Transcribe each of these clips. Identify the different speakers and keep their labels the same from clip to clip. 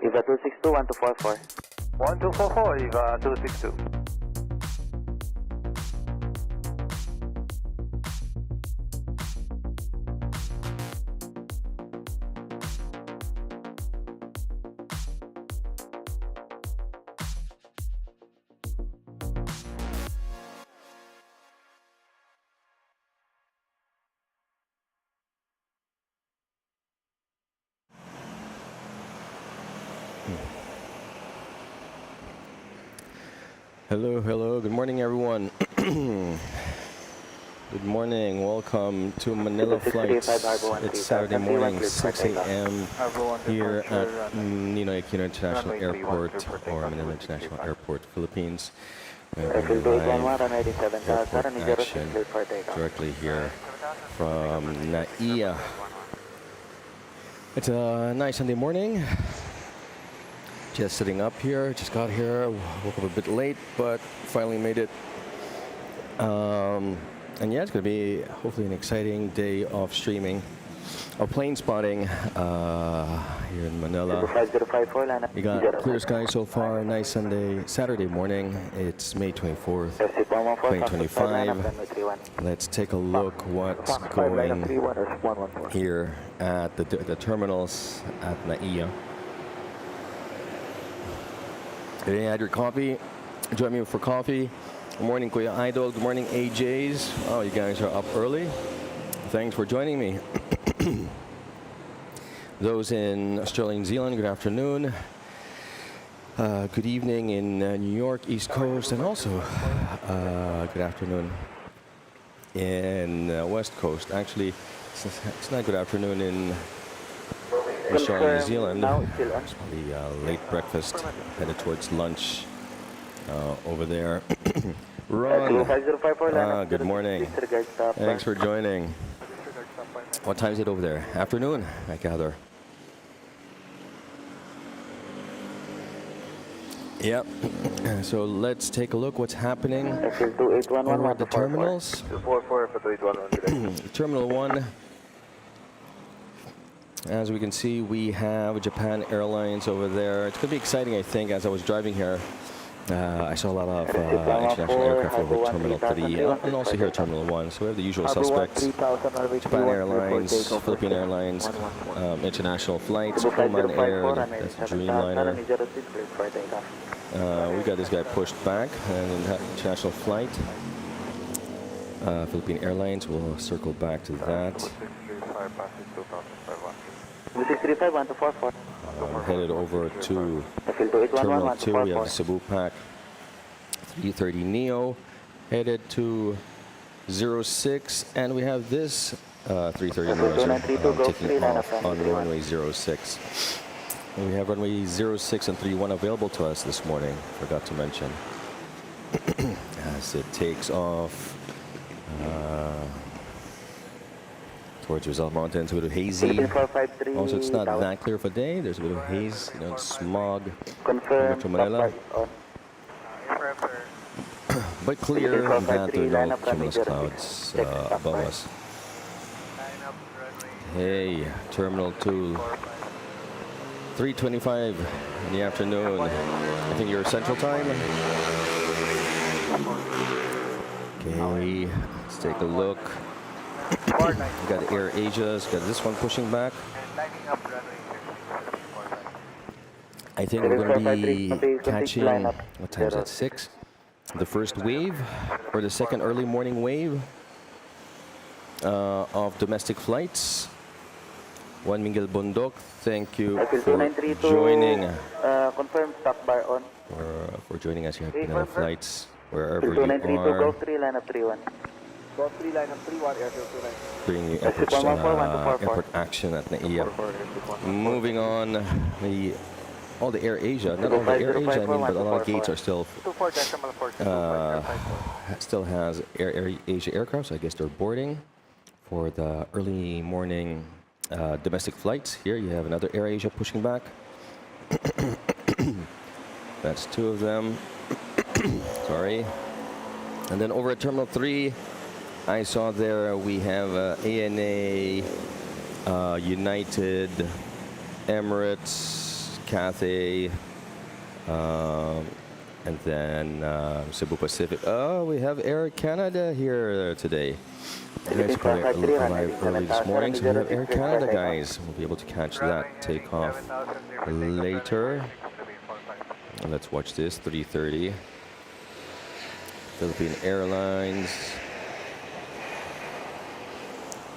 Speaker 1: EVA 262, 1244.
Speaker 2: 1244, EVA 262.
Speaker 3: Hello, hello. Good morning, everyone. Good morning. Welcome to Manila Flights. It's Saturday morning, 6 a.m. here at Ninoy Aquino International Airport or Manila International Airport, Philippines. We're having live airport action directly here from NAIA. It's a nice Sunday morning. Just sitting up here, just got here, woke up a bit late, but finally made it. And yeah, it's going to be hopefully an exciting day of streaming, of plane spotting here in Manila. We got clear skies so far, nice Saturday morning. It's May 24th, 2025. Let's take a look what's going here at the terminals at NAIA. If you had your coffee, join me for coffee. Good morning, Kuya Idol. Good morning, AJs. Oh, you guys are up early. Thanks for joining me. Those in Australia, New Zealand, good afternoon. Good evening in New York, East Coast, and also good afternoon in West Coast. Actually, it's not good afternoon in Australia, New Zealand. It's probably late breakfast, headed towards lunch over there. Ron, good morning. Thanks for joining. What time is it over there? Afternoon, I gather. Yep. So let's take a look what's happening over at the terminals. Terminal 1. As we can see, we have Japan Airlines over there. It's going to be exciting, I think. As I was driving here, I saw a lot of international aircraft over Terminal 3 and also here at Terminal 1. So we have the usual suspects: Japan Airlines, Philippine Airlines, international flights, Oman Air, that's a Dreamliner. We got this guy pushed back, an international flight. Philippine Airlines, we'll circle back to that.
Speaker 1: 265-1244.
Speaker 3: Headed over to Terminal 2, we have the Cebu Pack 330 Neo, headed to 06, and we have this 330 Neo taking off on runway 06. And we have runway 06 and 31 available to us this morning, forgot to mention. As it takes off towards Rizal Mountains, a bit of hazy. Also, it's not that clear of a day. There's a bit of haze, smog in Metro Manila. But clear that there are no cumulus clouds above us. Hey, Terminal 2, 3:25 in the afternoon. I think you're Central Time. Okay, let's take a look. We got Air Asia's, got this one pushing back. I think we're going to be catching, what time is it, 6? The first wave, or the second early morning wave of domestic flights. Juan Miguel Bondok, thank you for joining.
Speaker 1: Confirm stock bar on.
Speaker 3: For joining us here at Manila Flights, wherever you are.
Speaker 1: Go 3, line up 31.
Speaker 2: Go 3, line up 31, airfield 29.
Speaker 3: Bringing you airport action at NAIA. Moving on, all the Air Asia, not all the Air Asia, I mean, but a lot of gates are still has Air Asia aircraft, so I guess they're boarding for the early morning domestic flights. Here you have another Air Asia pushing back. That's 2 of them. Sorry. And then over at Terminal 3, I saw there we have ANA, United, Emirates, Cathay, and then Cebu Pacific. Oh, we have Air Canada here today. You guys probably arrived early this morning, so we have Air Canada, guys. We'll be able to catch that takeoff later. And let's watch this, 3:30. Philippine Airlines.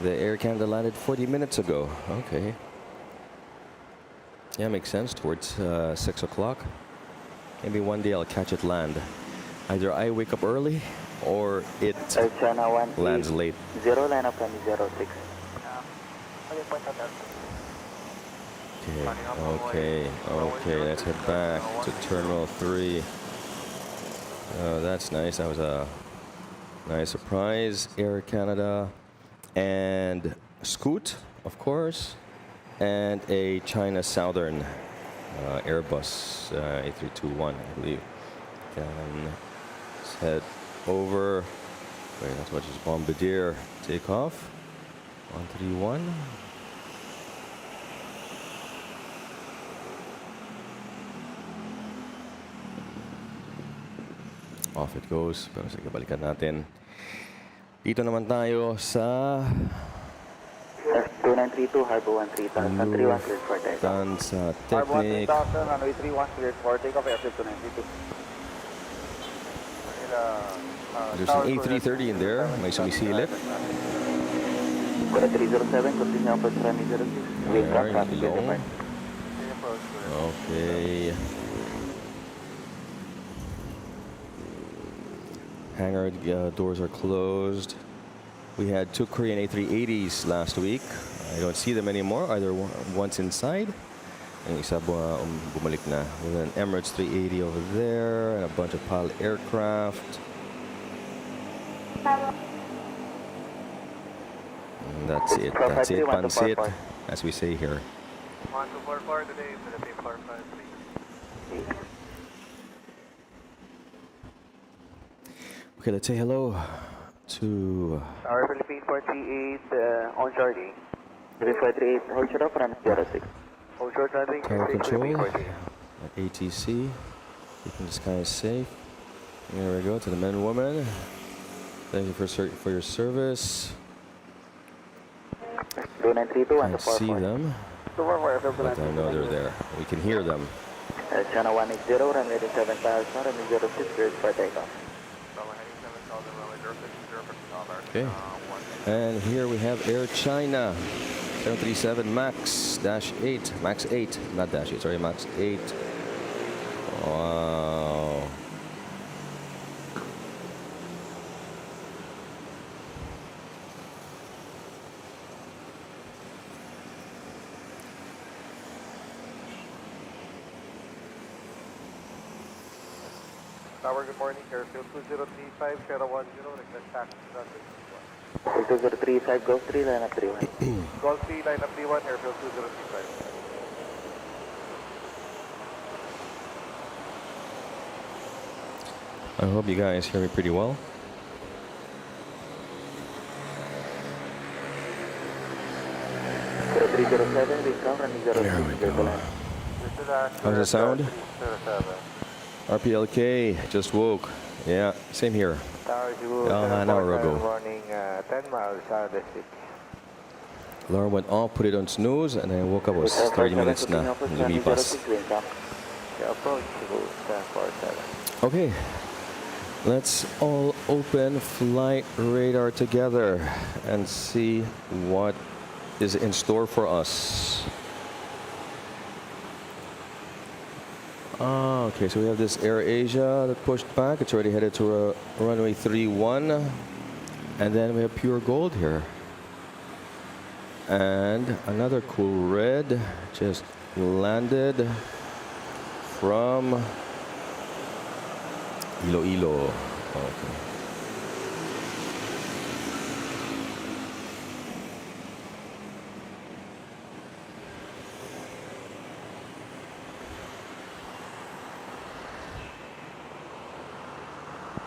Speaker 3: The Air Canada landed 40 minutes ago. Okay. Yeah, makes sense. Towards 6 o'clock. Maybe one day I'll catch it land. Either I wake up early or it lands late.
Speaker 1: 0 line up on 06.
Speaker 3: Okay, let's head back to Terminal 3. Oh, that's nice. That was a nice surprise. Air Canada and Scoot, of course, and a China Southern Airbus A321, I believe. Then let's head over. Wait, let's watch this Bombardier take off. 131. Off it goes. Pero sige, balikan natin. Dito naman tayo sa
Speaker 1: F2932, Harbor 13,000, 31 cleared for takeoff.
Speaker 3: Tansa
Speaker 2: Harbor
Speaker 3: Technic.
Speaker 2: 13,000, runway 31 cleared for takeoff, airfield 292.
Speaker 3: There's an A330 in there. May sumisilip.
Speaker 1: Kura 307, continue approach runway 06. Wake up,
Speaker 3: There,
Speaker 1: traffic
Speaker 3: low.
Speaker 1: verified.
Speaker 3: Okay. Hangar doors are closed. We had 2 Korean A380s last week. I don't see them anymore. Either one's inside. And isa bumalik na. With an Emirates 380 over there and a bunch of PAL aircraft. And that's it. That's it. Pansit, as we say here.
Speaker 2: 1244 today, Philippine 453.
Speaker 3: Okay, let's say hello to
Speaker 2: Our Philippine 438 on Charlie.
Speaker 1: 3538, hold short up, runway 06.
Speaker 2: Hold short landing,
Speaker 3: tower control
Speaker 2: Philippine
Speaker 3: at ATC. Keeping the skies safe. There we go to the men and women. Thank you for your service.
Speaker 1: 2932,
Speaker 3: Can't see
Speaker 1: 124.
Speaker 3: them, but I know they're there. We can hear them.
Speaker 1: China 180, runway 7,000, runway 06, cleared for takeoff.
Speaker 3: Okay. And here we have Air China 737 MAX-8. MAX 8, not dash 8, sorry, MAX 8. Wow.
Speaker 2: Tower, good morning. Airfield 2035, Sierra 10, request taxi runway
Speaker 1: 2035, Golf 3, line up 31.
Speaker 2: Golf 3, line up 31, airfield 2035.
Speaker 3: I hope you guys hear me pretty well.
Speaker 1: Kura 307, recount, runway 06,
Speaker 3: There we
Speaker 1: cleared
Speaker 3: go.
Speaker 1: line.
Speaker 3: How's it sound? RPLK just woke. Yeah, same here.
Speaker 2: Tower,
Speaker 3: An hour ago.
Speaker 2: Morning, 10 miles out of the city.
Speaker 3: Alarm went off, put it on snooze, and I woke up. It was 30 minutes na. Lumipas.
Speaker 2: Approach to 1047.
Speaker 3: Okay, let's all open flight radar together and see what is in store for us. Okay, so we have this Air Asia that pushed back. It's already headed to runway 31. And then we have Pure Gold here. And another cool red just landed from Iloilo. Okay.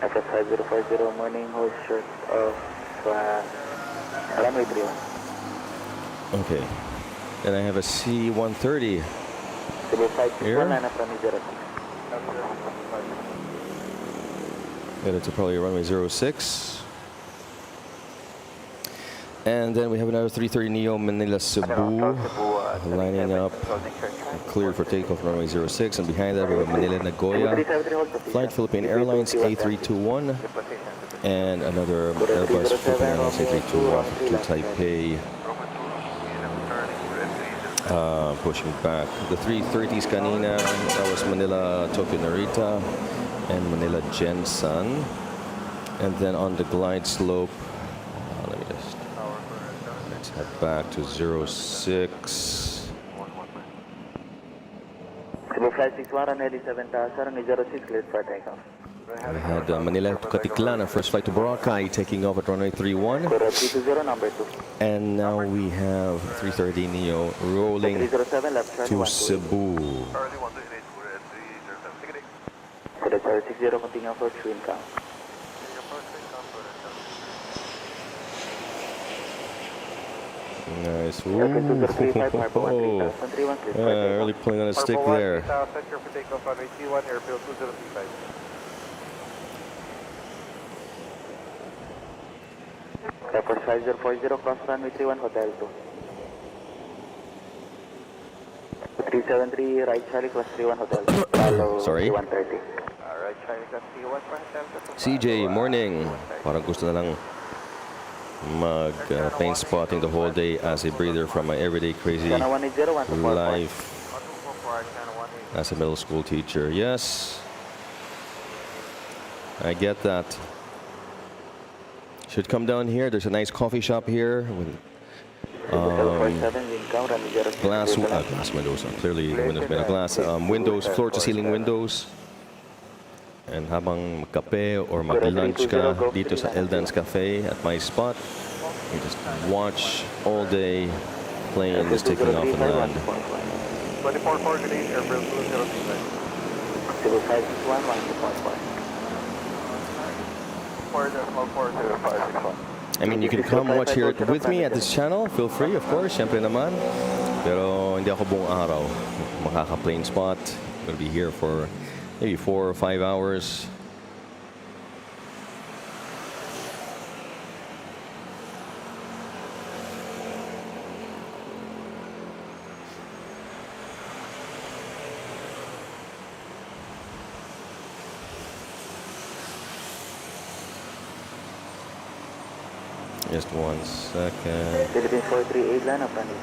Speaker 1: FS5040, morning, hold short of runway 31.
Speaker 3: Okay. Then I have a C-130
Speaker 1: Cebu Flight
Speaker 3: Here.
Speaker 1: 61, line up runway 06.
Speaker 3: Headed to probably runway 06. And then we have another 330 Neo Manila Cebu lining up, cleared for takeoff runway 06. And behind that we have Manila Nagoya, Flight Philippine Airlines A321, and another Airbus Philippine Airlines A321 to Taipei. Pushing back. The 330s kanina, that was Manila Tokyo Narita and Manila Gensan. And then on the glide slope, let me just let's head back to 06.
Speaker 1: Cebu Flight 61, runway 7000, runway 06, cleared for takeoff.
Speaker 3: We had Manila to Katiklan, our first flight to Boracay, taking off at runway 31.
Speaker 1: 320, number 2.
Speaker 3: And now we have 330 Neo rolling
Speaker 1: 307, left turn,
Speaker 3: to
Speaker 1: 128.
Speaker 3: Cebu.
Speaker 1: Code 060, continue approach, wind count.
Speaker 3: Nice. Ooh. Really pulling on a stick there.
Speaker 1: Airport 5040, cross runway 31, Hotel 2. 373, right Charlie, cross 31, Hotel 2. Follow
Speaker 3: Sorry.
Speaker 1: 130.
Speaker 2: Alright, Charlie, that's C1 for Hotel 2.
Speaker 3: CJ, morning. Parang gusto na lang plane spotting the whole day as a breather from my everyday crazy life as a middle school teacher. Yes, I get that. Should come down here. There's a nice coffee shop here with glass windows. Clearly windows made of glass. Windows, floor to ceiling windows. And habang magkape or mag-lunch ka dito sa Eldans Cafe at my spot, you just watch all day planes taking off and land.
Speaker 2: 24-4 today, Airfield 2035.
Speaker 1: Cebu 561, 1244.
Speaker 3: I mean, you can come watch here with me at this channel. Feel free, of course. Siyempre naman. Pero hindi ako buong araw makaka-plane spot. I'm going to be here for maybe 4 or 5 hours. Just 1 second.
Speaker 1: Philippine 438, line up runway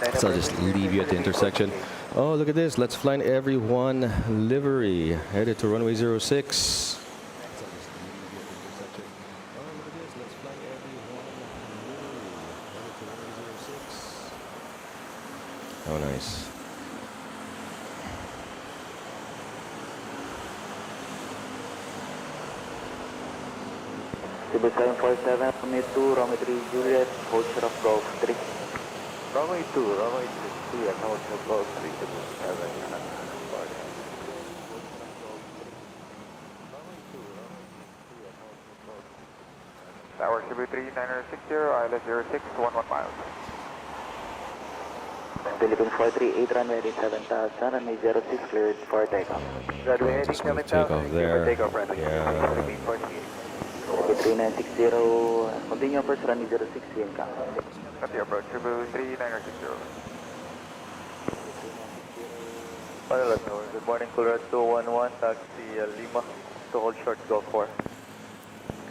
Speaker 1: 06.
Speaker 3: So I'll just leave you at the intersection. Oh, look at this. Let's fly an everyone livery. Headed to runway 06. Oh, nice.
Speaker 1: Cebu 747, runway 2, runway 3, Juliet, hold short of Golf 3.
Speaker 2: Runway 2, and hold short of Golf 3, Cebu 7. Tower Cebu 3960, ILS 06, 11 miles.
Speaker 1: Philippine 438, runway 7000, runway 06, cleared for takeoff.
Speaker 2: Runway
Speaker 3: Just gonna
Speaker 2: 7000,
Speaker 3: take off there.
Speaker 2: takeoff runway.
Speaker 3: Yeah.
Speaker 2: Philippine 48.
Speaker 1: 3960, continue first runway 06, wind count.
Speaker 2: Copy approach, Cebu 3960. Manila, good morning, Colorado 211, taxi Lima, to hold short, Golf 4.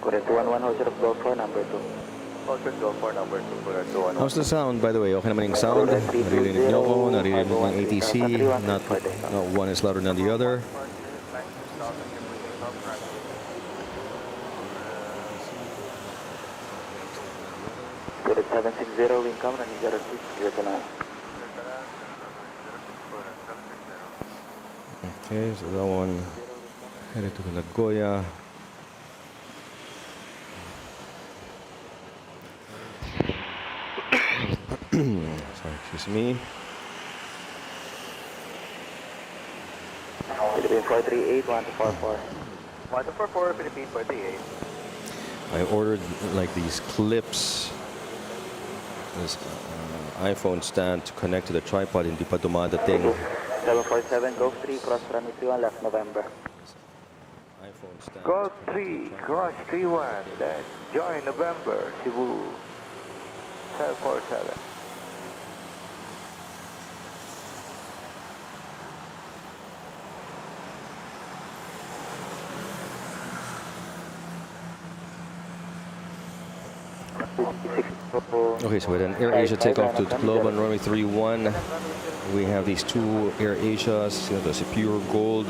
Speaker 1: Correct 211, hold short of Golf 4, number 2.
Speaker 2: Hold short, Golf 4, number 2, Colorado 211.
Speaker 3: How's the sound, by the way? Okay naman yung sound? Naririnig niyo ako, naririnig ng ATC. Not one is louder than the other.
Speaker 1: Correct 760, wind count, runway 06, clear to now.
Speaker 3: Okay, so that one headed to Nagoya. Sorry, excuse me.
Speaker 1: Philippine 438, 1244.
Speaker 2: 1244, Philippine 48.
Speaker 3: I ordered like these clips, this iPhone stand to connect to the tripod. Hindi pa dumadating.
Speaker 1: 747, Golf 3, cross runway 31, left November.
Speaker 3: iPhone stand.
Speaker 2: Golf 3, cross 31, then join November, Cebu 747.
Speaker 3: Okay, so with an Air Asia takeoff to Globe on runway 31, we have these two Air Asias. You know, the pure gold.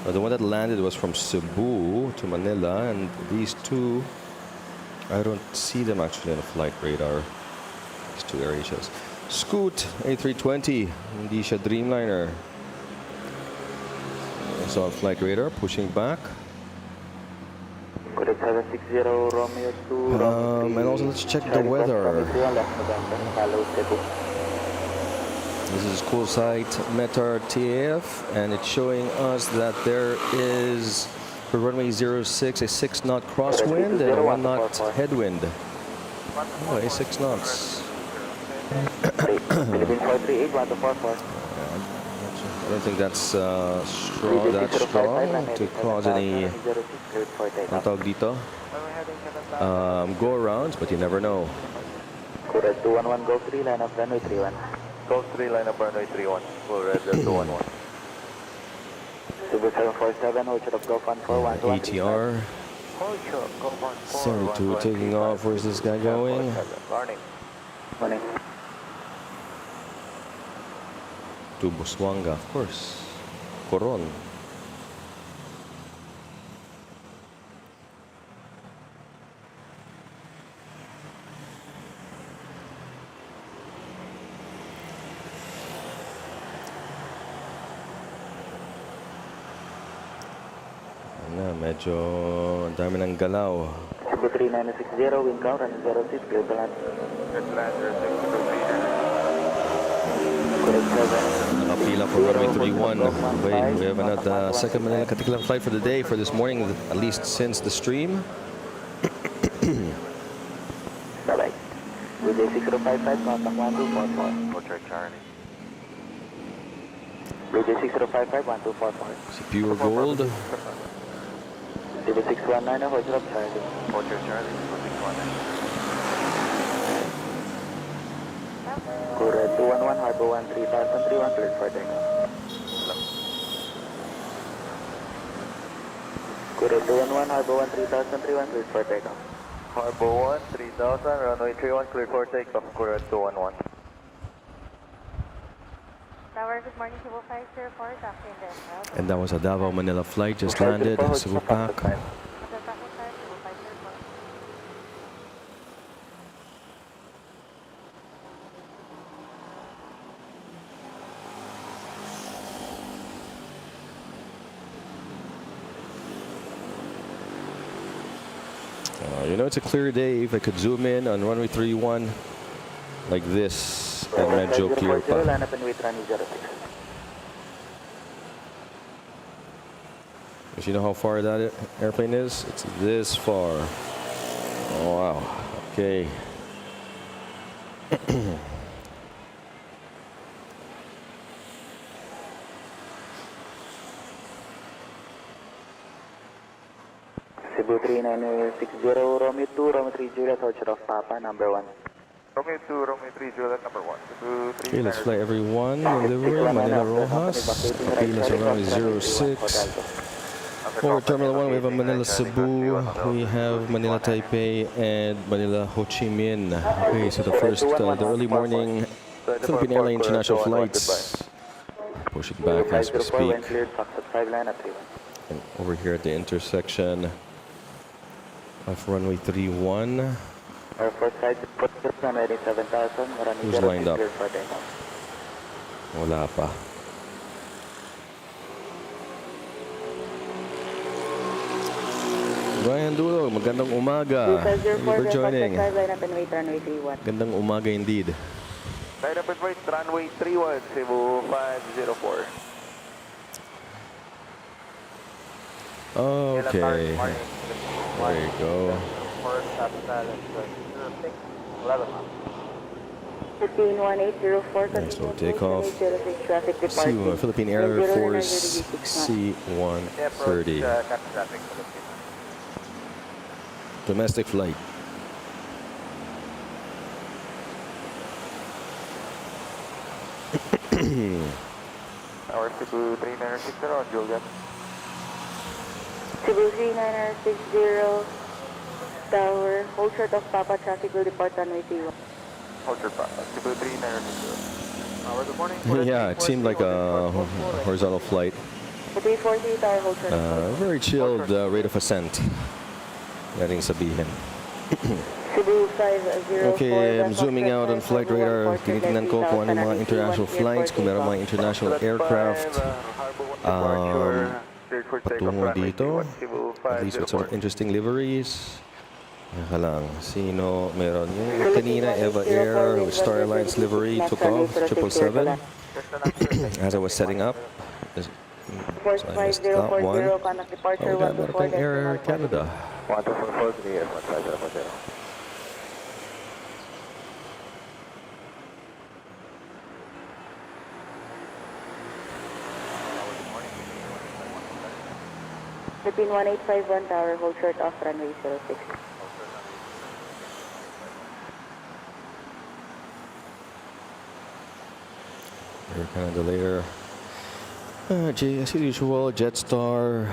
Speaker 3: The one that landed was from Cebu to Manila, and these two, I don't see them actually on the flight radar. These two Air Asias. Scoot A320, hindi siya Dreamliner. So on flight radar, pushing back.
Speaker 1: Code 760, Romeo 2,
Speaker 3: And also let's check the weather.
Speaker 1: left November, follow Cebu.
Speaker 3: This is cool site METAR TAF, and it's showing us that there is for runway 06 a 6-knot crosswind and a 1-knot headwind. Oh, a 6 knots.
Speaker 1: Philippine 438, 1244.
Speaker 3: I don't think that's strong to cause any ang tawag dito, go arounds, but you never know.
Speaker 1: Code 211, Golf 3, line up runway 31.
Speaker 2: Golf 3, line up runway 31, full red 211.
Speaker 1: Cebu 747, hold shot of Golf 14,
Speaker 3: ATR
Speaker 2: Hold shot, Golf 14,
Speaker 3: 72 taking off. Where's this guy going?
Speaker 2: Morning.
Speaker 1: Morning.
Speaker 3: To Busuanga, of course. Coron. Medyo ang dami ng galaw.
Speaker 1: Cebu 3960, wind count, running 06, clear to land.
Speaker 2: Good land, 06,
Speaker 1: Code 7.
Speaker 3: Nakapila for runway 31. Wait, we have another second Manila Katikilan flight for the day, for this morning, at least since the stream.
Speaker 1: Bye-bye. With a 6055, contact 1244.
Speaker 2: Roger, Charlie.
Speaker 1: With a 6055, 1244.
Speaker 3: Si Pure Gold.
Speaker 1: Cebu 619, hold shot of Charlie.
Speaker 2: Roger, Charlie, 619.
Speaker 1: Code 211, Harbor 1, 3031, cleared for takeoff. Code 211, Harbor 1, 3031, cleared for takeoff.
Speaker 2: Harbor 1, 3000, runway 31, clear for takeoff, Courage 211.
Speaker 4: Tower, good morning, Cebu 504, Dr. Denzel.
Speaker 3: And that was a Davao Manila flight just landed. Cebu Pac.
Speaker 4: Hotel Taco 5, Cebu 504.
Speaker 3: You know, it's a clear day. If I could zoom in on runway 31 like this, and medyo clear pa.
Speaker 1: Line up and wait, runway 06.
Speaker 3: Because you know how far that airplane is? It's this far. Oh, wow. Okay.
Speaker 1: Cebu 3960, Romeo 2, Romeo 3 Juliet, hold shot of Papa, number 1.
Speaker 2: Romeo 2, Romeo 3, Juliet, number 1. Cebu 3,
Speaker 3: Okay, let's fly everyone. Deliver Manila Rojas. Pilas around 06. For Terminal 1, we have a Manila Cebu, we have Manila Taipei, and Manila Ho Chi Minh. Okay, so the first, the early morning Philippine Airlines international flights. Pushing back as we speak. And over here at the intersection of runway 31.
Speaker 1: Air Force side, put runway 7000, runway
Speaker 3: Who's lined up?
Speaker 1: cleared for takeoff.
Speaker 3: Wala pa. Brian Dulo, magandang umaga. Thank you for joining.
Speaker 1: Line up and wait, runway 31.
Speaker 3: Gandang umaga indeed.
Speaker 2: line up and wait, runway 31, Cebu 504.
Speaker 3: Okay. There you go.
Speaker 2: First, 11.
Speaker 4: Philippine 1804,
Speaker 3: Nice
Speaker 4: continue
Speaker 3: low takeoff.
Speaker 4: 0806 traffic departing.
Speaker 3: Philippine Air
Speaker 4: 10
Speaker 3: Force
Speaker 2: Approach,
Speaker 3: C-130.
Speaker 2: cut traffic, Philippine.
Speaker 3: Domestic flight.
Speaker 2: Tower Cebu 3960 on Juliet.
Speaker 4: Cebu 3960, tower, hold short of Papa, traffic will depart runway 31.
Speaker 2: Hold your Papa, Cebu 3960. Tower, good morning.
Speaker 3: Yeah, it seemed like a horizontal flight.
Speaker 4: 343, tower, hold short of
Speaker 3: Very chilled rate of ascent. Nating sabihin.
Speaker 4: Cebu 504.
Speaker 3: Okay, I'm zooming out on flight radar. Tinitingnan ko kung anong mga international flights, kung meron mga international aircraft patungo dito. At least with some interesting liveries. Teka lang, sino meron? Yung kanina, Eva Air with Star Alliance livery took off, 777. As I was setting up.
Speaker 4: Force
Speaker 3: So I missed that one.
Speaker 4: 5040, contact departure
Speaker 3: Oh, meron tayong Air Canada.
Speaker 2: 124 clear, 1500.
Speaker 4: Philippine 1851, tower, hold short of runway 06.
Speaker 3: Air Canada later. As usual, Jetstar,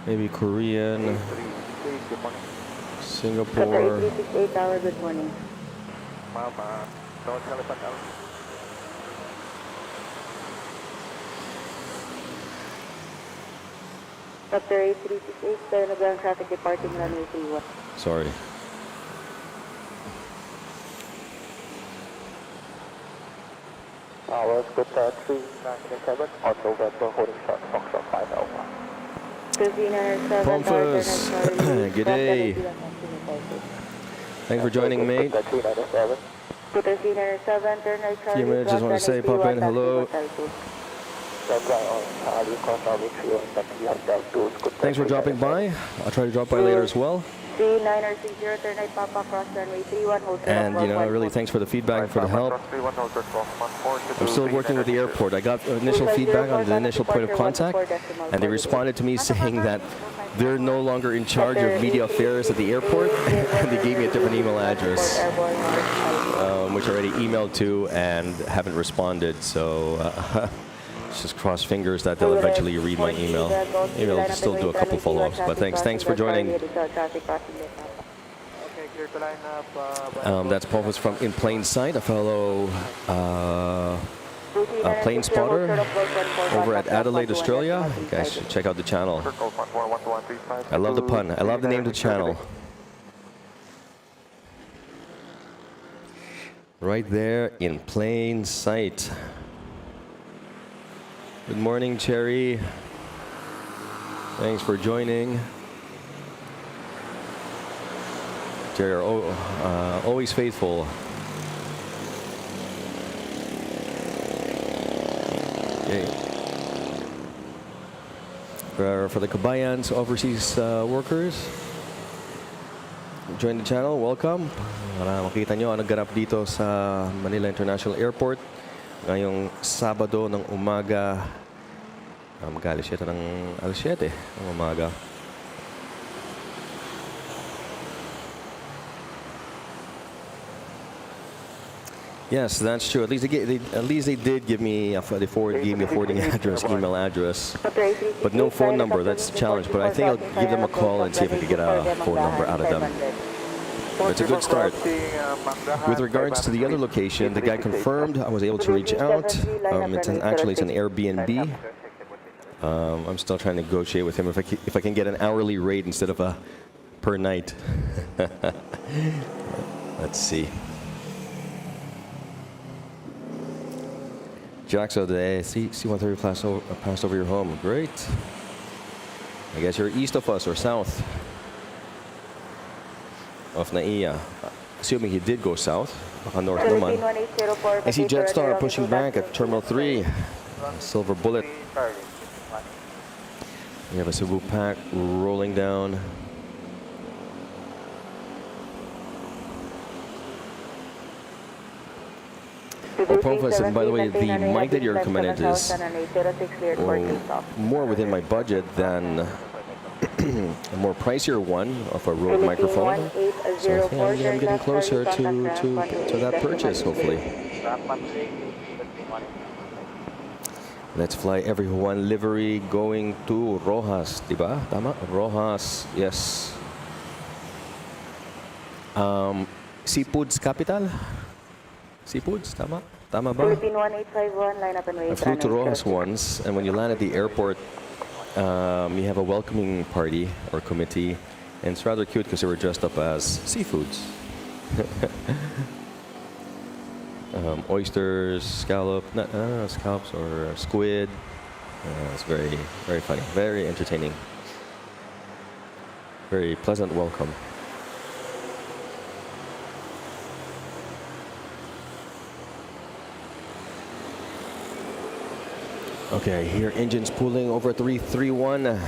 Speaker 3: maybe Korean, Singapore.
Speaker 4: 8368, tower, good morning.
Speaker 2: Mama, don't tell us about
Speaker 4: Doctor 8368, turn of ground traffic departing runway 31.
Speaker 3: Sorry.
Speaker 2: Tower, good 3997, on November, holding short, Foxtrot 5 Alpha.
Speaker 4: 3907,
Speaker 3: Pomfus, good day. Thanks for joining, mate.
Speaker 2: 3997.
Speaker 4: 3907, turn right Charlie.
Speaker 3: Few minutes, just want to say, pop in, hello. Thanks for dropping by. I'll try to drop by later as well.
Speaker 4: 3960, turn right Papa, cross runway 31, hold short
Speaker 3: And,
Speaker 4: of
Speaker 3: you know,
Speaker 4: 114.
Speaker 3: really thanks for the feedback, for the help. I'm still working with the airport. I got initial feedback on the initial point of contact, and they responded to me saying that they're no longer in charge of media affairs at the airport, and they gave me a different email address, which I already emailed to and haven't responded. So just cross fingers that they'll eventually read my email. Maybe I'll still do a couple follow-ups, but thanks for joining.
Speaker 2: Okay, clear to line up.
Speaker 3: That's Pomfus from In Plain Sight, a fellow plane spotter over at Adelaide, Australia. You guys should check out the channel. I love the pun. I love the name of the channel. Right there in plain sight. Good morning, Cherry. Thanks for joining. Cherry are always faithful. Okay. For the Kabayans, overseas workers, join the channel. Welcome. Para makita nyo anong ganap dito sa Manila International Airport ngayong Sabado ng umaga. Mag-alas 7 ng alas 7 ng umaga. Yes, that's true. At least they did give me they gave me a forwarding address, email address, but no phone number. That's the challenge. But I think I'll give them a call and see if I can get a phone number out of them. It's a good start. With regards to the other location, the guy confirmed I was able to reach out. Actually, it's an Airbnb. I'm still trying to negotiate with him if I can get an hourly rate instead of a per night. Let's see. Jaxo, the C-130 passed over your home. Great. I guess you're east of us or south of NAIA. Assuming he did go south. Baka north naman. I see Jetstar pushing back at Terminal 3. Silver Bullet. We have a Cebu pack rolling down. Oh, Professor, and by the way, the mic that you recommended is more within my budget than a more pricier one of a Rode microphone. So I think I'm getting closer to that purchase, hopefully. Let's fly everyone livery going to Rojas, diba? Tama? Rojas, yes. Seafoods capital? Seafoods, tama? Tama ba?
Speaker 4: Philippine 1851, line up and wait.
Speaker 3: I flew to Rojas once, and when you land at the airport, you have a welcoming party or committee, and it's rather cute because they were dressed up as seafoods. Oysters, scallops or squid. It's very, very funny, very entertaining, very pleasant welcome. Okay, here engines pulling over 331.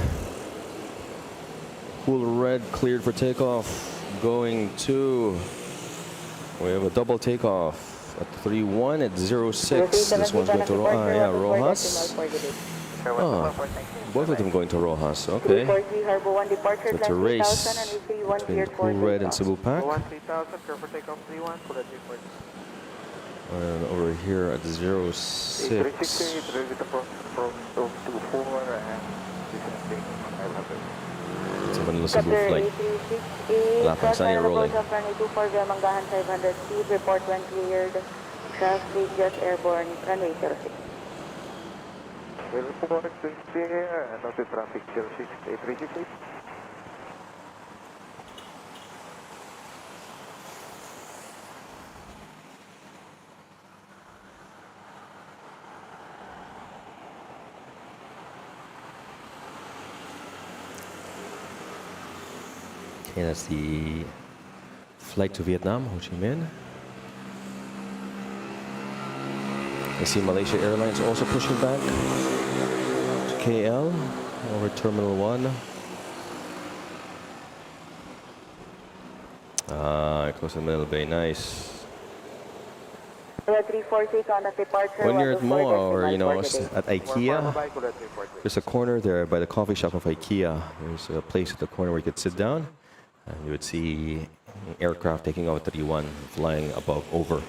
Speaker 3: Cool red cleared for takeoff. Going to, we have a double takeoff at 31 at 06. This one's going to Rojas. Oh, both of them going to Rojas. Okay. So it's a race between Cool Red and Cebu Pac. And over here at 06. It's a Manila Cebu flight. Lapang, you're rolling.
Speaker 4: Report when cleared. Traffic just airborne, runway 06.
Speaker 2: Report clear, and also traffic 06, 836.
Speaker 3: Okay, that's the flight to Vietnam, Ho Chi Minh. I see Malaysia Airlines also pushing back to KL over Terminal 1. Close to the middle bay, nice. When you're at MOA or, you know, at IKEA, there's a corner there by the coffee shop of IKEA. There's a place at the corner where you could sit down, and you would see aircraft taking off 31, flying over.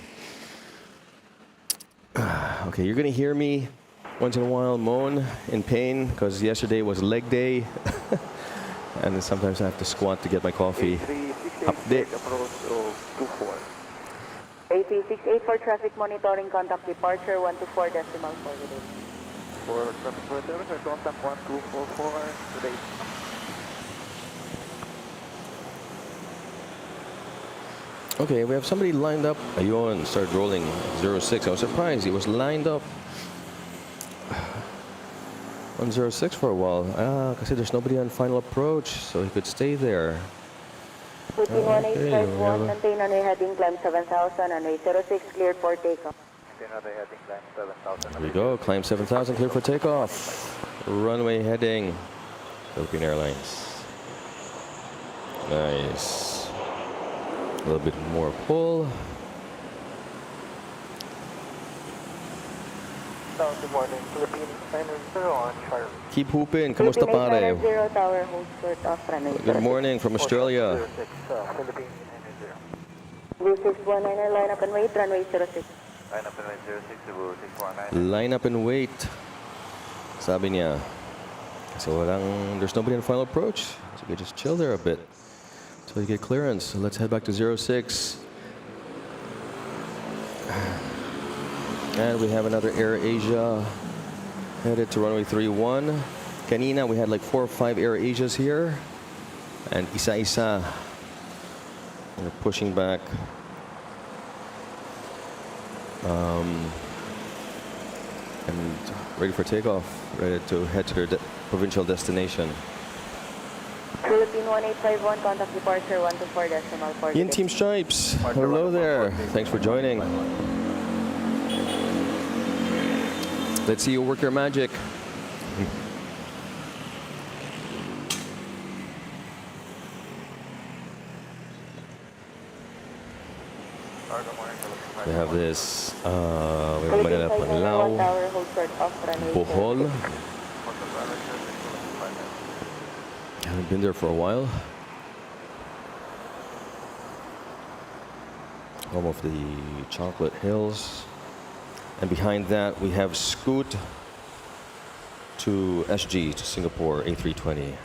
Speaker 3: Okay, you're gonna hear me once in a while moan in pain because yesterday was leg day, and then sometimes I have to squat to get my coffee. Update.
Speaker 4: 8368 for traffic monitoring, contact departure 124 decimal forwarded.
Speaker 2: For traffic monitoring, contact 1244 today.
Speaker 3: Okay, we have somebody lined up. Ayun, started rolling 06. I was surprised he was lined up on 06 for a while. Because there's nobody on final approach, so he could stay there.
Speaker 4: 181851, maintain runway heading, climb 7000, runway 06, cleared for takeoff.
Speaker 3: Here we go, climb 7000, clear for takeoff. Runway heading, Philippine Airlines. Nice. A little bit more pull.
Speaker 2: Good morning, Philippine 90 on Charlie.
Speaker 3: Keep hooping. Kamusta pare?
Speaker 4: Tower, hold short off runway.
Speaker 3: Good morning from Australia.
Speaker 2: Philippine 90.
Speaker 4: Blue 619, line up and wait, runway 06.
Speaker 2: Line up and wait 06, Cebu 619.
Speaker 3: Line up and wait. Sabi niya. So there's nobody on final approach. So you can just chill there a bit until you get clearance. So let's head back to 06. And we have another Air Asia headed to runway 31. Kanina, we had like 4 or 5 Air Asias here. And isa-isa. We're pushing back. And ready for takeoff. Ready to head to their provincial destination.
Speaker 4: Philippine 1851, contact departure 124 decimal forwarded.
Speaker 3: Ian Team Stripes, hello there. Thanks for joining. Let's see you work your magic. We have this, we have Manila, Panlao,
Speaker 4: Tower, hold short of runway
Speaker 3: Bohol. Haven't been there for a while. Home of the Chocolate Hills. And behind that, we have Scoot to SG, to Singapore, A320.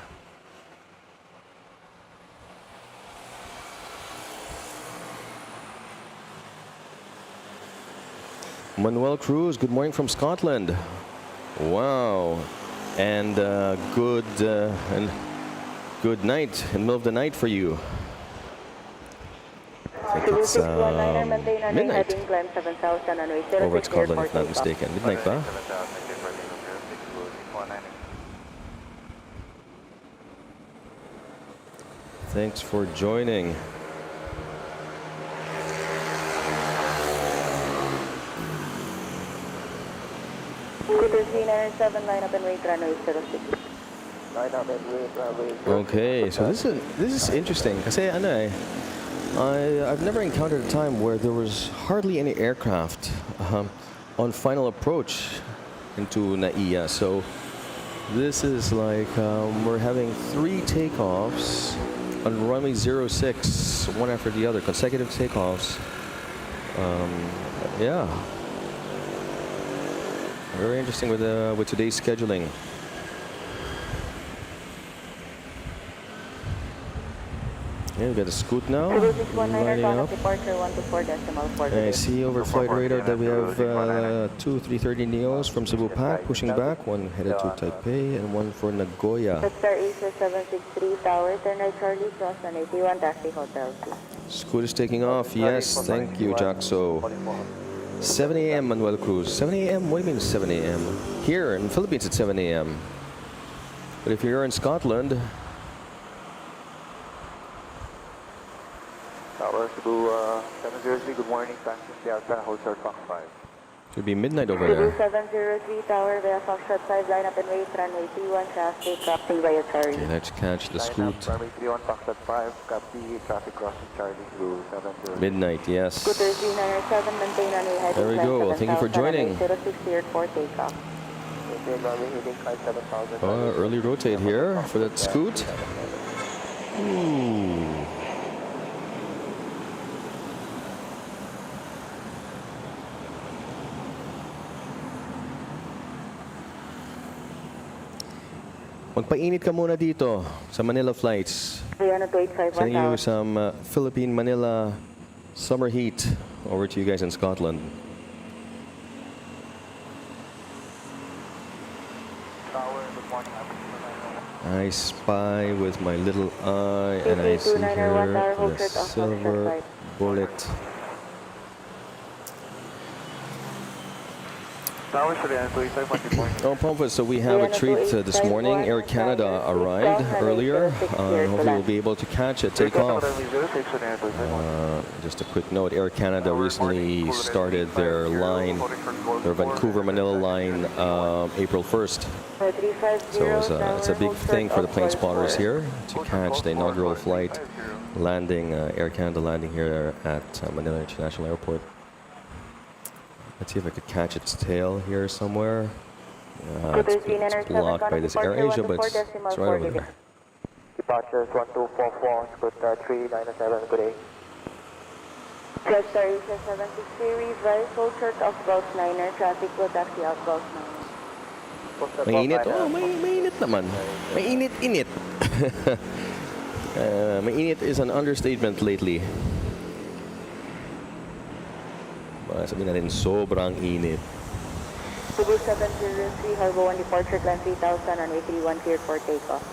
Speaker 3: Manuel Cruz, good morning from Scotland. Wow. And good night, in the middle of the night for you. I think it's midnight over at Scotland, if not mistaken. Midnight, ba? Thanks for joining.
Speaker 4: Scooter 397, line up and wait, runway 06.
Speaker 3: Okay, so this is interesting. Kasi ano eh, I've never encountered a time where there was hardly any aircraft on final approach into NAIA. So this is like we're having 3 takeoffs on runway 06, one after the other, consecutive takeoffs. Yeah, very interesting with today's scheduling. Yeah, we got a Scoot now, lining up. And I see over flight radar that we have 2 330 Neos from Cebu Pac pushing back, one headed to Taipei and one for Nagoya.
Speaker 4: Star Asia 763 Tower, turn right Charlie, cross on 81, taxi Hotel 2.
Speaker 3: Scoot is taking off, yes, thank you, Jaxo. 7 a.m. Manuel Cruz. 7 a.m.? What do you mean 7 a.m.? Here in the Philippines it's 7 a.m. But if you're in Scotland,
Speaker 2: Tower Cebu 703, good morning, Francis Delta, hold short Fox 5.
Speaker 3: it would be midnight over
Speaker 4: Cebu
Speaker 3: there.
Speaker 4: 703 Tower, via Foxtrot 5, line up and wait, runway 31, traffic, copy via Charlie.
Speaker 3: Okay, let's catch the Scoot.
Speaker 2: Runway 31, Foxtrot 5, copy, traffic crossing Charlie, Cebu 703.
Speaker 3: Midnight, yes.
Speaker 4: Scooter 397, maintain runway heading
Speaker 3: There we go. Thank you for joining.
Speaker 4: 06 for takeoff.
Speaker 3: Early rotate here for that Scoot. Ooh. Magpainit ka muna dito sa Manila flights. Sending you some Philippine Manila summer heat over to you guys in Scotland. I spy with my little eye and I see here the silver bullet. Oh, Pompa, so we have a treat this morning. Air Canada arrived earlier. Hopefully we'll be able to catch it, take off. Just a quick note, Air Canada recently started their line, their Vancouver-Manila line, April 1st. So it's a big thing for the plane spotters here to catch the inaugural flight landing, Air Canada landing here at Manila International Airport. Let's see if I could catch its tail here somewhere. It's blocked by this Air Asia, but it's right over there.
Speaker 1: Departures 1244, Scoot 397, good day.
Speaker 4: Star Asia 763, revise, hold short of Gulf Liner, traffic will taxi out Gulf Liner.
Speaker 3: Mainit? Oh, mainit naman. Mainit-init. Mainit is an understatement lately. Sabihin natin, sobrang init.
Speaker 4: Cebu 703, Harbor 1 departure, climb 3000, runway 31, cleared for takeoff.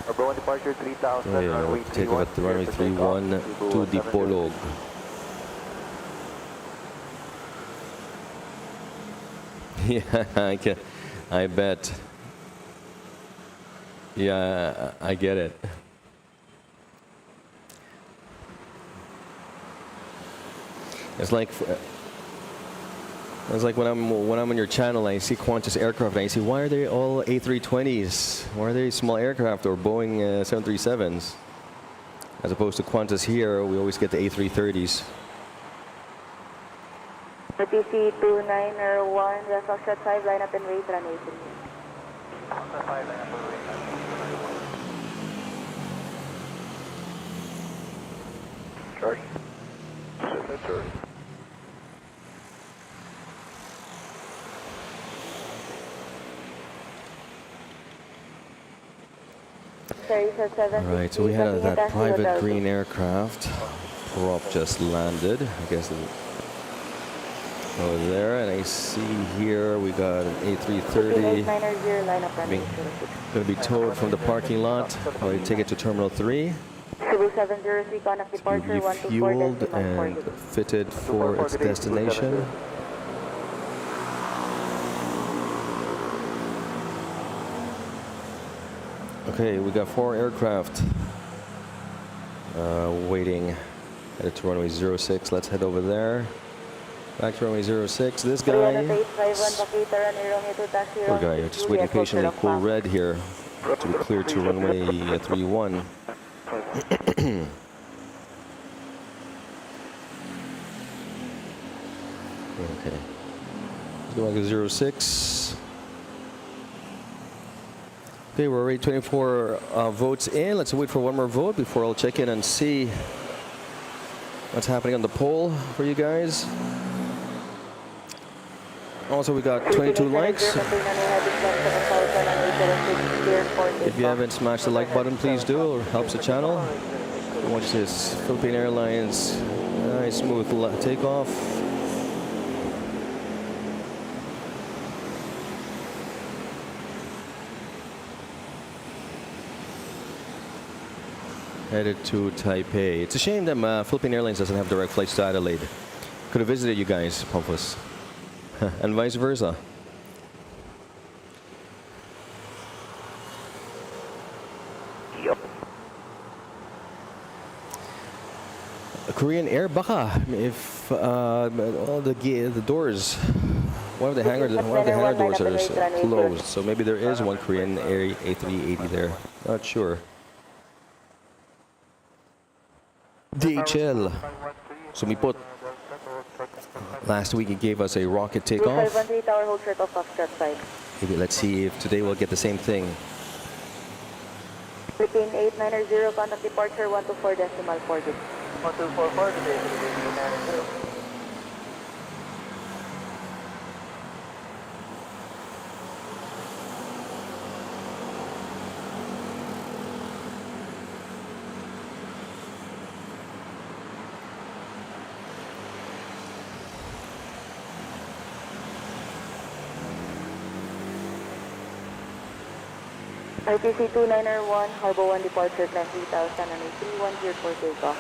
Speaker 2: Harbor 1 departure 3000, runway 31.
Speaker 3: Take off at the runway 31 to Dipolog. Yeah, I bet. Yeah, I get it. It's like when I'm on your channel, I see Qantas aircraft, and I see, why are they all A320s? Why are they small aircraft or Boeing 737s? As opposed to Qantas here, we always get the A330s.
Speaker 4: ATC 2901, just offset 5, line up and wait, runway 3.
Speaker 2: Charge. Charge.
Speaker 3: All right, so we had that private green aircraft. Prop just landed. I guess over there, and I see here we got an A330 going to be towed from the parking lot. Probably take it to Terminal 3.
Speaker 4: Cebu 703, contact
Speaker 3: To be
Speaker 4: departure
Speaker 3: refueled and fitted for its destination. Okay, we got 4 aircraft waiting. Headed to runway 06. Let's head over there. Back to runway 06. This guy, poor guy, just waiting patiently in cool red here to be cleared to runway 31. Okay. Let's go back to 06. Okay, we're already 24 votes in. Let's wait for one more vote before I'll check in and see what's happening on the poll for you guys. Also, we got 22 likes. If you haven't smashed the like button, please do. It helps the channel. Watch this. Philippine Airlines. Nice smooth takeoff. Headed to Taipei. It's a shame that Philippine Airlines doesn't have direct flights to Adelaide. Could have visited you guys, Pompous. And vice versa.
Speaker 1: Yup.
Speaker 3: Korean Air, baka if all the doors, one of the hangar doors are closed. So maybe there is one Korean Air A380 there. Not sure. DHL. Sumipot. Last week it gave us a rocket takeoff. Maybe let's see if today we'll get the same thing.
Speaker 4: Philippine 8990, contact departure 124 decimal 4 digits.
Speaker 2: 1244 today, Philippine 8990.
Speaker 4: RTC 2901, Harbor 1 departure climb 3000 and a 310 for takeoff.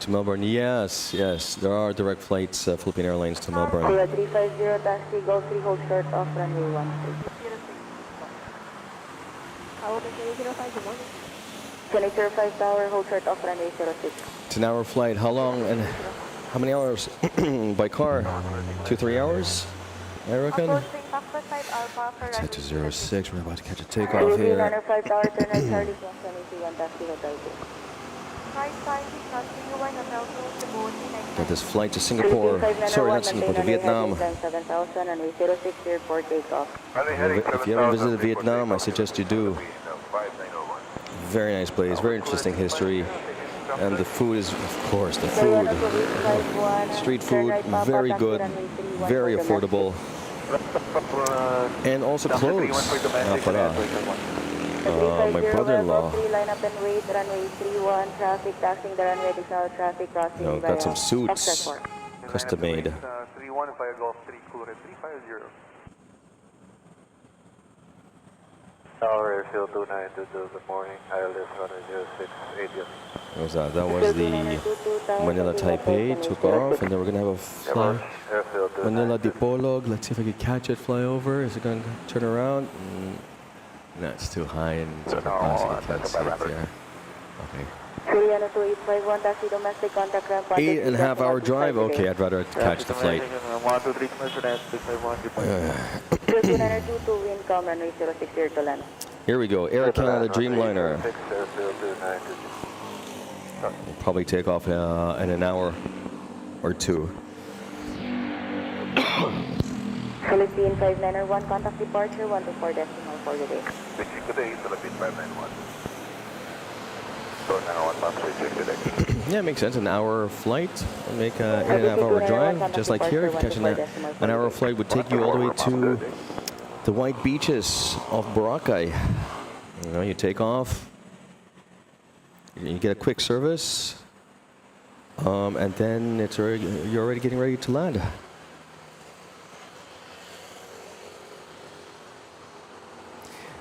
Speaker 3: To Melbourne, yes, there are direct flights, Philippine Airlines to Melbourne.
Speaker 4: Kuya 350, taxi, Golf 3, hold short off runway 13. Connect 05 tower, hold short off runway 06.
Speaker 3: It's an hour flight. How long and how many hours by car? 2-3 hours, I reckon. Let's head to 06. We're about to catch a takeoff here.
Speaker 4: 05 tower, turn right, Charlie 121, taxi, hotel 2.
Speaker 3: Got this flight to Singapore. Sorry, not Singapore, to Vietnam.
Speaker 4: 7000 and a 06 here for takeoff.
Speaker 3: If you haven't visited Vietnam, I suggest you do. Very nice place, very interesting history. And the food is, of course, the food. Street food, very good, very affordable. And also clothes. My brother-in-law. Got some suits, custom made.
Speaker 2: 31 via Golf 3, cool red 350. Tower Airfield 2922, good morning. ILS 106, 80.
Speaker 3: What was that? That was the Manila Taipei, took off, and then we're going to have a fly. Manila Dipolog. Let's see if I can catch it, fly over. Is it going to turn around? No, it's too high and it's capacity. I can't see it there. Okay. 8.5 hour drive? Okay, I'd rather catch the flight.
Speaker 4: 2922 wind calm runway 06 here to land.
Speaker 3: Here we go, Air Canada Dreamliner. We'll probably take off in an hour or two.
Speaker 4: Philippine 591, contact departure 124 decimal for the day.
Speaker 2: Good day, Philippine 591. So now on box
Speaker 3: Yeah, it makes sense. An hour flight, make an 8.5-hour drive, just like here. If you catch an hour flight, would take you all the way to the white beaches of Boracay. You know, you take off, you get a quick service, and then you're already getting ready to land.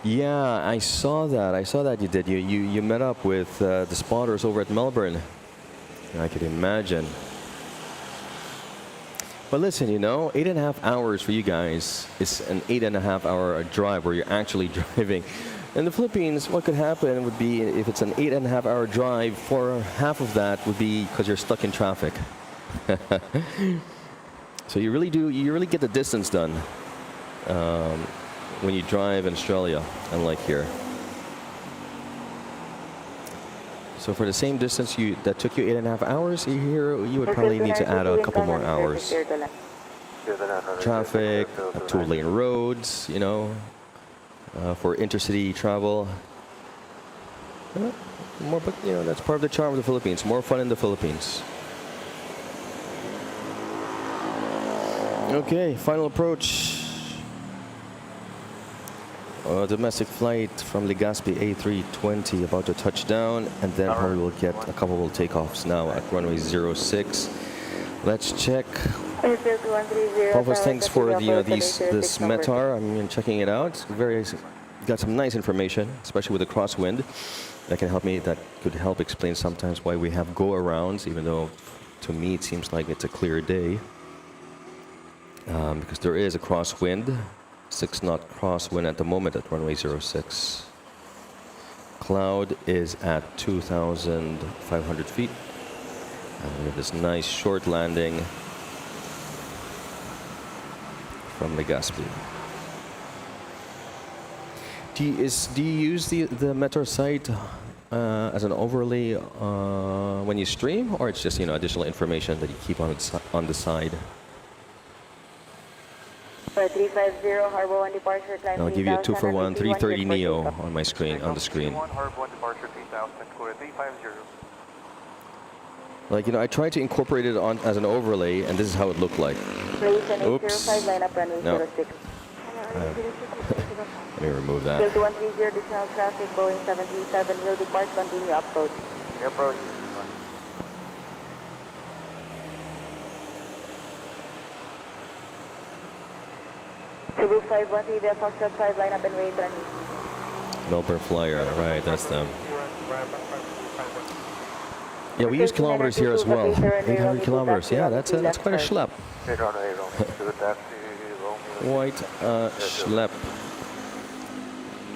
Speaker 3: Yeah, I saw that. I saw that you did. You met up with the spotters over at Melbourne. I could imagine. But listen, you know, 8.5 hours for you guys is an 8.5-hour drive where you're actually driving. In the Philippines, what could happen would be if it's an 8.5-hour drive, for half of that would be because you're stuck in traffic. So you really get the distance done when you drive in Australia, unlike here. So for the same distance that took you 8.5 hours, here you would probably need to add a couple more hours. Traffic, 2-lane roads, you know, for intercity travel. More, but you know, that's part of the charm of the Philippines. More fun in the Philippines. Okay, final approach. Domestic flight from Legazpi A320 about to touch down, and then probably we'll get a couple of takeoffs now at runway 06. Let's check. Purpose, thanks for this METAR. I'm checking it out. Got some nice information, especially with the crosswind. That could help explain sometimes why we have go-arounds, even though to me it seems like it's a clear day. Because there is a crosswind. 6-knot crosswind at the moment at runway 06. Cloud is at 2,500 feet. And we have this nice short landing from Legazpi. Do you use the METAR site as an overlay when you stream, or it's just additional information that you keep on the side?
Speaker 4: 350 Harbor 1 departure climb.
Speaker 3: I'll give you a 2-for-1 330 Neo on my screen, on the screen.
Speaker 2: Harbor 1 departure 3000, 350.
Speaker 3: Like, I tried to incorporate it on as an overlay, and this is how it looked like. Oops. No. Let me remove that.
Speaker 4: 130 additional traffic, Boeing 737 will depart, continue approach.
Speaker 2: Approach.
Speaker 4: Cebu 513, the Foxtrot 5, line up and wait, runway.
Speaker 3: Melbourne Flyer, right, that's them. Yeah, we use kilometers here as well. 800 kilometers, yeah, that's quite a schlep. White schlep.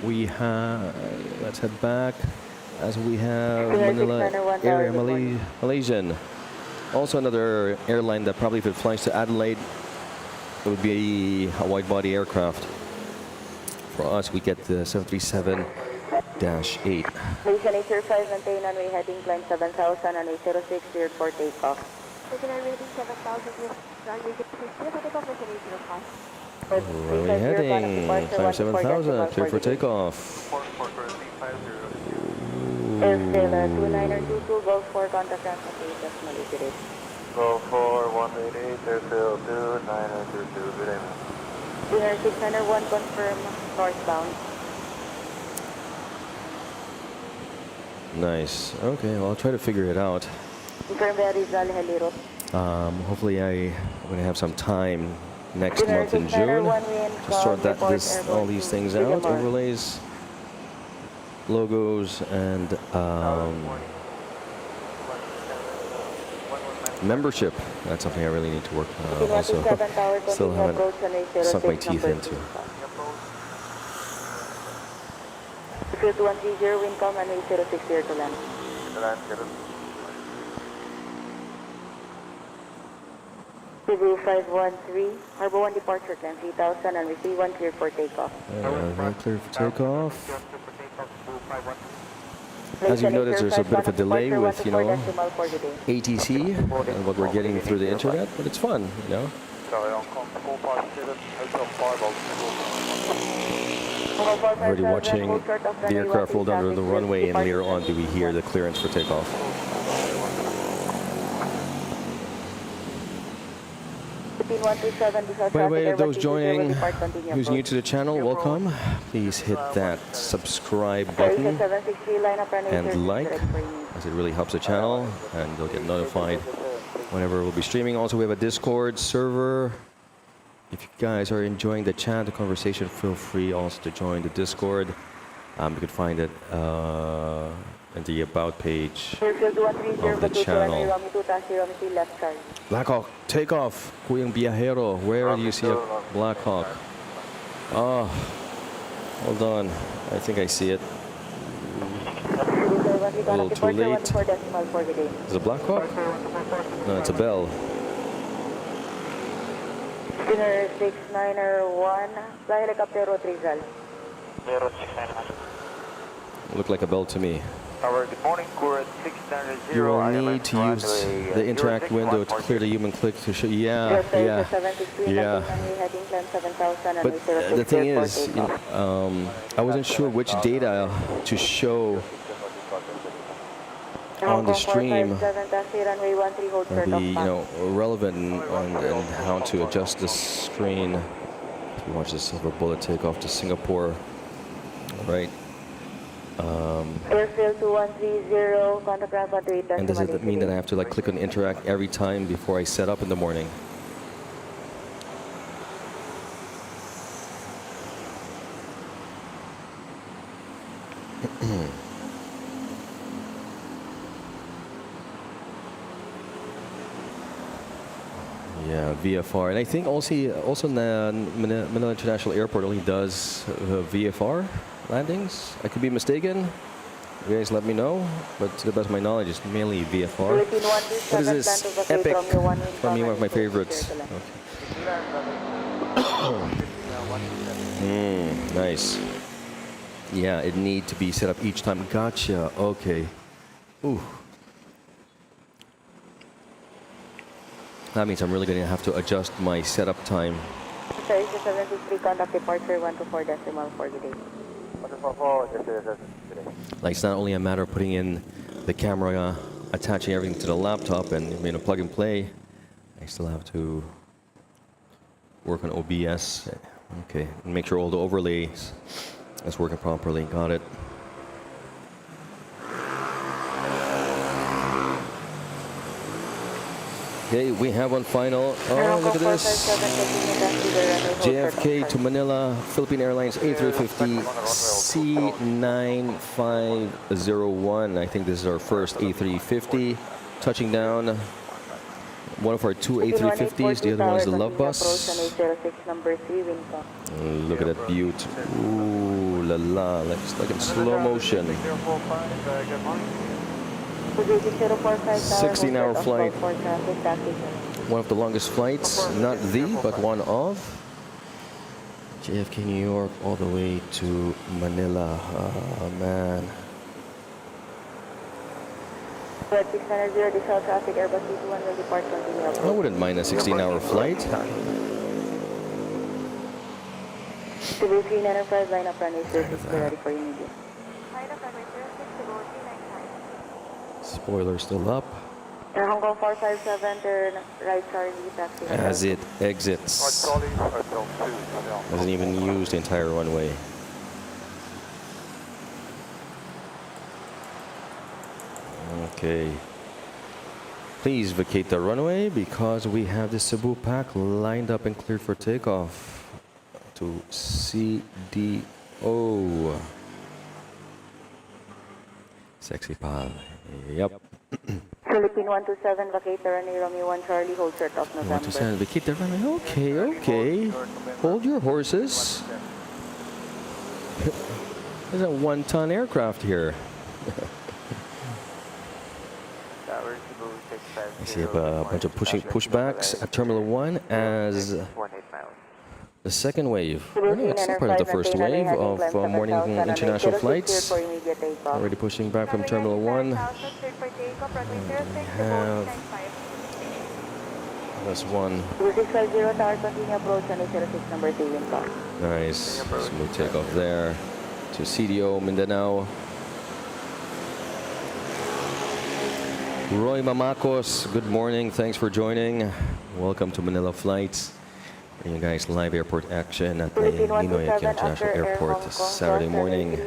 Speaker 3: We have, let's head back, as we have Manila area, Malaysian. Also another airline that probably if it flies to Adelaide, it would be a wide-body aircraft. For us, we get the 737-8.
Speaker 4: Malaysian 805, maintain runway heading climb 7,000, runway 06, cleared for takeoff.
Speaker 5: Runway 7,000, runway 60, takeoff, Malaysian 805.
Speaker 3: Runway heading, climb 7,000, clear for takeoff.
Speaker 4: Airsail 2922, Gulf 4, contact transport decimal Malaysia.
Speaker 2: Go for 188, airfield 2922, good evening.
Speaker 4: Dinner 601, confirm northbound.
Speaker 3: Nice. Okay, well, I'll try to figure it out.
Speaker 4: Confirm the Rizal heli route.
Speaker 3: Hopefully I'm going to have some time next month in June to sort all these things out, overlays, logos, and membership. That's something I really need to work on. Also, still haven't sunk my teeth into.
Speaker 4: 130, wind calm, runway 06, clear to land. Cebu 513, Harbor 1 departure time 3000 and receive 1 clear for takeoff.
Speaker 3: Clear for takeoff. As you've noticed, there's a bit of a delay with, you know, ATC and what we're getting through the internet, but it's fun, you know. Already watching the aircraft roll down to the runway, and later on do we hear the clearance for takeoff. By the way, those joining who's new to the channel, welcome. Please hit that subscribe button and like, as it really helps the channel, and you'll get notified whenever we'll be streaming. Also, we have a Discord server. If you guys are enjoying the chat, the conversation, feel free also to join the Discord. You can find it in the About page of the channel. Blackhawk, takeoff. Kuyang Biyahero, where do you see a Blackhawk? Oh, hold on. I think I see it. A little too late. Is it a Blackhawk? No, it's a Bell.
Speaker 4: Dinner 6901, fly helicopter route Rizal.
Speaker 3: Looked like a Bell to me.
Speaker 2: Good morning, current 690.
Speaker 3: You will need to use the interact window to clear the human click to show. Yeah. But the thing is, you know, I wasn't sure which data to show on the stream be, you know, relevant and how to adjust the screen. If you watch the Silver Bullet take off to Singapore, right?
Speaker 4: Airfield 2130, contact Alpha 3.
Speaker 3: And does it mean that I have to like click on interact every time before I set up in the morning? Yeah, VFR, and I think also Manila International Airport only does VFR landings. I could be mistaken. You guys let me know, but to the best of my knowledge, it's mainly VFR. What is this? Epic, for me, one of my favorites. Okay. Nice. Yeah, it need to be set up each time. Gotcha. Okay. Ooh. That means I'm really going to have to adjust my setup time.
Speaker 4: Sir, 763, contact departure 124.4 today.
Speaker 3: Like, it's not only a matter of putting in the camera, attaching everything to the laptop and, you know, plug and play. I still have to work on OBS. Okay, and make sure all the overlays is working properly. Got it. Okay, we have one final. Oh, look at this. JFK to Manila, Philippine Airlines A350 C9501. I think this is our first A350 touching down. One of our two A350s, the other one is the Love Bus. Look at that beaut. Ooh la la, looks like in slow motion. 16-hour flight. One of the longest flights, not the, but one of. JFK, New York, all the way to Manila. Oh, man. I wouldn't mind a 16-hour flight.
Speaker 4: Cebu 395, line up runway 06, ready for immediate.
Speaker 3: Spoiler still up.
Speaker 4: Air Hong Kong 457, turn right Charlie, taxi.
Speaker 3: As it exits. Doesn't even use the entire runway. Okay. Please vacate the runway because we have the Cebu pack lined up and cleared for takeoff to CDO. Sexy pal. Yep.
Speaker 4: Philippine 127, vacate the runway, Romeo 1 Charlie, hold short of November.
Speaker 3: 127, vacate the runway. Okay, okay. Hold your horses. There's a 1-ton aircraft here.
Speaker 2: Tower, Cebu,
Speaker 3: I see a bunch of pushbacks at Terminal 1 as
Speaker 2: 18 miles.
Speaker 3: the second wave. Oh, no, it's still part of the first wave of morning international flights. Already pushing back from Terminal 1. Have this one.
Speaker 4: 2650 Tower, continue approach on 06 number 3 wind call.
Speaker 3: Nice. Smooth takeoff there to CDO Mindanao. Roy Mamakos, good morning. Thanks for joining. Welcome to Manila Flights. Bring you guys live airport action at the Ninoy International Airport this Saturday morning.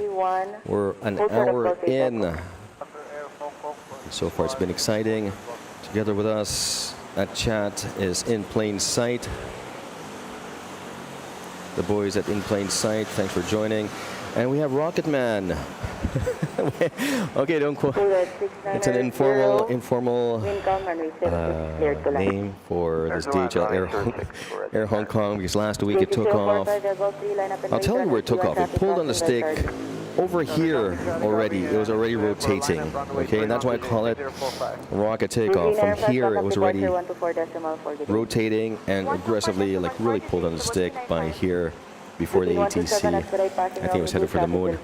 Speaker 3: We're an hour in. So far it's been exciting. Together with us, that chat is In Plain Sight. The boys at In Plain Sight, thanks for joining. And we have Rocket Man. Okay, don't quote. It's an informal name for this DHL Air Hong Kong, because last week it took off. I'll tell you where it took off. It pulled on the stick over here already. It was already rotating. Okay, and that's why I call it rocket takeoff. From here, it was already rotating and aggressively, like really pulled on the stick by here before the ATC. I think it was headed for the moon.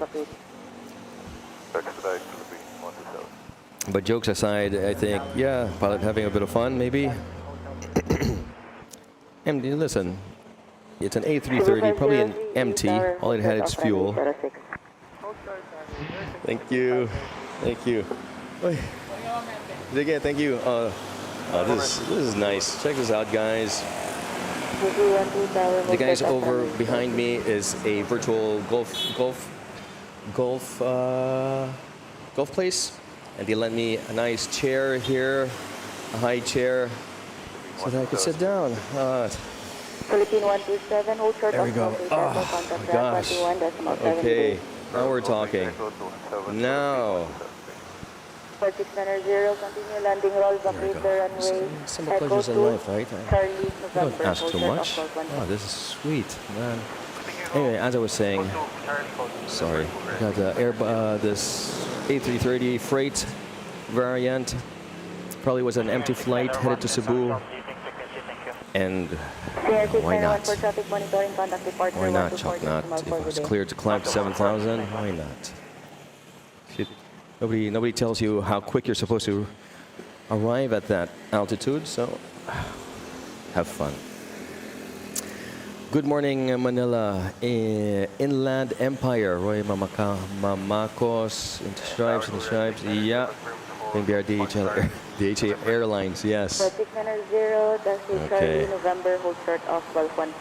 Speaker 3: But jokes aside, I think, yeah, pilot having a bit of fun, maybe. And listen, it's an A330, probably an empty. All it had is fuel. Thank you. Thank you. Again, thank you. This is nice. Check this out, guys. The guys over behind me is a virtual golf place, and they lent me a nice chair here, a high chair, so that I could sit down.
Speaker 4: Philippine 127, hold short
Speaker 3: There we go. Oh, gosh. Okay, now we're talking. Now.
Speaker 4: 4690, continue landing roll, vacate the runway.
Speaker 3: Simple pleasures in life, right? Don't ask too much. Oh, this is sweet, man. Anyway, as I was saying, sorry, got this A330 freight variant. Probably was an empty flight headed to Cebu. And why not? Why not, Chuck? Not if it was cleared to climb to 7,000. Why not? Nobody tells you how quick you're supposed to arrive at that altitude, so have fun. Good morning, Manila. Inland Empire. Roy Mamakos. In the stripes. Yeah. I think they are DHL Airlines, yes.
Speaker 4: 4690, that's Charlie November, hold short off Gulf 14.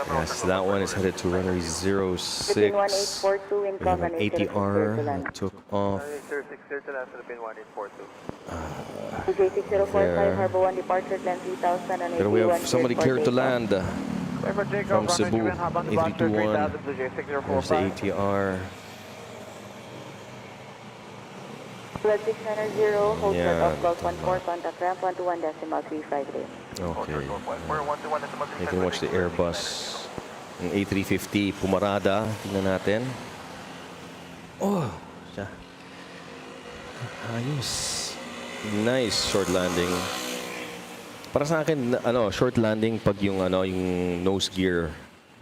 Speaker 3: Yes, that one is headed to runway 06. We have an ATR that took off. There we have somebody cleared to land from Cebu, A321. There's the ATR.
Speaker 4: 690, hold short off Gulf 14, contact ramp 121.353.
Speaker 3: Okay. You can watch the Airbus. Ang A350 Pumarada. Tingnan natin. Oh! Siya. Ayos. Nice short landing. Para sa akin, short landing pag yung nose gear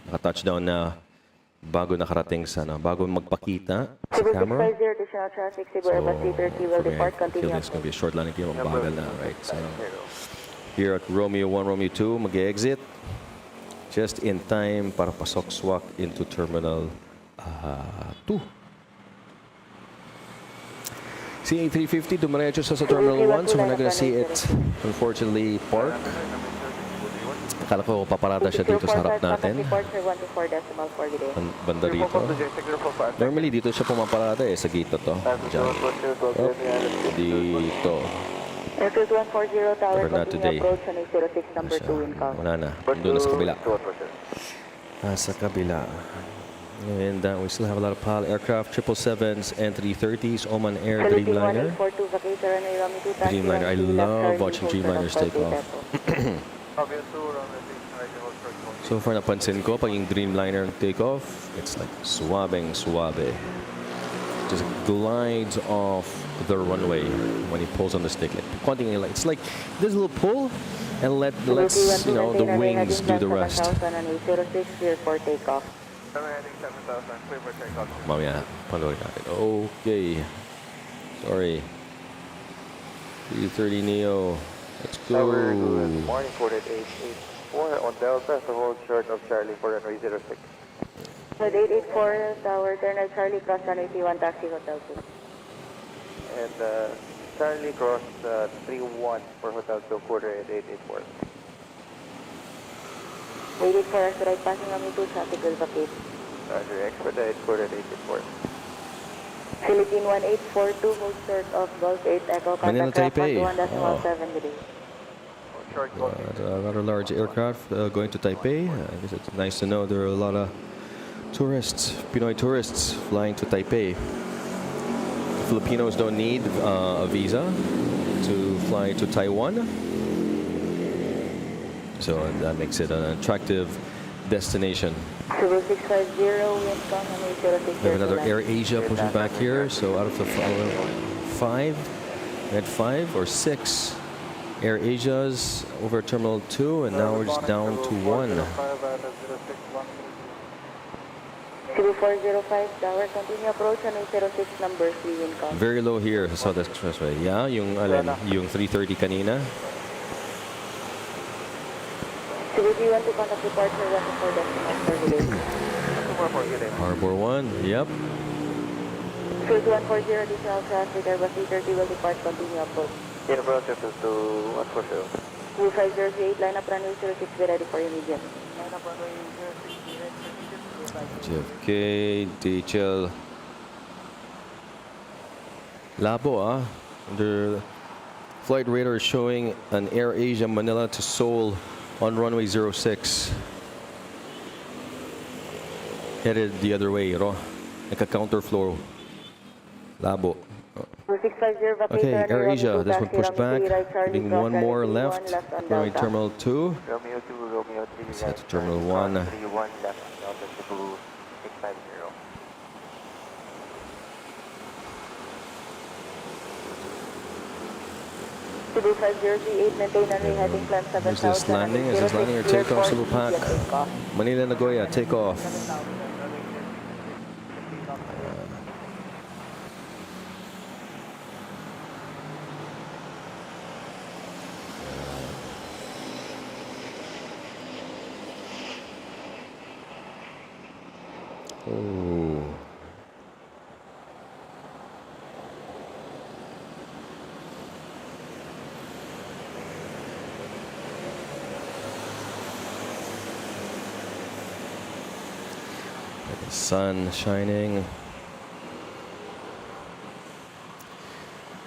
Speaker 3: naka-touchdown na bago nakarating sa bago magpakita sa camera. So, I feel this is going to be a short landing. Kaya magbagal na, right? So, here at Romeo 1, Romeo 2, mag-exit just in time para pasok swak into Terminal 2. Si A350 dumiretso sa Terminal 1, so we're not gonna see it, unfortunately, park. Akala ko paparada siya dito sa harap natin. Banda rito. Normally dito siya pumaparada sa gate to. Diyan. Dito. But not today. Wala na. Doon na sa kabila. Sa kabila. And we still have a lot of PAL aircraft, 777s and 330s, Oman Air Dreamliner. Dreamliner, I love watching Dreamliners take off. So far napansin ko, pag yung Dreamliner take off, it's like suwabeng suwabe. just glides off the runway when he pulls on the stick. It's like this little pull, and lets the wings do the rest.
Speaker 4: 7,806, clear for takeoff.
Speaker 2: Heading 7,000, clear for takeoff.
Speaker 3: Mamaya, panoorin natin. Okay. Sorry. 330 Neo. Let's go.
Speaker 2: Tower, good morning, 48884 on Delta, so hold short of Charlie for runway 06.
Speaker 4: With 884 Tower, Turner Charlie, cross runway 31, taxi Hotel 2.
Speaker 2: And Charlie cross 31 for Hotel 2, quarter at 884.
Speaker 4: 884 as the right passing runway 2, traffic will vacate.
Speaker 2: Roger, expedite, quarter at 884.
Speaker 4: Philippine 1842, hold short of Golf 8 Echo,
Speaker 3: Manila,
Speaker 4: contact
Speaker 3: Taipei.
Speaker 4: 1.7 degrees.
Speaker 2: Short
Speaker 3: A rather large aircraft going to Taipei. I guess it's nice to know there are a lot of tourists, Pinoy tourists, flying to Taipei. Filipinos don't need a visa to fly to Taiwan, so that makes it an attractive destination.
Speaker 4: Cebu 650, wind calm, runway 06.
Speaker 3: We have another Air Asia pushing back here. So out of the five, we had 5 or 6 Air Asias over Terminal 2, and now we're just down to 1.
Speaker 4: Cebu 405, Tower, continue approach, runway 06, number 3, wind calm.
Speaker 3: Very low here sa South Expressway. Yeah, yung 330 kanina.
Speaker 4: Cebu 312, contact departure 124 decimal for delay.
Speaker 3: Harbor 1, yep.
Speaker 4: Field 140, additional traffic, Airbus 330 will depart, continue approach.
Speaker 2: In process to 140.
Speaker 4: 2508, line up runway 06, be ready for immediate.
Speaker 2: Line up runway 06, be ready for immediate.
Speaker 3: JFK, DHL. Labo, Under flight radar is showing an Air Asia Manila to Seoul on runway 06. Headed the other way, like a counterflow. Labo.
Speaker 4: 2650, vacate
Speaker 3: Okay,
Speaker 4: runway
Speaker 3: Air Asia,
Speaker 4: 12,
Speaker 3: this one
Speaker 4: taxi,
Speaker 3: pushed
Speaker 4: runway
Speaker 3: back.
Speaker 4: 3 right, Charlie,
Speaker 3: Getting
Speaker 4: cross
Speaker 3: one
Speaker 4: runway
Speaker 3: more
Speaker 4: 31
Speaker 3: left.
Speaker 4: on
Speaker 3: Runway
Speaker 4: Delta.
Speaker 3: Terminal 2.
Speaker 2: Romeo 2, Romeo 3,
Speaker 3: Let's head to Terminal 1.
Speaker 2: 31 left, Delta Cebu 650.
Speaker 4: Cebu 5038, maintain runway heading climb 7,000.
Speaker 3: Is this landing? Is this landing or takeoff? Cebu Pac. Manila, Nagoya, takeoff. Oh. The sun shining.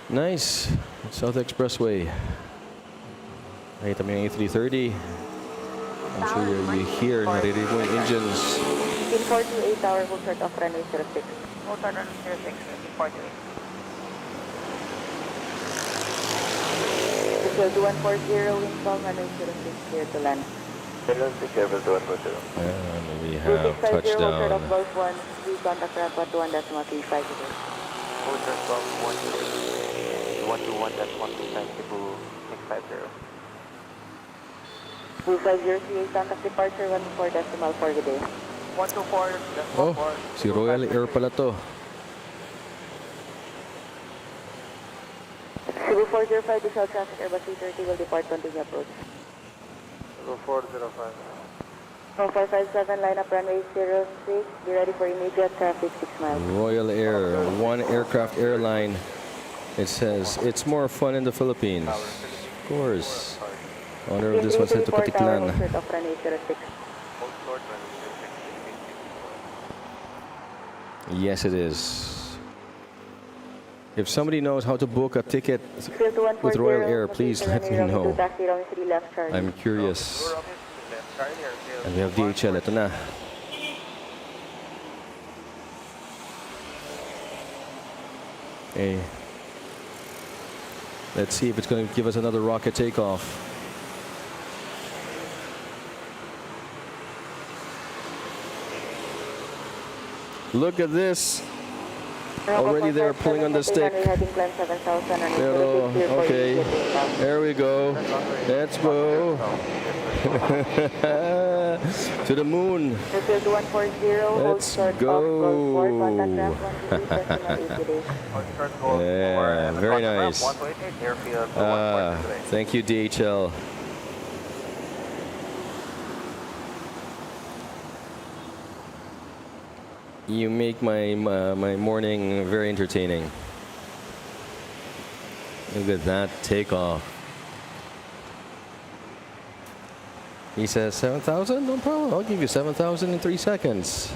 Speaker 3: Nice. South Expressway. Nakita mo yung A330. I'm sure you hear, naririnig mo yung engines.
Speaker 4: In 428 Tower, full short off runway 06.
Speaker 2: Hold on, runway 06, departure.
Speaker 4: Field 140, wind calm, runway 06, clear to land.
Speaker 2: Hello, be careful to 140.
Speaker 3: And we have touchdown.
Speaker 4: Short of Gulf 1, we contact ramp 121.35 today.
Speaker 2: Hold on, 121.125 Cebu 650.
Speaker 4: 2503, contact departure 14 decimal for the day.
Speaker 2: 124,
Speaker 3: Oh, si Royal Air pala to.
Speaker 4: Cebu 405, visual traffic, Airbus 330 will depart, continue approach.
Speaker 2: Cebu 405.
Speaker 4: 457, line up runway 06, be ready for immediate traffic 6 miles.
Speaker 3: Royal Air, one aircraft airline. It says it's more fun in the Philippines. Of course. I wonder if this one's head to Katiklan.
Speaker 4: Short of runway 06.
Speaker 2: Hold short, runway 06.
Speaker 3: Yes, it is. If somebody knows how to book a ticket
Speaker 4: Field 140,
Speaker 3: with Royal Air, please let me
Speaker 4: runway 2,
Speaker 3: know.
Speaker 4: taxi runway 3 left, Charlie.
Speaker 3: I'm curious. And we have DHL. Ito na. Okay. Let's see if it's going to give us another rocket takeoff. Look at this. already there pulling on the stick.
Speaker 4: Heading climb 7,000 and
Speaker 3: Pero, okay, there we go. Let's go. To the moon.
Speaker 4: Field 140,
Speaker 3: Let's go. Yeah, very nice. Thank you, DHL. You make my morning very entertaining. Look at that takeoff. He says 7,000? No problem. I'll give you 7,000 in 3 seconds.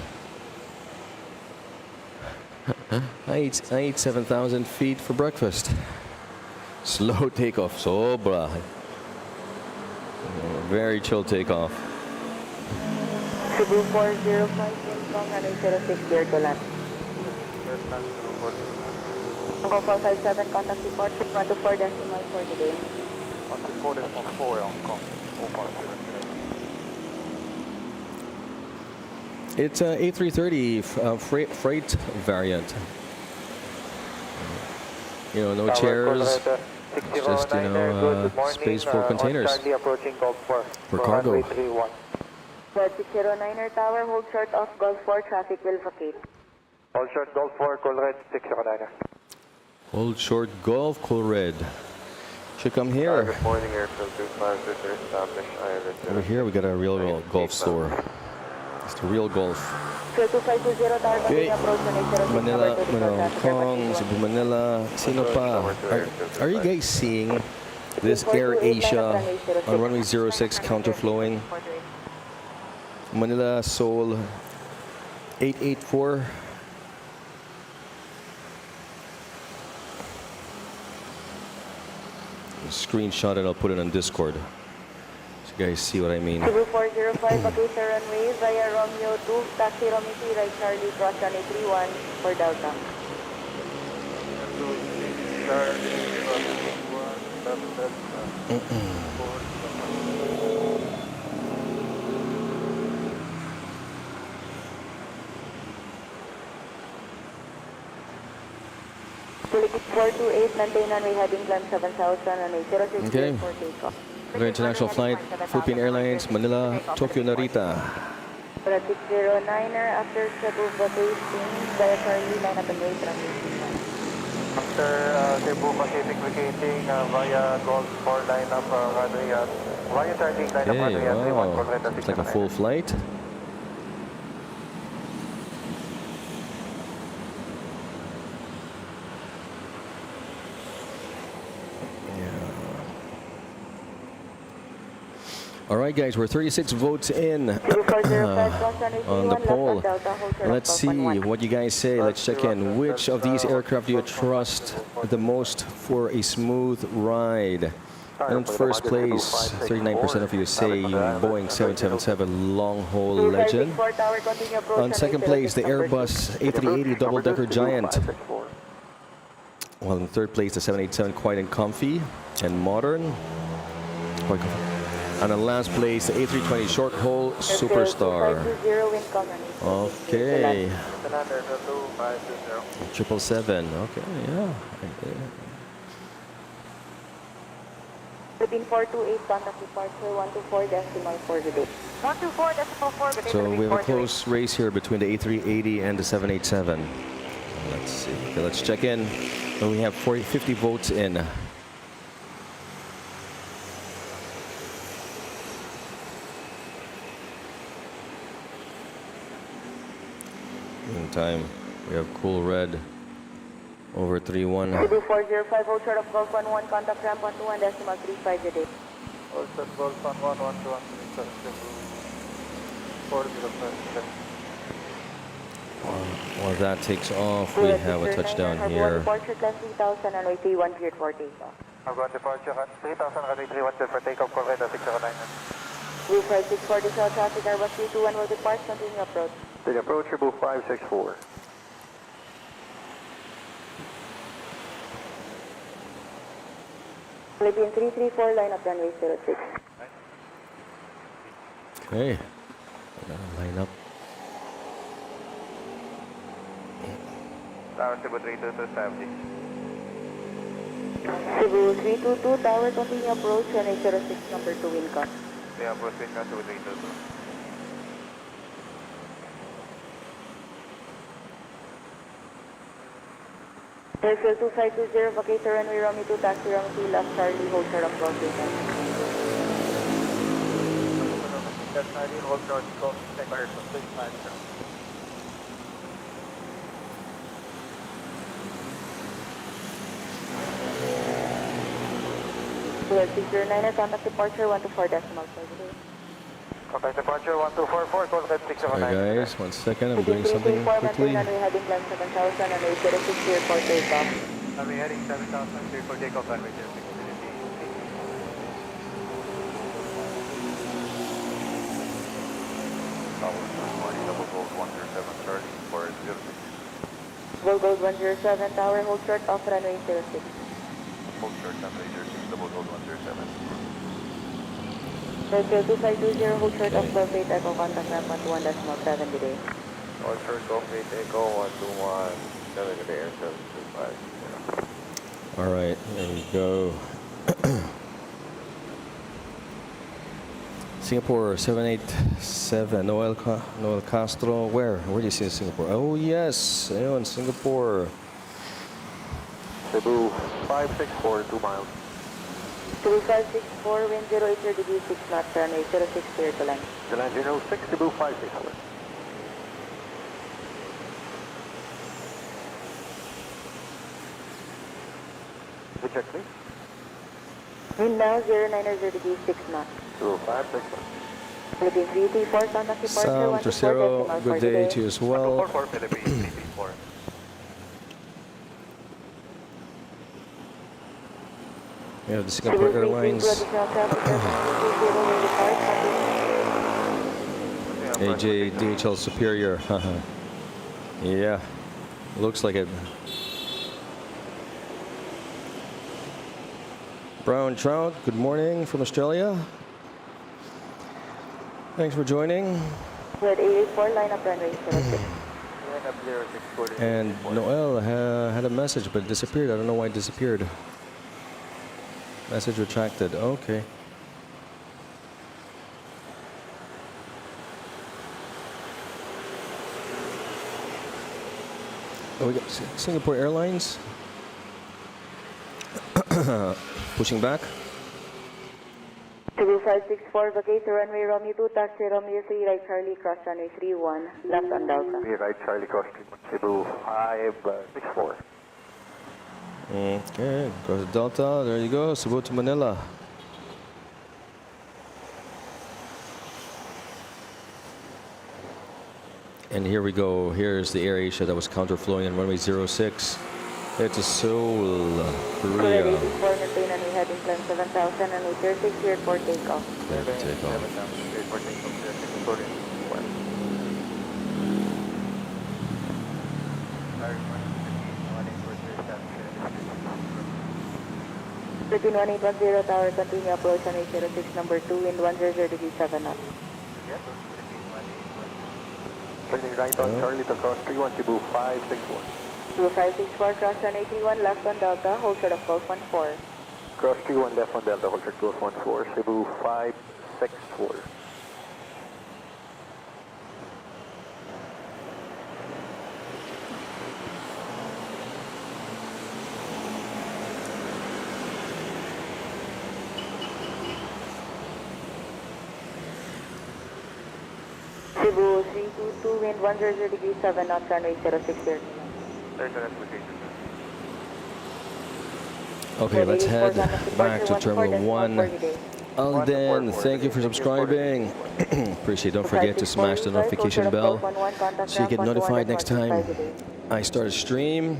Speaker 3: I eat 7,000 feet for breakfast. Slow takeoff. Sobra. Very chill takeoff.
Speaker 4: Cebu 405 from 906 clear to land. Hong Kong 457, contact report 124 decimal for the day.
Speaker 3: It's a A330 freight variant. You know, no chairs. It's just, you know, space for containers. For cargo.
Speaker 4: Flight 609er tower, hold short of Golf 4, traffic will vacate.
Speaker 2: Hold short Golf 4, call red 609er.
Speaker 3: Hold short Golf, call red. Should come here.
Speaker 2: Good morning, Airfield 25, established.
Speaker 3: Over here we got a real golf store. It's the real golf. Okay. Manila, Hong Kong, Cebu, Manila. Sino pa? Are you guys seeing this Air Asia on runway 06 counterflowing? Manila, Seoul, 884. Screenshot it, I'll put it on Discord. So you guys see what I mean.
Speaker 4: Cebu 405, vacate the runway via Romeo 2, taxi Romeo 3, right Charlie, cross runway 31 for Delta. Philippines 428, maintain runway heading climb 7,000 and 06
Speaker 3: Okay.
Speaker 4: for takeoff.
Speaker 3: Very international flight, Philippine Airlines, Manila, Tokyo, Narita.
Speaker 4: Flight 609er, after Cebu vacating via Charlie, line up and wait runway 31.
Speaker 2: After Cebu Pacific vacating via Golf 4 lineup runway via Charlie lineup
Speaker 3: Okay,
Speaker 2: runway 31, call
Speaker 3: wow.
Speaker 2: red
Speaker 3: It's like a full flight. All right, guys, we're 36 votes in on the poll. Let's see what you guys say. Let's check in. Which of these aircraft do you trust the most for a smooth ride? In first place, 39% of you say Boeing 777 long-haul Legend. On second place, the Airbus A380 double-decker Giant. While in third place, the 787 quiet and comfy and modern. Quite comfy. And in last place, the A320 short-haul Superstar. Okay. 777. Okay, yeah.
Speaker 4: Within 428, contact departure 124 decimal for the day. 124 decimal for the day.
Speaker 3: So we have a close race here between the A380 and the 787. Let's see. Okay, let's check in. And we have 50 votes in. Time. We have cool red over 3-1.
Speaker 4: Cebu 405, hold short of Golf 11, contact ramp 121 decimal 35 a day.
Speaker 2: Also Golf 11, 121,
Speaker 3: While that takes off, we have a touchdown here.
Speaker 4: Departure class 3000 and wait 31 cleared for takeoff.
Speaker 2: I've got departure at 3000 and 31 for takeoff, call red 609.
Speaker 4: Blue flight 640 south traffic, Airbus 321 will depart, continue approach.
Speaker 2: The approach Cebu 564.
Speaker 4: Philippine 334, line up runway 06.
Speaker 3: Okay. Line up.
Speaker 2: Tower Cebu 322 establish.
Speaker 4: Cebu 322, tower continue approach, runway 06, number 2 wind calm.
Speaker 2: Yeah, proceed na Cebu 322.
Speaker 4: Airfield 2520, vacate the runway Romeo 2, taxi Romeo 2, left Charlie, hold short of crossing time.
Speaker 2: Charlie, hold short, go, take our please land.
Speaker 4: Well, 609er, contact departure 124 decimal point.
Speaker 2: Okay, departure 1244, call at 679.
Speaker 3: Hi guys, 1 second. I'm doing something quickly.
Speaker 4: Runway heading climb 7000, runway 06, clear for takeoff.
Speaker 2: Runway heading 7000, clear for takeoff, runway 06.
Speaker 4: Gold Gold 107, tower, hold short off runway 06.
Speaker 2: Hold short, runway 06, double gold 107.
Speaker 4: Airfield 2520, hold short off Golf 8, echo contact ramp 121.7 delay.
Speaker 2: Hold short, Golf 8, echo 121, 7 today, air 725.
Speaker 3: All right, there we go. Singapore 787, Noel Castro. Where do you see Singapore? Oh yes, ayun, Singapore.
Speaker 2: Cebu 564, 2 miles.
Speaker 4: Cebu 564, wind 080 degrees 6 knots, runway 06, clear to land.
Speaker 2: The land 06, Cebu 564. We check, please.
Speaker 4: Wind now 090 degrees 6 knots.
Speaker 2: Cebu 564.
Speaker 4: Philippines 334, contact departure
Speaker 3: Sam
Speaker 4: 124
Speaker 3: Tercero,
Speaker 4: decimal
Speaker 3: good
Speaker 4: for
Speaker 3: day
Speaker 4: delay.
Speaker 3: to you as well.
Speaker 2: 244 Philippines, 334.
Speaker 3: We have the Singapore Airlines AJ DHL Superior. Yeah, looks like it. Brown Trout, good morning from Australia. Thanks for joining.
Speaker 4: We're at 84, line up runway 06.
Speaker 3: And Noel had a message, but it disappeared. I don't know why it disappeared. Message retracted. Okay. Oh, we got Singapore Airlines pushing back.
Speaker 4: Cebu 564, vacate the runway Romeo 2, taxi Romeo 3, right Charlie, cross runway 31, left on Delta.
Speaker 2: Right, Charlie Cross, Cebu 564.
Speaker 3: Okay, goes Delta. There you go. Cebu to Manila. And here we go. Here's the Air Asia that was counterflowing on runway 06. It's a Seoul, Korea.
Speaker 4: 84, maintain runway heading climb 7000, runway 36, cleared for takeoff.
Speaker 3: Clear for takeoff.
Speaker 4: Philippine 1810, tower, continue approach runway 06, number 2, wind 100 degrees 7 knots.
Speaker 2: Turning right on Charlie to cross 31, Cebu 564.
Speaker 4: Cebu 564, cross runway 31, left on Delta, hold short of Gulf 14.
Speaker 2: Cross 31 left on Delta, hold short Gulf 14, Cebu 564.
Speaker 4: Cebu 322, wind 100 degrees 7 knots, runway 06 here.
Speaker 2: There's an application.
Speaker 3: Okay, let's head back to Terminal 1. Alden, thank you for subscribing. Appreciate it. Don't forget to smash the notification bell so you get notified next time I start a stream.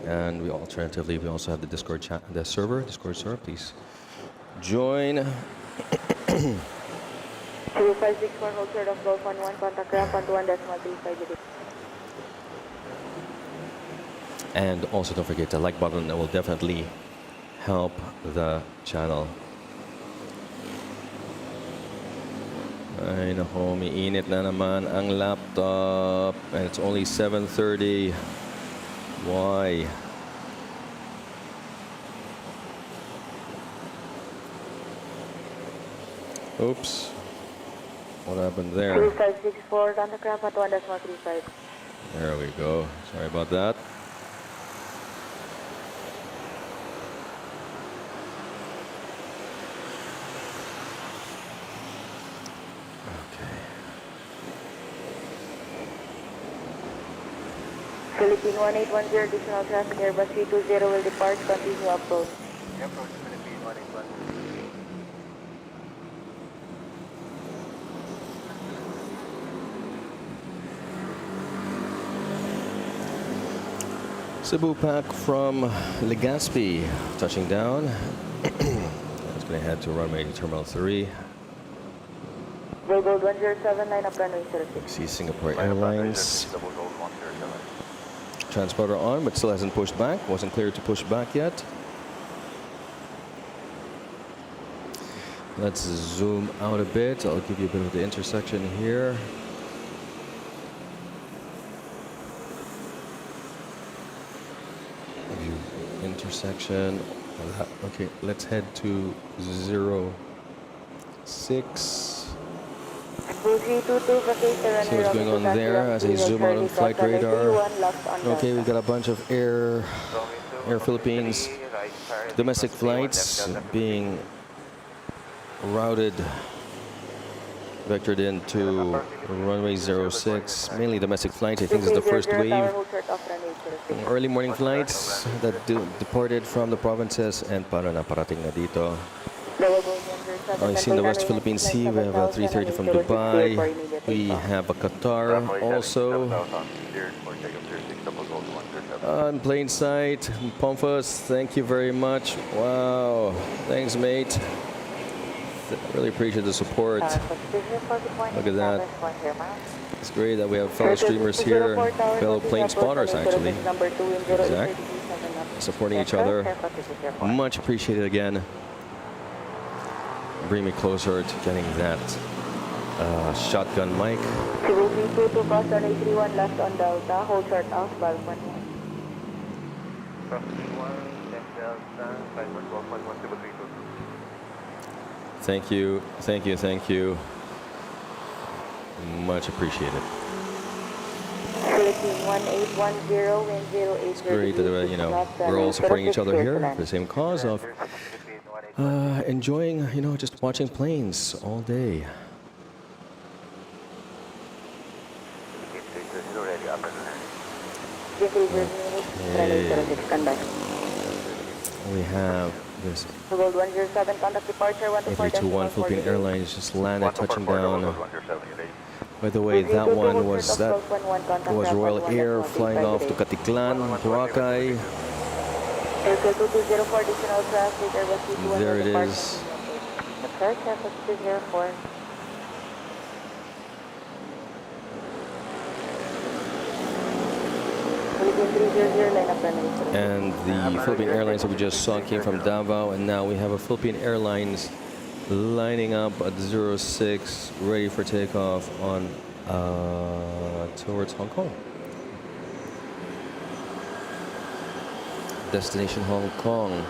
Speaker 3: And we alternatively, we also have the Discord chat, the server, Discord server. Please join.
Speaker 4: 2564, hold short of Gulf 11, contact ramp 121.35 degrees.
Speaker 3: And also don't forget the like button. That will definitely help the channel. Ay nako, umiinit na naman ang laptop. And it's only 7:30. Why? Oops. What happened there?
Speaker 4: 3564, contact ramp at 1.35.
Speaker 3: There we go. Sorry about that.
Speaker 4: Philippine 1810, additional traffic, Airbus 320 will depart, continue approach.
Speaker 2: Approach Philippine 181.
Speaker 3: Cebu Pack from Legazpi touching down. It's going to head to runway Terminal 3.
Speaker 4: Gold 107, line up runway 06.
Speaker 3: See Singapore Airlines. Transponder on, but still hasn't pushed back. Wasn't cleared to push back yet. Let's zoom out a bit. I'll give you a bit of the intersection here. View intersection. Okay, let's head to 06. See what's going on there as I zoom out on flight radar. Okay, we've got a bunch of Air Philippines domestic flights being routed, vectored into runway 06, mainly domestic flights. I think this is the first wave. Early morning flights that departed from the provinces and para naparating na dito. I see in the West Philippine Sea, we have a 330 from Dubai. We have a Qatar also. In plain sight, Pomfos, thank you very much. Wow, thanks mate. Really appreciate the support. Look at that. It's great that we have fellow streamers here, fellow plane spotters actually. Exact. Supporting each other. Much appreciated again. Bring me closer to getting that shotgun mic.
Speaker 4: left on Delta, hold short off, valve 11.
Speaker 3: Thank you, thank you, thank you. Much appreciated.
Speaker 4: Philippine 1810, wind 08.
Speaker 3: It's great that we're all supporting each other here for the same cause of enjoying, just watching planes all day. Okay. We have this
Speaker 4: Gold 107, contact departure
Speaker 3: 321 Philippine Airlines just landed, touching down. By the way, that was Royal Air flying off to Caticlan, Boracay. There it is. And the Philippine Airlines that we just saw came from Davao, and now we have a Philippine Airlines lining up at 06, ready for takeoff on towards Hong Kong. Destination Hong Kong.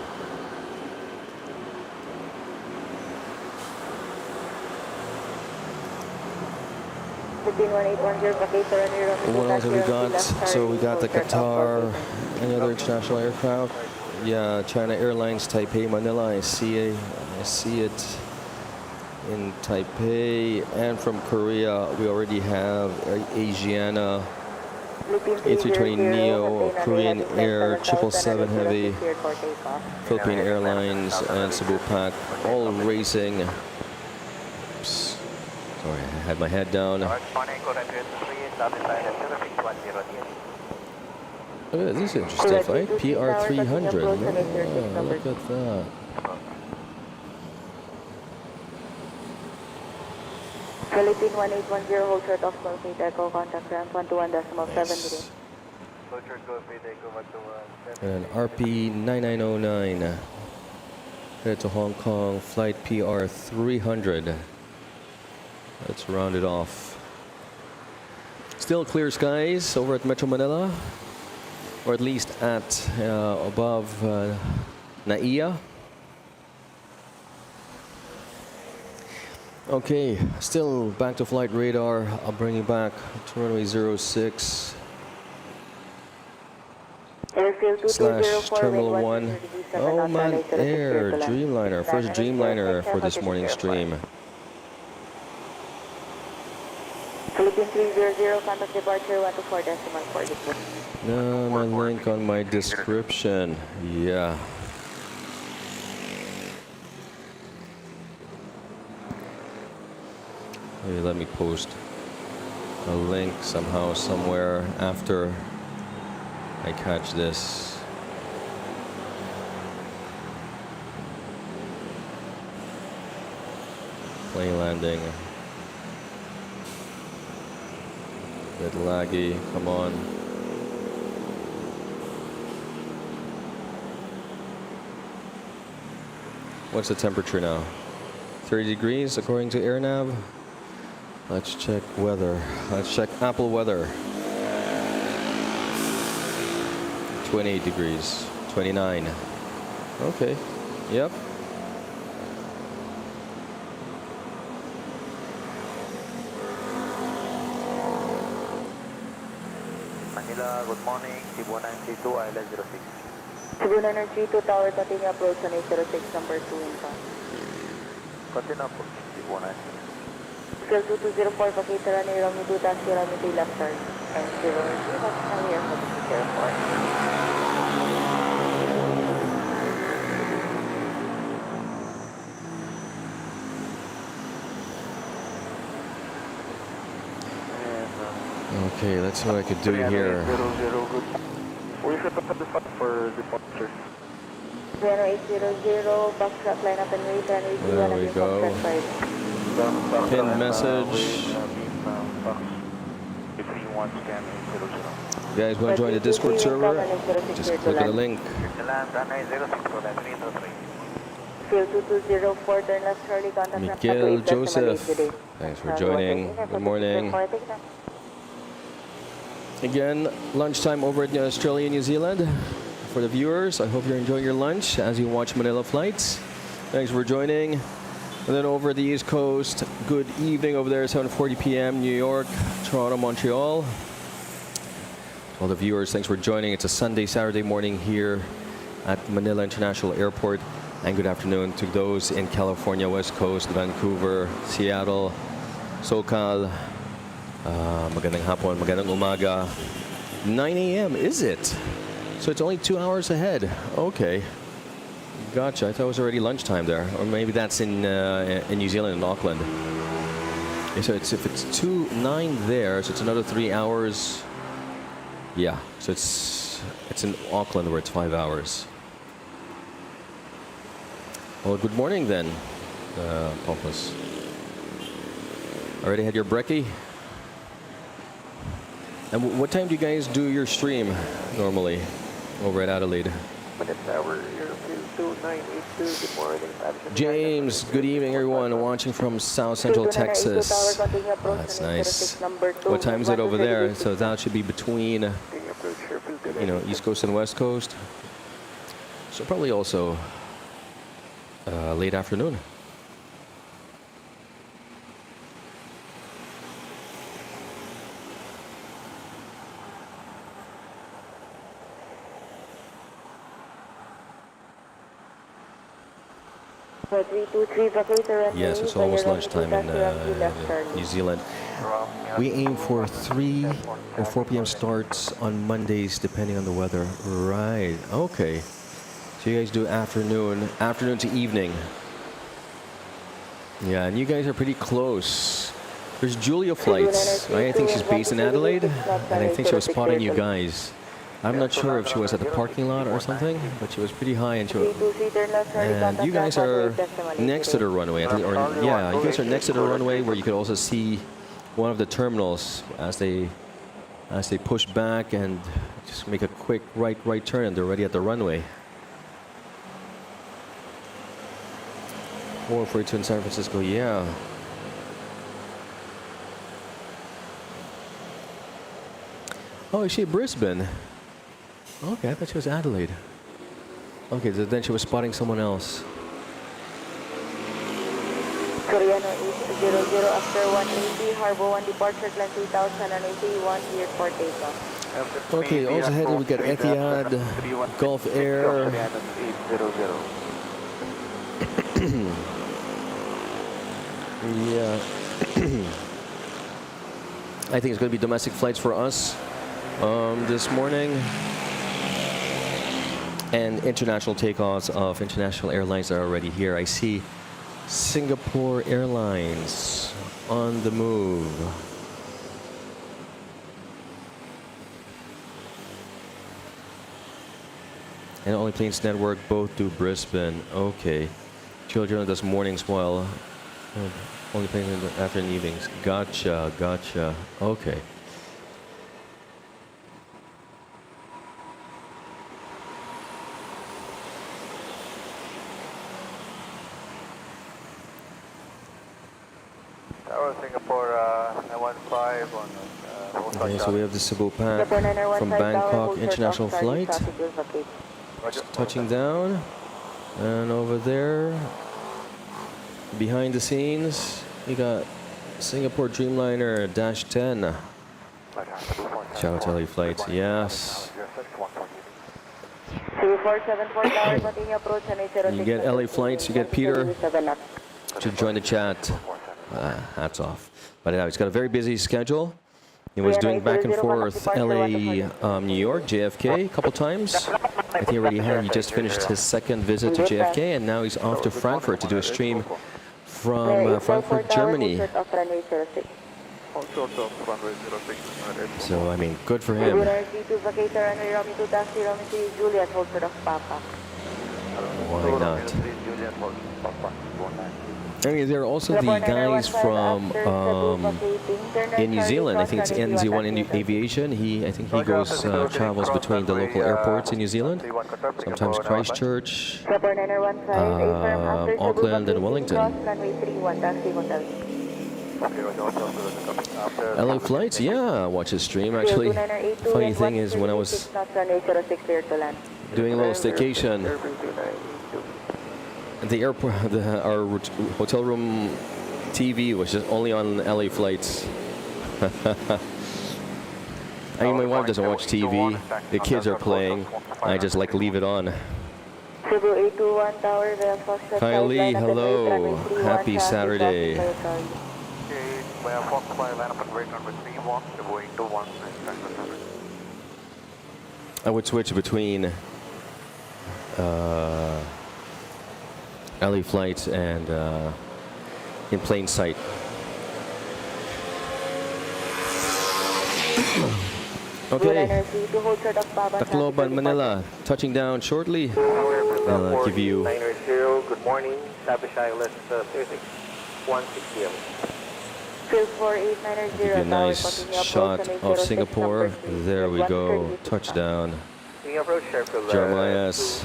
Speaker 3: What else have we got? So we got the Qatar, any other international aircraft? Yeah, China Airlines, Taipei, Manila. I see it in Taipei. And from Korea, we already have Asiana, A320neo, Korean Air, 777 Heavy, Philippine Airlines, and Cebu Pack, all racing. Oops. Sorry, I had my head down. Look at this interesting flight, PR300. Oh, look at that.
Speaker 4: Philippine 1810, hold short off Golfate Echo, contact ramp 121.7.
Speaker 3: And RP9909 headed to Hong Kong, flight PR300. Let's round it off. Still clear skies over at Metro Manila. or at least at above NAIA. Okay, still back to flight radar. I'll bring you back to runway 06
Speaker 4: Airfield
Speaker 3: slash
Speaker 4: 2204,
Speaker 3: Terminal
Speaker 4: wind
Speaker 3: 1.
Speaker 4: 137
Speaker 3: Oh,
Speaker 4: knots,
Speaker 3: man,
Speaker 4: runway 06
Speaker 3: Air,
Speaker 4: to land.
Speaker 3: Dreamliner. First Dreamliner for this morning's stream.
Speaker 4: Philippine 300, contact departure 124.4 depot.
Speaker 3: No, my link on my description. Yeah. Maybe let me post a link somehow, somewhere after I catch this. Plane landing. Bit laggy, come on. What's the temperature now? 30 degrees according to AirNav. Let's check weather. Let's check Apple weather. 28 degrees, 29. Okay, yep.
Speaker 2: Manila, good morning. Cebu 932, Island 06.
Speaker 4: Cebu 932, tower continue approach on 806, number 2 in front.
Speaker 2: Continue po, Cebu 932.
Speaker 4: Scale 2204, pakita runway Romeo 2, taxi runway 3 left turn. And 03, that's now here for 2204.
Speaker 3: Okay, let's see what I could do here.
Speaker 2: 00, good. We set up the spot for departure.
Speaker 4: 0800, box track line up and wait, runway 3,
Speaker 3: There we go. Pin message. You guys want to join the Discord server? Just click on the link.
Speaker 4: Field 2204, turn left Charlie, contact
Speaker 3: Miguel Joseph, thanks for joining. Good morning. Again, lunchtime over at Australia, New Zealand. For the viewers, I hope you're enjoying your lunch as you watch Manila Flights. Thanks for joining. And then over the East Coast, good evening over there, 7:40 p.m. New York, Toronto, Montreal. All the viewers, thanks for joining. It's a Sunday, Saturday morning here at Manila International Airport. And good afternoon to those in California, West Coast, Vancouver, Seattle, SoCal. Magandang hapon, magandang umaga. 9 a.m., is it? So it's only 2 hours ahead. Okay. Gotcha. I thought it was already lunchtime there. Or maybe that's in New Zealand, in Auckland. Okay, so if it's 2:09 there, so it's another 3 hours. Yeah, so it's in Auckland where it's 5 hours. Well, good morning then, Pompous. Already had your brekkie? And what time do you guys do your stream normally over at Adelaide? James, good evening everyone watching from South Central Texas. Oh, that's nice. What time is it over there? So that should be between, East Coast and West Coast. So probably also late afternoon. Yes, it's almost lunchtime in New Zealand. We aim for 3 or 4 p.m. starts on Mondays, depending on the weather. Right. Okay. So you guys do afternoon to evening. Yeah, and you guys are pretty close. There's Julia Flights. Right? I think she's based in Adelaide, and I think she was spotting you guys. I'm not sure if she was at the parking lot or something, but she was pretty high, and you guys are next to the runway, yeah, you guys are next to the runway where you could also see one of the terminals as they push back and just make a quick right turn, and they're already at the runway. 442 in San Francisco, yeah. Oh, is she Brisbane? Okay, I thought she was Adelaide. Okay, so then she was spotting someone else.
Speaker 4: Koreano 800 after 180, Harbor 1 departure, climb 3081, cleared for takeoff.
Speaker 3: Okay, also ahead we got Etihad, Gulf Air. Yeah. I think it's going to be domestic flights for us this morning. And international takeoffs of international airlines are already here. I see Singapore Airlines on the move. And Only Planes Network, both to Brisbane. Okay. Children does mornings while Only Planes in the after and evenings. Gotcha, gotcha. Okay.
Speaker 2: Tower Singapore 915 on
Speaker 3: Okay, so we have the Cebu path from Bangkok International Flight. Just touching down. And over there, behind the scenes, we got Singapore Dreamliner -10. Shout out to LA Flights, yes. You get LA Flights, you get Peter to join the chat. Hats off. But he's got a very busy schedule. He was doing back and forth LA, New York, JFK a couple times. I think he just finished his second visit to JFK, and now he's off to Frankfurt to do a stream from Frankfurt, Germany. So, I mean, good for him. Why not? I mean, there are also the guys from in New Zealand. I think it's NZ1 in Aviation. I think he goes travels between the local airports in New Zealand. Sometimes Christchurch, Auckland, and Wellington. LA Flights, yeah, watch his stream actually. Funny thing is, when I was doing a little staycation, the airport, our hotel room TV was just only on LA Flights. I mean, my wife doesn't watch TV. The kids are playing. I just like leave it on. Kylie, hello. Happy Saturday. I would switch between LA Flights and in plain sight. Okay, Tacloban, Manila, touching down shortly. I'll give you.
Speaker 2: 990, good morning. Tabish Island, 160.
Speaker 3: Give you a nice shot of Singapore. There we go, touchdown. Jeremiah S.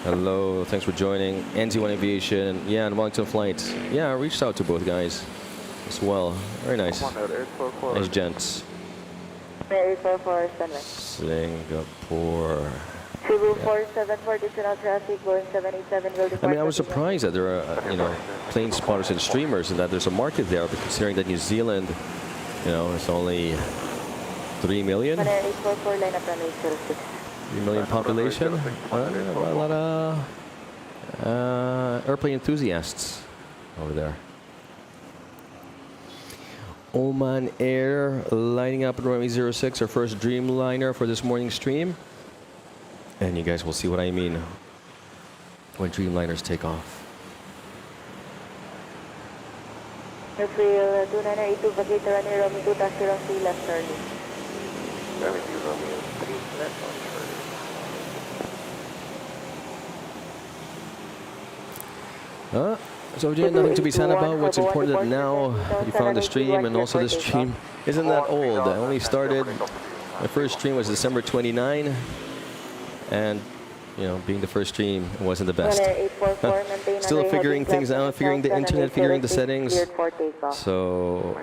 Speaker 3: Hello, thanks for joining. NZ1 Aviation, yeah, and Wellington Flights. Yeah, I reached out to both guys as well. Very nice. Nice gents. Singapore. I mean, I was surprised that there are, plane spotters and streamers, and that there's a market there. But considering that New Zealand, it's only 3 million. 3 million population. A lot of airplane enthusiasts over there. Oman Air lining up at runway 06, our first Dreamliner for this morning's stream. And you guys will see what I mean when Dreamliners take off.
Speaker 4: Airfield 2982, vacator runway Romeo 2, taxi runway left early.
Speaker 3: So Jay, nothing to be sad about. What's important that now you found the stream, and also the stream isn't that old. I only started, my first stream was December 29, and you know, being the first stream, it wasn't the best.
Speaker 4: Runner 844, maintain
Speaker 3: Still
Speaker 4: runway
Speaker 3: figuring
Speaker 4: heading
Speaker 3: things
Speaker 4: left
Speaker 3: out, figuring the
Speaker 4: southbound,
Speaker 3: internet,
Speaker 4: runway
Speaker 3: figuring the
Speaker 4: 06,
Speaker 3: settings.
Speaker 4: cleared for takeoff.
Speaker 3: So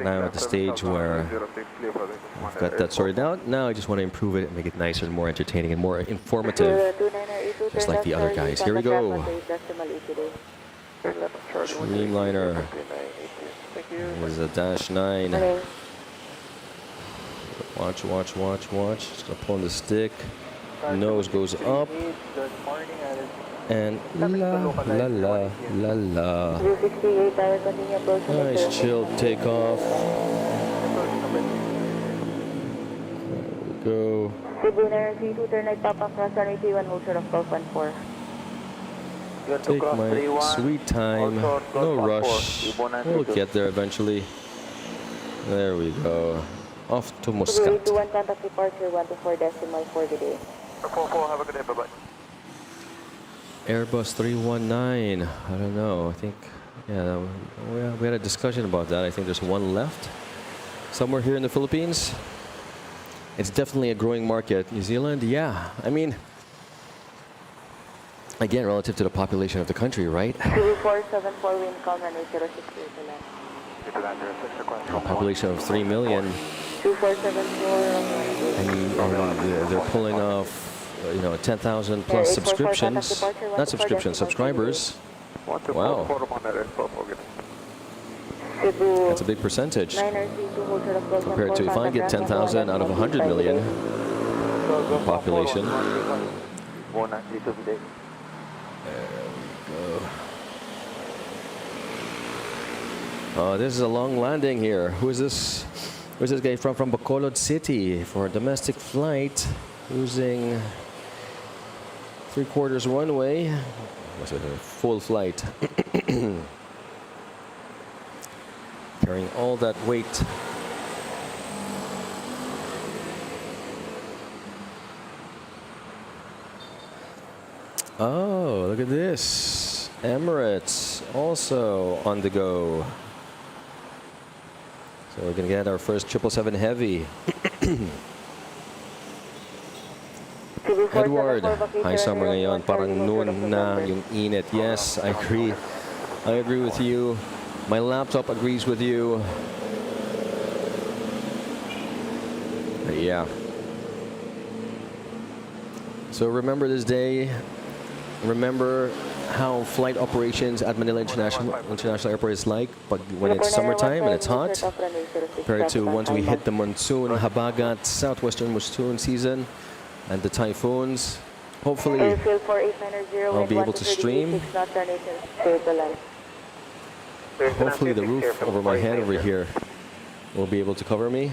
Speaker 3: now I'm at the stage where I've got that sorted out. Now I just want to improve it and make it nicer and more entertaining and more informative, just like the other guys. Here we go. Streamliner is a -9.
Speaker 4: Running.
Speaker 3: Watch, watch, watch, watch. Just gonna pull on the stick. Nose goes up. And la la la la la.
Speaker 4: 068, tower continue approaching.
Speaker 3: Nice chill takeoff. There we go.
Speaker 4: Cebu 932, turn right Papa cross runway 31, hold short of 1214.
Speaker 3: Take my sweet time. No rush. We'll get there eventually. There we go. Off to
Speaker 4: Cebu
Speaker 3: Muscat.
Speaker 4: 821, contact departure 124 decimal for the day.
Speaker 2: 4-4, have a good day, bye-bye.
Speaker 3: Airbus 319. I don't know. I think, yeah, we had a discussion about that. I think there's one left somewhere here in the Philippines. It's definitely a growing market. New Zealand, yeah. I mean, again, relative to the population of the country, right?
Speaker 4: Cebu 474, wind calm runway 06 to land.
Speaker 3: A population of 3 million.
Speaker 4: 2474,
Speaker 3: And they're pulling off, you know, 10,000 plus subscriptions. Not subscriptions, subscribers. Wow.
Speaker 4: Cebu
Speaker 3: That's a big percentage
Speaker 4: 932, hold short of 1214.
Speaker 3: compared to if I get 10,000 out of 100 million population. Oh, this is a long landing here. Who is this? Where's this guy from? From Bacolod City for a domestic flight using 3/4 runway. Was it a full flight? Carrying all that weight. Oh, look at this. Emirates also on the go. So we're going to get our first 777 Heavy. Edward, hi summer ngayon, parang noon na yung init. Yes, I agree. I agree with you. My laptop agrees with you. Yeah. So remember this day. Remember how flight operations at Manila International Airport is like, but when it's summertime and it's hot, compared to once we hit the monsoon, habagat, southwestern monsoon season, and the typhoons. Hopefully, I'll be able to stream. Hopefully, the roof over my head over here will be able to cover me.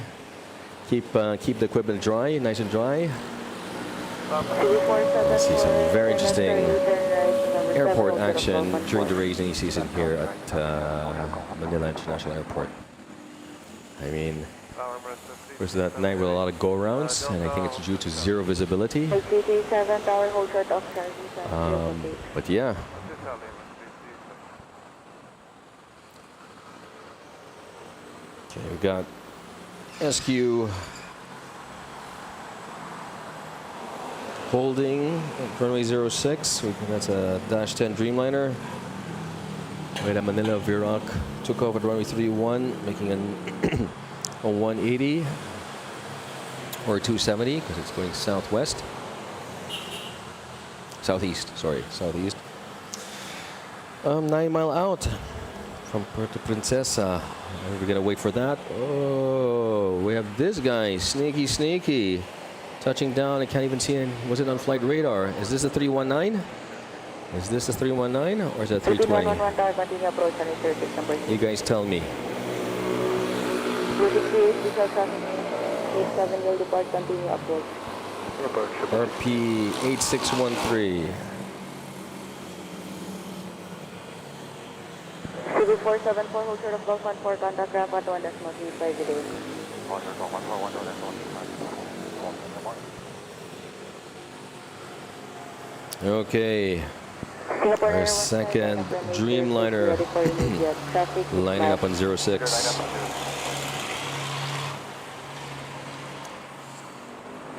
Speaker 3: Keep the equipment dry, nice and dry. Let's see some very interesting airport action during the rainy season here at Manila International Airport. I mean, there's that night with a lot of go-rounds, and I think it's due to zero visibility. But yeah. Okay, we got SQ holding runway 06. That's a -10 Dreamliner. Right at Manila, Virac took off at runway 31, making a 180 or 270 because it's going southwest. Southeast, sorry, southeast. 9 mile out from Puerto Princesa. We're gonna wait for that. Oh, we have this guy, sneaky. Touching down, I can't even see him. Was it on flight radar? Is this a 319? Is this a 319 or is it a 320? You guys tell me. RP 8613.
Speaker 4: Cebu 474, hold short of Golf 14, contact Graph at 1.35 today.
Speaker 3: Okay. Our second Dreamliner lining up on 06.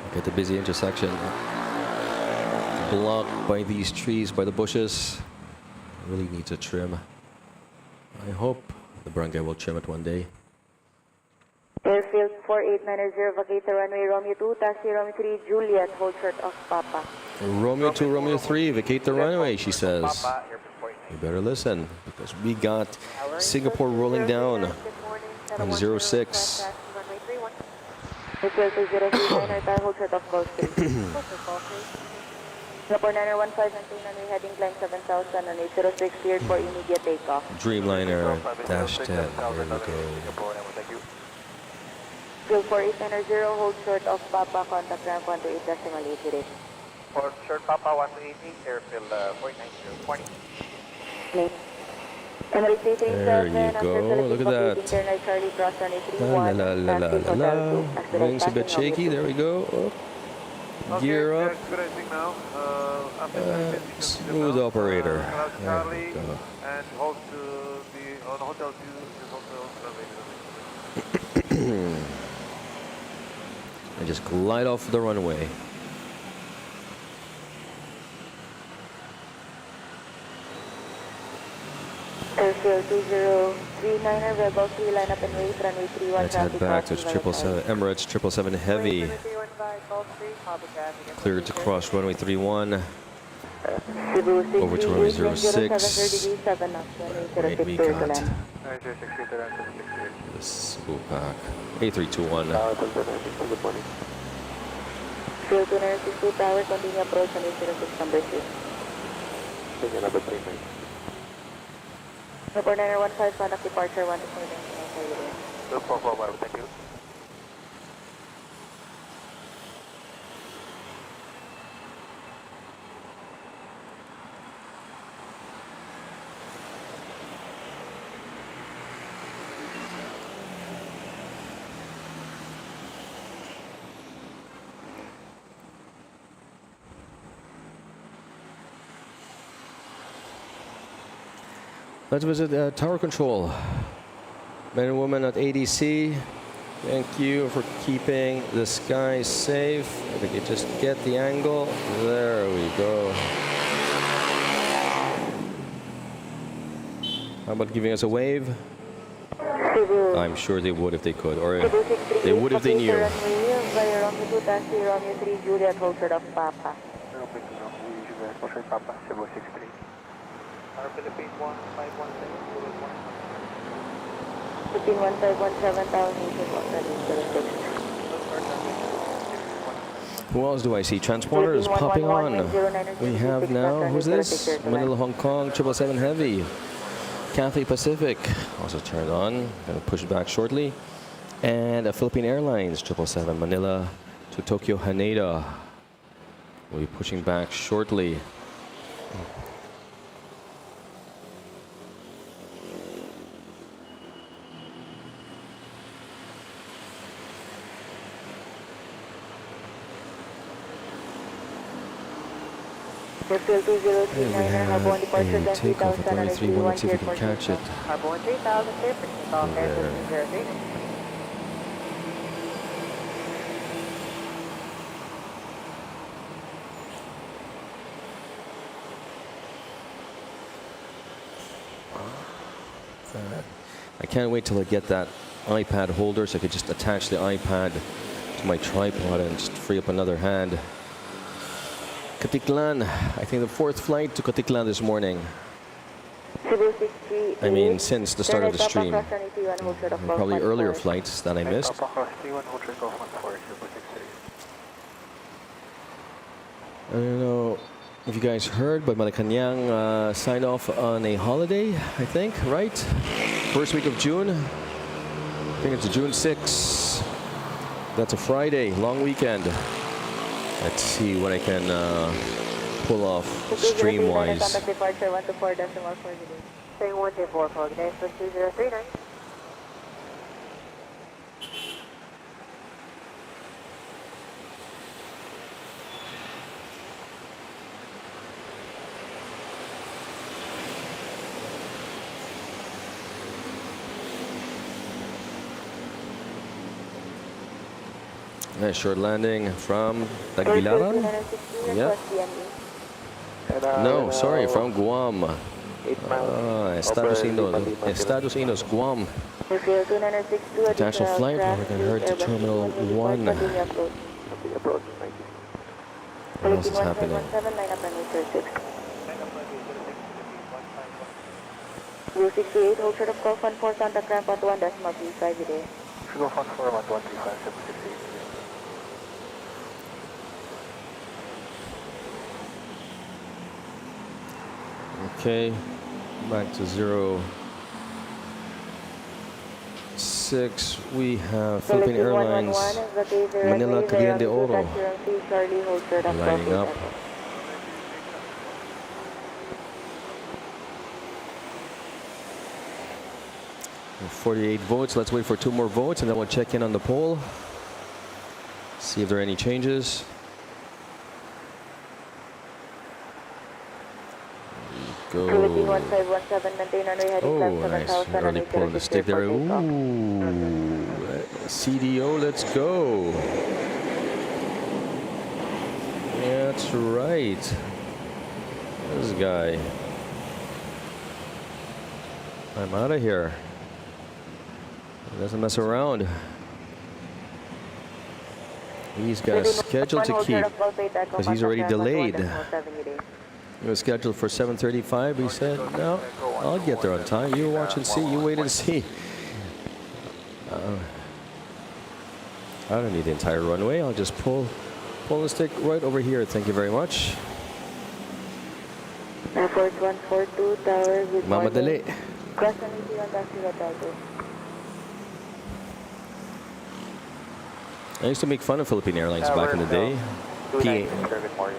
Speaker 3: Look at the busy intersection. blocked by these trees, by the bushes. Really needs a trim. I hope the barangay will trim it one day.
Speaker 4: Airfield 4890, vacate the runway Romeo 2, taxi Romeo 3, Juliet, hold short of Papa.
Speaker 3: Romeo 2, Romeo 3, vacate the runway, she says.
Speaker 2: Papa, airport 49.
Speaker 3: You better listen, because we got Singapore rolling down on 06.
Speaker 4: Airfield 2039, car hold short of Gulf 3. Singapore 915, maintain runway heading climb 7000 on 806, cleared for immediate takeoff.
Speaker 3: Dreamliner dash 10. There we go.
Speaker 4: Field 4890, hold short of Papa, contact ramp 128.808.
Speaker 2: For short Papa 180, airfield 490, 20.
Speaker 4: Emirates
Speaker 3: There you go. Look at that.
Speaker 4: Internet Charlie Cross runway
Speaker 3: La la
Speaker 4: 31,
Speaker 3: la la
Speaker 4: taxi
Speaker 3: la
Speaker 4: Hotel
Speaker 3: la.
Speaker 4: 2.
Speaker 3: Wings a bit shaky. There we go. Oh. Gear up. Smooth operator. There we go.
Speaker 2: And hold to the on hotel 2
Speaker 3: And just glide off the runway.
Speaker 4: Airfield 2039, Rebel 3, line up and wait, runway 31.
Speaker 3: Let's head back to Emirates 777 Heavy. Cleared to cross runway 31. Over to runway 06. Wait, we got. Let's go back. A321.
Speaker 4: Field 262 tower, continue approach on 06 number 6. Singapore 915, contact departure 1 to 4.
Speaker 2: Look for thank you.
Speaker 3: Let's visit tower control. Men and women at ATC, thank you for keeping the sky safe. If we could just get the angle. There we go. How about giving us a wave? I'm sure they would if they could, or they would if they knew.
Speaker 4: Via Romeo 2, taxi Romeo 3, Juliet, hold short of Papa.
Speaker 2: Papa, Cebu 63. Our Philippines 151517,
Speaker 4: 151517,
Speaker 3: Who else do I see? Transponders popping on. We have now, who's this? Manila, Hong Kong, 777 Heavy. Cathay Pacific, also turned on. Going to push it back shortly. And a Philippine Airlines, 777 Manila to Tokyo, Haneda. We'll be pushing back shortly.
Speaker 4: Airfield 2039, Harbor 1 departure, then 3000 on
Speaker 3: 33, let's see if we can catch it.
Speaker 4: Harbor 1 3000, clear for takeoff, Airfield 203.
Speaker 3: I can't wait till I get that iPad holder so I could just attach the iPad to my tripod and just free up another hand. Katiklan, I think the fourth flight to Katiklan this morning. I mean, since the start of the stream. Probably earlier flights that I missed. I don't know if you guys heard, but Malacanang signed off on a holiday, I think, right? First week of June. I think it's June 6th. That's a Friday, long weekend. Let's see what I can pull off stream-wise.
Speaker 4: Contact departure 124.4 delays. Saying 124, guys, for 2039.
Speaker 3: Nice short landing from Tagbilaran. Yep. No, sorry, from Guam.
Speaker 2: 8 miles.
Speaker 3: Estados
Speaker 2: Over
Speaker 3: Unidos.
Speaker 2: Lima, Lima,
Speaker 3: Estados Unidos, Guam.
Speaker 4: Airfield 2962,
Speaker 3: International flight, we're going to head to Terminal 1.
Speaker 4: Continue approach.
Speaker 2: Copy, approach. Thank you.
Speaker 3: What else is
Speaker 4: Philippine
Speaker 3: happening?
Speaker 4: 1517, line up runway 06. Blue 68, hold short of Golf 14, contact ramp at 1.35 today.
Speaker 2: Go 14, 1135, 768.
Speaker 3: Okay, back to 06. We have Philippine Airlines, Manila, Cagayan de Oro, lining up. 48 votes. Let's wait for 2 more votes and then we'll check in on the poll. See if there are any changes. Go.
Speaker 4: Philippine 1517, maintain runway heading
Speaker 3: Oh,
Speaker 4: climb
Speaker 3: nice.
Speaker 4: 7000,
Speaker 3: Early pull on the stick there. Ooh. CDO, let's go. Yeah, that's right. This guy. I'm out of here. He doesn't mess around. He's got a schedule to keep because he's already delayed. He was scheduled for 7:35. He said, no, I'll get there on time. You watch and see. You wait and see. I don't need the entire runway. I'll just pull the stick right over here. Thank you very much.
Speaker 4: Air Force 142 Tower, good morning.
Speaker 3: Mamadali.
Speaker 4: Cross on 81, taxi Hotel.
Speaker 3: I used to make fun of Philippine Airlines back in the day.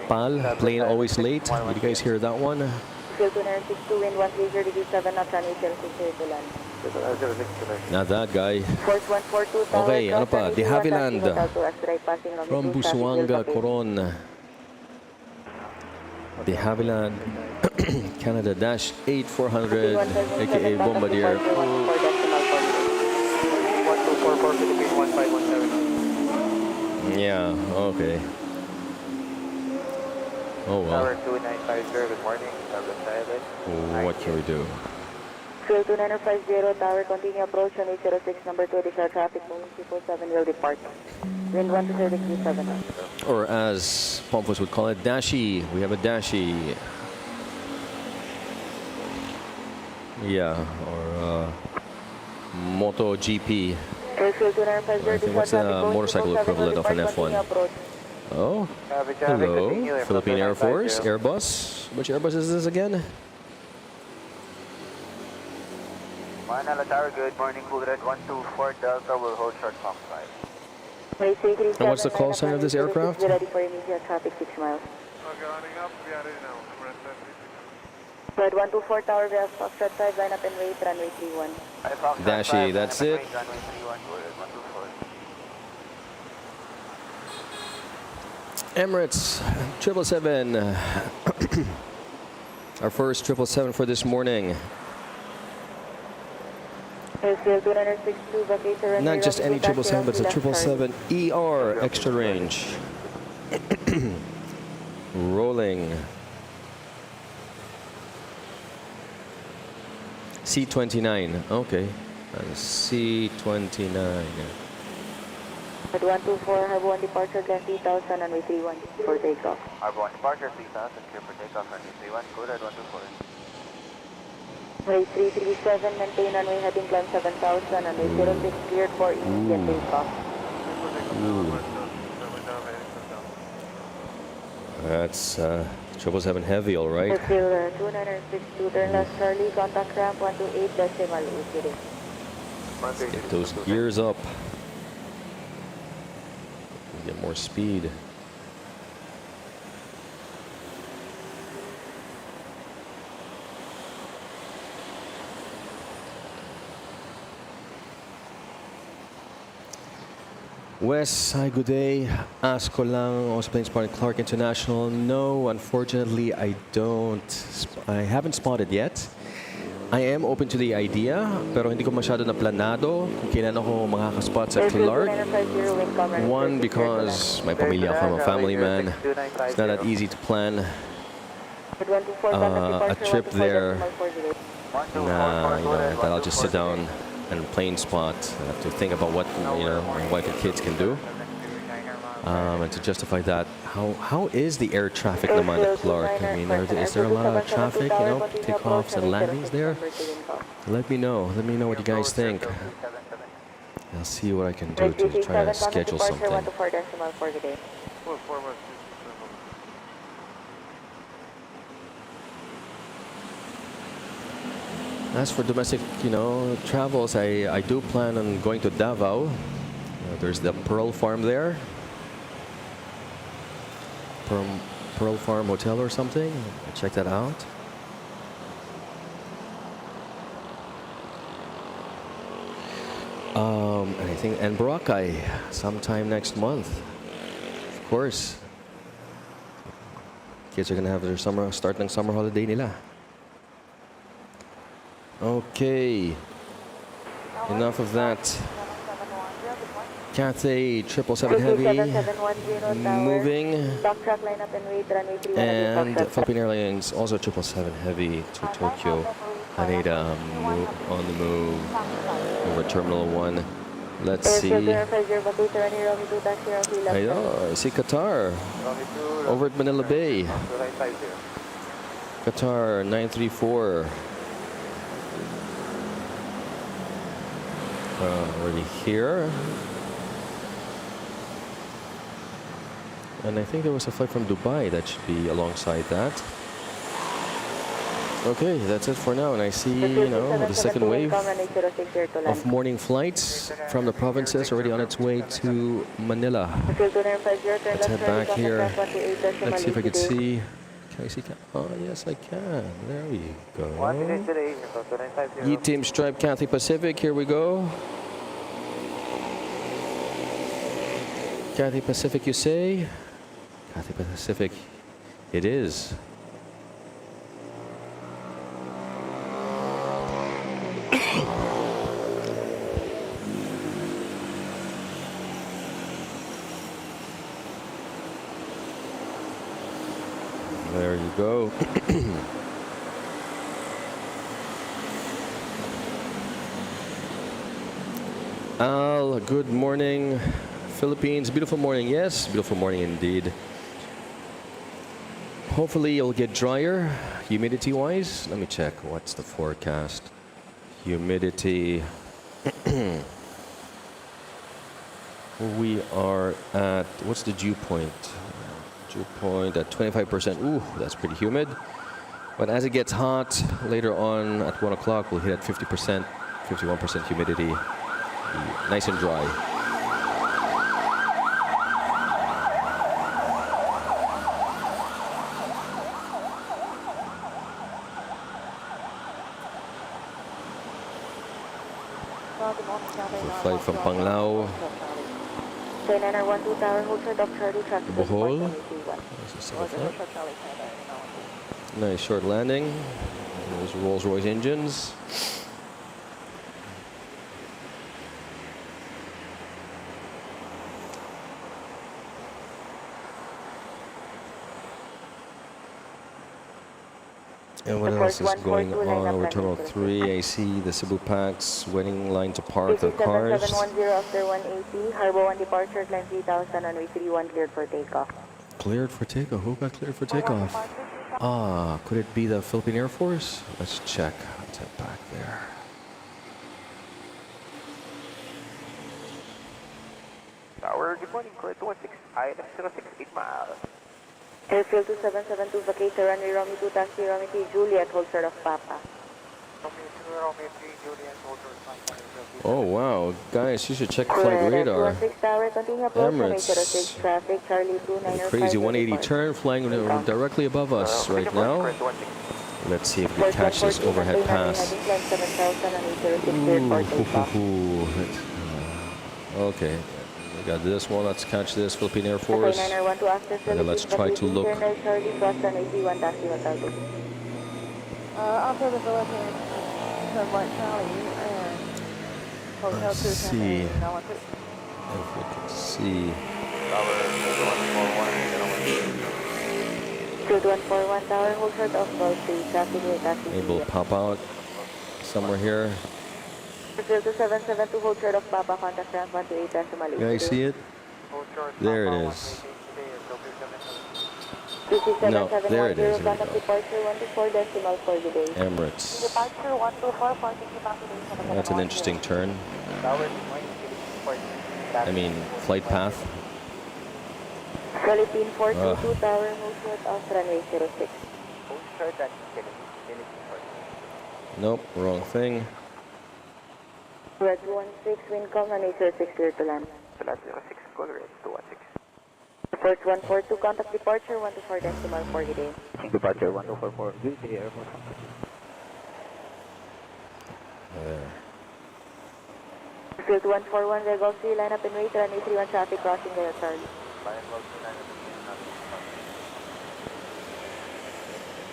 Speaker 3: PAL, plane always late. Did you guys hear that one?
Speaker 4: Field 262, wind 130 degrees 7 knots, runway 06 to land.
Speaker 3: Not that guy.
Speaker 4: Force 142 Tower,
Speaker 3: Okay, ano pa? De Havilland.
Speaker 4: passing on
Speaker 3: From Busuanga, Coron. De Havilland, Canada Dash 8400, aka Bombardier.
Speaker 2: 1244 Philippine 1517.
Speaker 3: Yeah, okay. Oh
Speaker 2: Tower
Speaker 3: well.
Speaker 2: 2950, good morning. Silent.
Speaker 3: What can we do?
Speaker 4: Field 2950 Tower, continue approach on 806, number 2, additional traffic, moving 247 will depart. Wind 130 degrees 7 knots.
Speaker 3: Or as Pompous would call it, Dashi. We have a Dashi. Yeah, or Moto GP.
Speaker 4: Airfield 2950,
Speaker 3: I think what's the motorcycle equivalent of an F1? Oh, hello, Philippine Air Force, Airbus. Which Airbus is this again?
Speaker 2: Manila Tower, good morning. Cool Red 124 Delta will hold short pump 5.
Speaker 3: And what's the call sign of this aircraft?
Speaker 4: Ready for immediate traffic 6 miles.
Speaker 2: Okay, running up. We are ready now.
Speaker 4: Red 124 Tower, we have Foxtrot 5, line up and wait, runway 31.
Speaker 3: Dashi, that's it.
Speaker 2: Runway 31, go ahead, 124.
Speaker 3: Emirates 777. Our first 777 for this morning.
Speaker 4: Airfield 2962, vacate surrender.
Speaker 3: Not just any 777, but it's a 777 ER extra range. Rolling. C29. Okay. C29.
Speaker 4: Red 124, have one departure, gland 3000, runway 31 for takeoff.
Speaker 2: Harbor 1 departure 3000, clear for takeoff, runway 31, go ahead 124.
Speaker 4: Runway 337, maintain runway heading climb 7000, runway 06 cleared for immediate takeoff.
Speaker 3: That's 777 heavy, all right.
Speaker 4: Airfield 2962, turn left Charlie, contact ramp 128 decimal 80.
Speaker 3: Let's get those gears up. Get more speed. Wes, hi, good day. Ask ko lang, Osplanes Park Clark International. No, unfortunately, I haven't spotted yet. I am open to the idea, pero hindi ko masyado na planado kung kailan ako makakaspot sa Clark. One, because may pamilya ako, I'm a family man. It's not that easy to plan. a trip there. Nah, you know, that I'll just sit down and plane spot. I have to think about what, you know, what the kids can do. And to justify that, how is the air traffic naman at Clark? I mean, is there a lot of traffic, you know, takeoffs and landings there? Let me know. Let me know what you guys think. I'll see what I can do to try to schedule something. As for domestic, you know, travels, I do plan on going to Davao. There's the Pearl Farm there. Pearl Farm Hotel or something. Check that out. And I think and Boracay sometime next month. Of course. Kids are gonna have their start ng summer holiday nila. Okay. Enough of that. Cathay 777 Heavy moving, and Philippine Airlines also 777 Heavy to Tokyo. Haneda on the move over Terminal 1. Let's see. I see Qatar over at Manila Bay. Qatar 934. Already here. And I think there was a flight from Dubai that should be alongside that. Okay, that's it for now. And I see, you know, the second wave of morning flights from the provinces already on its way to Manila. Let's head back here. Let's see if I can see. Can I see? Oh, yes, I can. There we go. Team Stripe Cathay Pacific. Here we go. Cathay Pacific, you say? Cathay Pacific, it is. There you go. Al, good morning. Philippines, beautiful morning. Yes, beautiful morning indeed. Hopefully it'll get drier, humidity-wise. Let me check. What's the forecast? Humidity. We are at, what's the dew point? Dew point at 25%. Ooh, that's pretty humid. But as it gets hot, later on at 1 o'clock, we'll hit at 50%, 51% humidity. Nice and dry. Flight from Panglao. Bohol. Nice short landing. Those Rolls-Royce engines. And what else is going on over Terminal 3? I see the Cebu Pax waiting line to park their cars.
Speaker 4: 710 after 180, Harbor 1 departure, climb 3000, runway 31 cleared for takeoff.
Speaker 3: Cleared for takeoff? Who got cleared for takeoff? Ah, could it be the Philippine Air Force? Let's check. Let's head back there.
Speaker 2: Tower, good morning, correct 16, INF 068 miles.
Speaker 4: Airfield 2772, vacate the runway Romeo 2 taxi, Romeo 3 Juliet, hold short of Papa.
Speaker 3: Oh wow, guys, you should check flight radar. Emirates.
Speaker 4: Traffic, Charlie 2,
Speaker 3: Crazy 180 turn flying directly above us right now. Let's see if we catch this overhead pass. Ooh. Okay, we got this one. Let's catch this Philippine Air Force. And then let's try to look.
Speaker 5: After the Philippines, turn right Charlie, and Hotel 2.
Speaker 3: Let's see if we can see.
Speaker 4: Field 141 Tower, hold short of Gulf 3, traffic with ATC.
Speaker 3: Maybe we'll pop out somewhere here.
Speaker 4: Field 2772, hold short of Papa, contact ramp 128.8.
Speaker 3: You guys see it?
Speaker 2: Hold short.
Speaker 3: There it
Speaker 2: Papa,
Speaker 3: is.
Speaker 2: 188,
Speaker 3: No, there it is. Here we
Speaker 4: Contact
Speaker 3: go.
Speaker 4: departure 124 decimal for the day.
Speaker 3: Emirates.
Speaker 5: Departure 124, parking evacuation.
Speaker 3: That's an interesting turn. I mean, flight path.
Speaker 4: Philippine 422 Tower, hold short of runway 06.
Speaker 2: Hold short and Philippine 4.
Speaker 3: Nope, wrong thing.
Speaker 4: Red 16, wind calm, runway 06, clear to land.
Speaker 2: Flight 06, call rate 216.
Speaker 4: First 142, contact departure 124 decimal for the day.
Speaker 1: Departure 1244, good day, airport.
Speaker 3: There.
Speaker 4: Field 141, Regal 3, line up and wait, runway 31 traffic crossing via Charlie.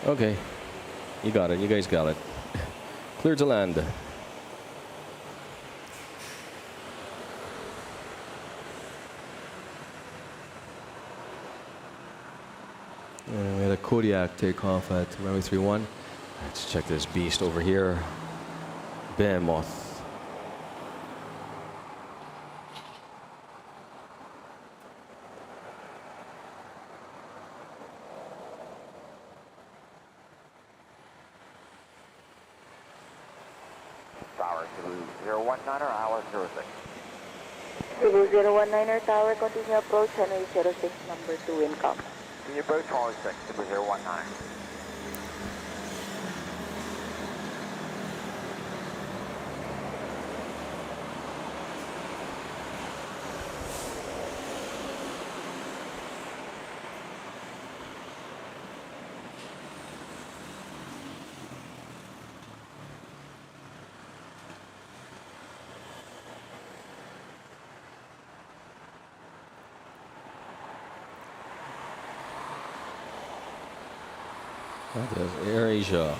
Speaker 3: Okay. You got it. You guys got it. Cleared to land. And we had a Kodiak take off at runway 31. Let's check this beast over here. Behemoth.
Speaker 2: Tower 019 or hour 06.
Speaker 4: Cebu 019er Tower, continue approach, runway 06, number 2, wind calm.
Speaker 2: Can you approach 106, 019?
Speaker 3: That is AirAsia.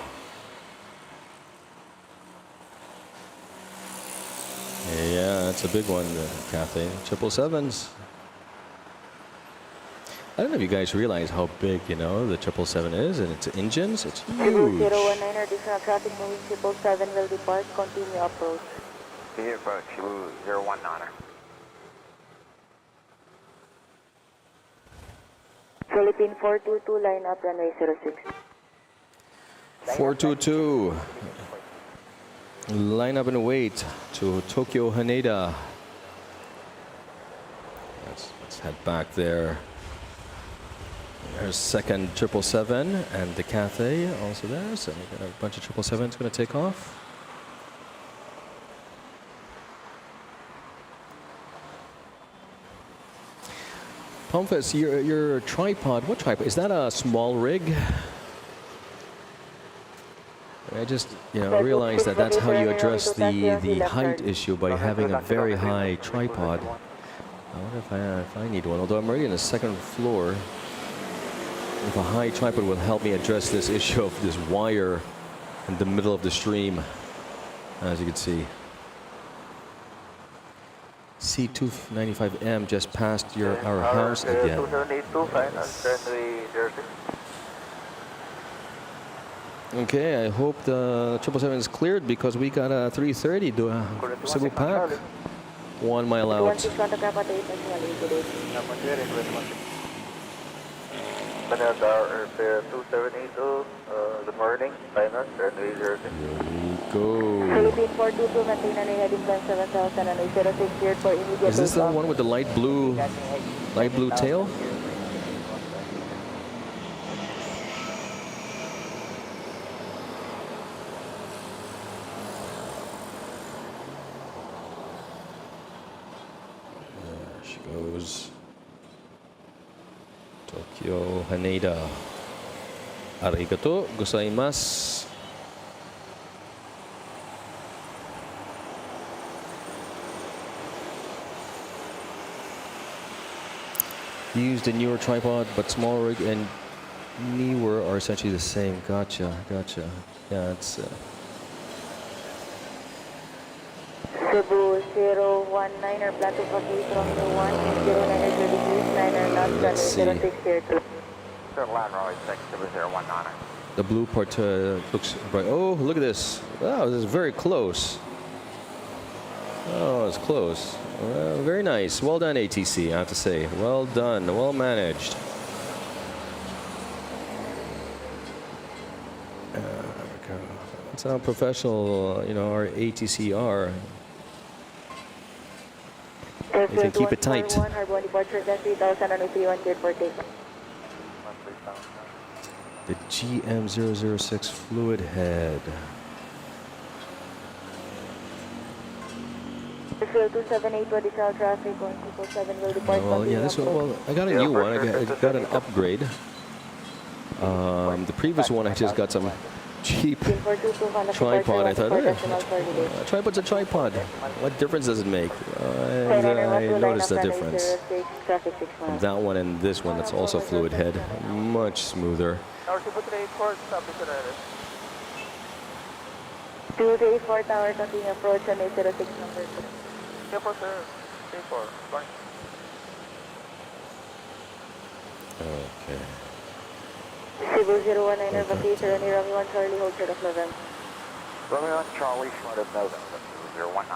Speaker 3: Yeah, that's a big one, Cathay. 777s. I don't know if you guys realize how big, you know, the 777 is and its engines. It's
Speaker 4: Cebu
Speaker 3: huge.
Speaker 4: 019er, additional traffic moving 777 will depart, continue approach.
Speaker 2: Can you approach 019?
Speaker 4: Philippine 422, line up, runway 06.
Speaker 3: 422. Line up and wait to Tokyo Haneda. Let's head back there. There's second 777 and the Cathay also there. So we got a bunch of 777s going to take off. Pomfes, your tripod, what tripod? Is that a small rig? I just, you know, realized that that's how you address the height issue by having a very high tripod. I wonder if I need one, although I'm already on the second floor. If a high tripod will help me address this issue of this wire in the middle of the stream, as you can see. C295M just passed our house again.
Speaker 2: 2782,
Speaker 3: Okay, I hope the 777 is cleared because we got a 330 Cebu Pack 1 mile out.
Speaker 2: Manila Tower Airfare 2782, good morning, final, runway 06.
Speaker 3: Here we go.
Speaker 4: Philippine 422, maintain an heading plan 7000 and 06 cleared for immediate
Speaker 3: Is this the
Speaker 4: takeoff.
Speaker 3: one with the light blue tail? There she goes. Tokyo Haneda. Arigato gozaimasu. Used a newer tripod, but smaller rig and newer are essentially the same. Gotcha. Yeah, it's.
Speaker 4: Cebu 019er, plan to vacate from the 109er 33 9er, not
Speaker 3: Let's see.
Speaker 4: runway 06 cleared to.
Speaker 2: Eastern land runway 60019.
Speaker 3: The blue part looks bright. Oh, look at this. Wow, this is very close. Oh, it's close. Very nice. Well done, ATC, I have to say. Well done. Well managed. That's how professional, our ATC are. They can keep it tight.
Speaker 4: Harbor departure then 3000 and 31 cleared for takeoff.
Speaker 3: The GM006 fluid head.
Speaker 4: Field 278 for additional traffic going 247 will depart.
Speaker 3: Well, yeah, this one. Well, I got a new one. I got an upgrade. The previous one, I just got some cheap tripod. I thought, tripod's a tripod. What difference does it make? And I noticed the difference. From that one and this one, that's also fluid head, much smoother.
Speaker 4: 234 tower, continue approach on 806 number 2.
Speaker 3: Okay.
Speaker 4: Cebu 019 vacation, Ronnie Romeo 1 Charlie, hold short of November.
Speaker 2: Romeo 1 Charlie, short of November 019.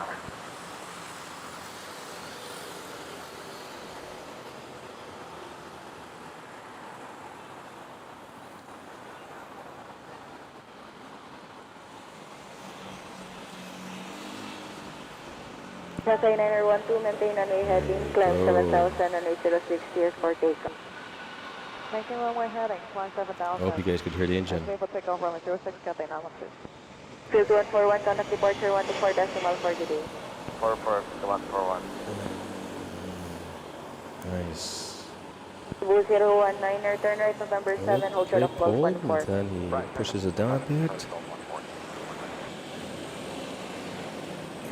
Speaker 4: Pasay 912, maintain runway heading, climb 7000 and 806 clear for takeoff.
Speaker 5: Making runway heading, climb 7000.
Speaker 3: I hope you guys could hear the engine.
Speaker 5: Okay, for takeoff runway 06, Cathay 912.
Speaker 4: Field 141, contact departure 124 decimal for today.
Speaker 2: 141.
Speaker 3: Nice.
Speaker 4: Cebu 019, return right November 7, hold short of
Speaker 3: Pulled, and
Speaker 4: 1214.
Speaker 3: then he pushes it down a bit.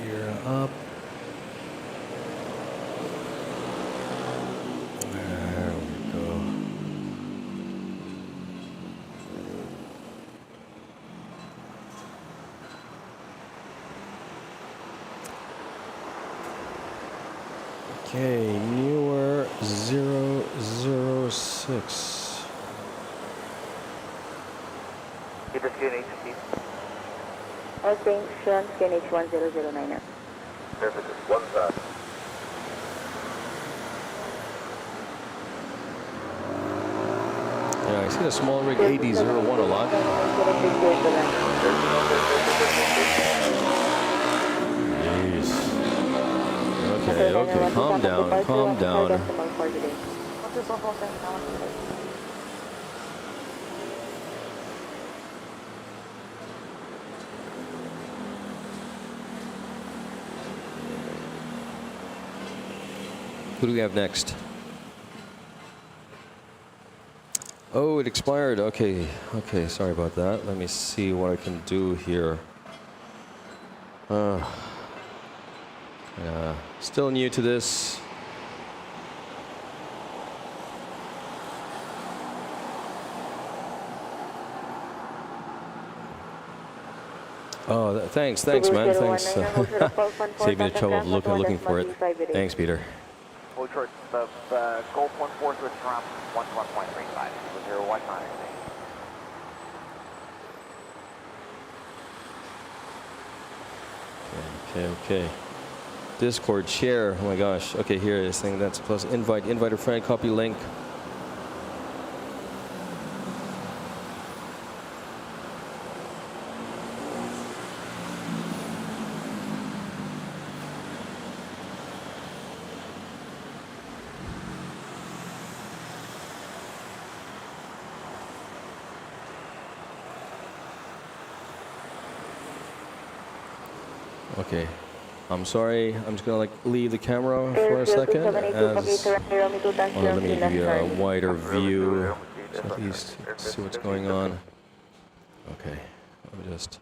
Speaker 3: Gear up. There we go. Okay, newer 006.
Speaker 2: Keep the skin HT.
Speaker 4: All sanctions, KNH 1009.
Speaker 2: Perfect. One side.
Speaker 3: Yeah, I see the small rig AD01 a lot. Jeez. Okay, calm down, calm down. Who do we have next? Oh, it expired. Okay, sorry about that. Let me see what I can do here. Still new to this. Oh, thanks, man. Thanks. Save me the trouble of looking for it. Thanks, Peter.
Speaker 2: Hold short of Gulf 14 switch ramp 11.35. 019.
Speaker 3: Okay. Discord share. Oh my gosh. Okay, here this thing. That's plus invite a friend. Copy link. Okay. I'm sorry. I'm just gonna leave the camera for a second. Let me give you a wider view, so at least see what's going on. Okay. Let me just.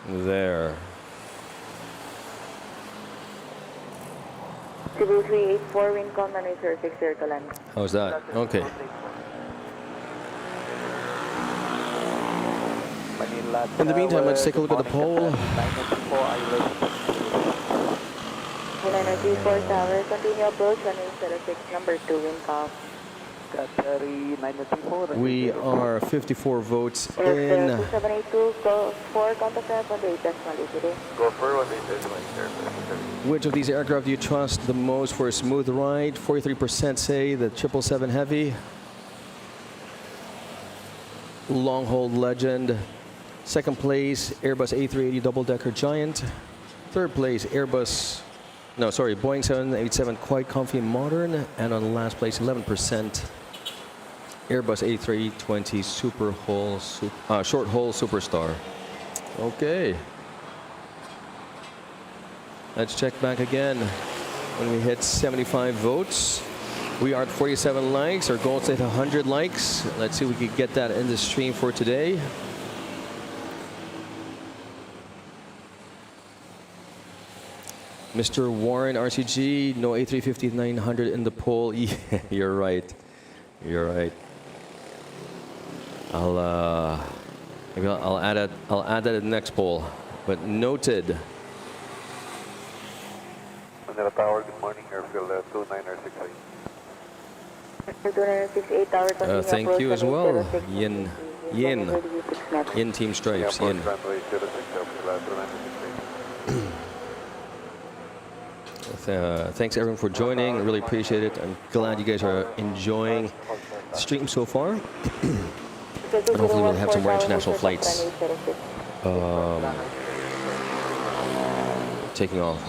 Speaker 3: There.
Speaker 4: Cebu 384, wind calm, runway 06, clear to land.
Speaker 3: How's that? Okay. In the meantime, let's take a look at the poll.
Speaker 4: 2934 Tower, continue approach runway 06, number 2, wind calm.
Speaker 2: Qatari 934.
Speaker 3: We are 54 votes
Speaker 4: Airfield
Speaker 3: in.
Speaker 4: 2782, go for contact ramp on the 8 decimal today.
Speaker 2: Go for 1 decimal, sir.
Speaker 3: Which of these aircraft do you trust the most for a smooth ride? 43% say the 777 Heavy. Long hold legend. Second place, Airbus A380 double-decker Giant. Third place, Boeing 787 quite comfy modern. And on last place, 11%, Airbus A320 short hull Superstar. Okay. Let's check back again. When we hit 75 votes, we are at 47 likes. Our goal is to hit 100 likes. Let's see if we can get that in the stream for today. Mr. Warren RCG, no A350-900 in the poll. Yeah, you're right. You're right. I'll add it. I'll add that in the next poll. But noted.
Speaker 2: Manila Tower, good morning. Airfield 2968.
Speaker 4: 2968 Tower, continue
Speaker 3: Thank
Speaker 4: approach
Speaker 3: you as
Speaker 4: runway
Speaker 3: well,
Speaker 4: 06,
Speaker 3: Yin. Yin.
Speaker 4: 36 knots.
Speaker 3: Yin Team Stripes. Yin.
Speaker 2: Runway 06, Airfield 2968.
Speaker 3: Thanks everyone for joining. I really appreciate it. I'm glad you guys are enjoying the stream so far. And hopefully we'll have some more international flights taking off.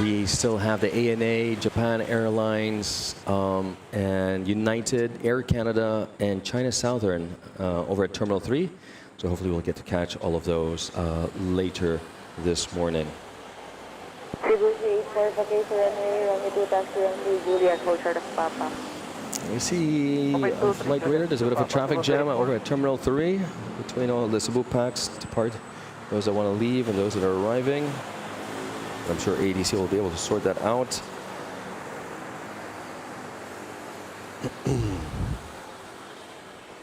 Speaker 3: We still have the ANA, Japan Airlines, and United, Air Canada, and China Southern over at Terminal 3. So hopefully we'll get to catch all of those later this morning.
Speaker 4: Cebu 84 vacation runway, runway 2 taxi runway Juliet, hold short of Papa.
Speaker 3: We see a flight radar. There's a bit of a traffic jam over at Terminal 3 between all the Cebu packs to depart. Those that want to leave and those that are arriving. I'm sure ATC will be able to sort that out.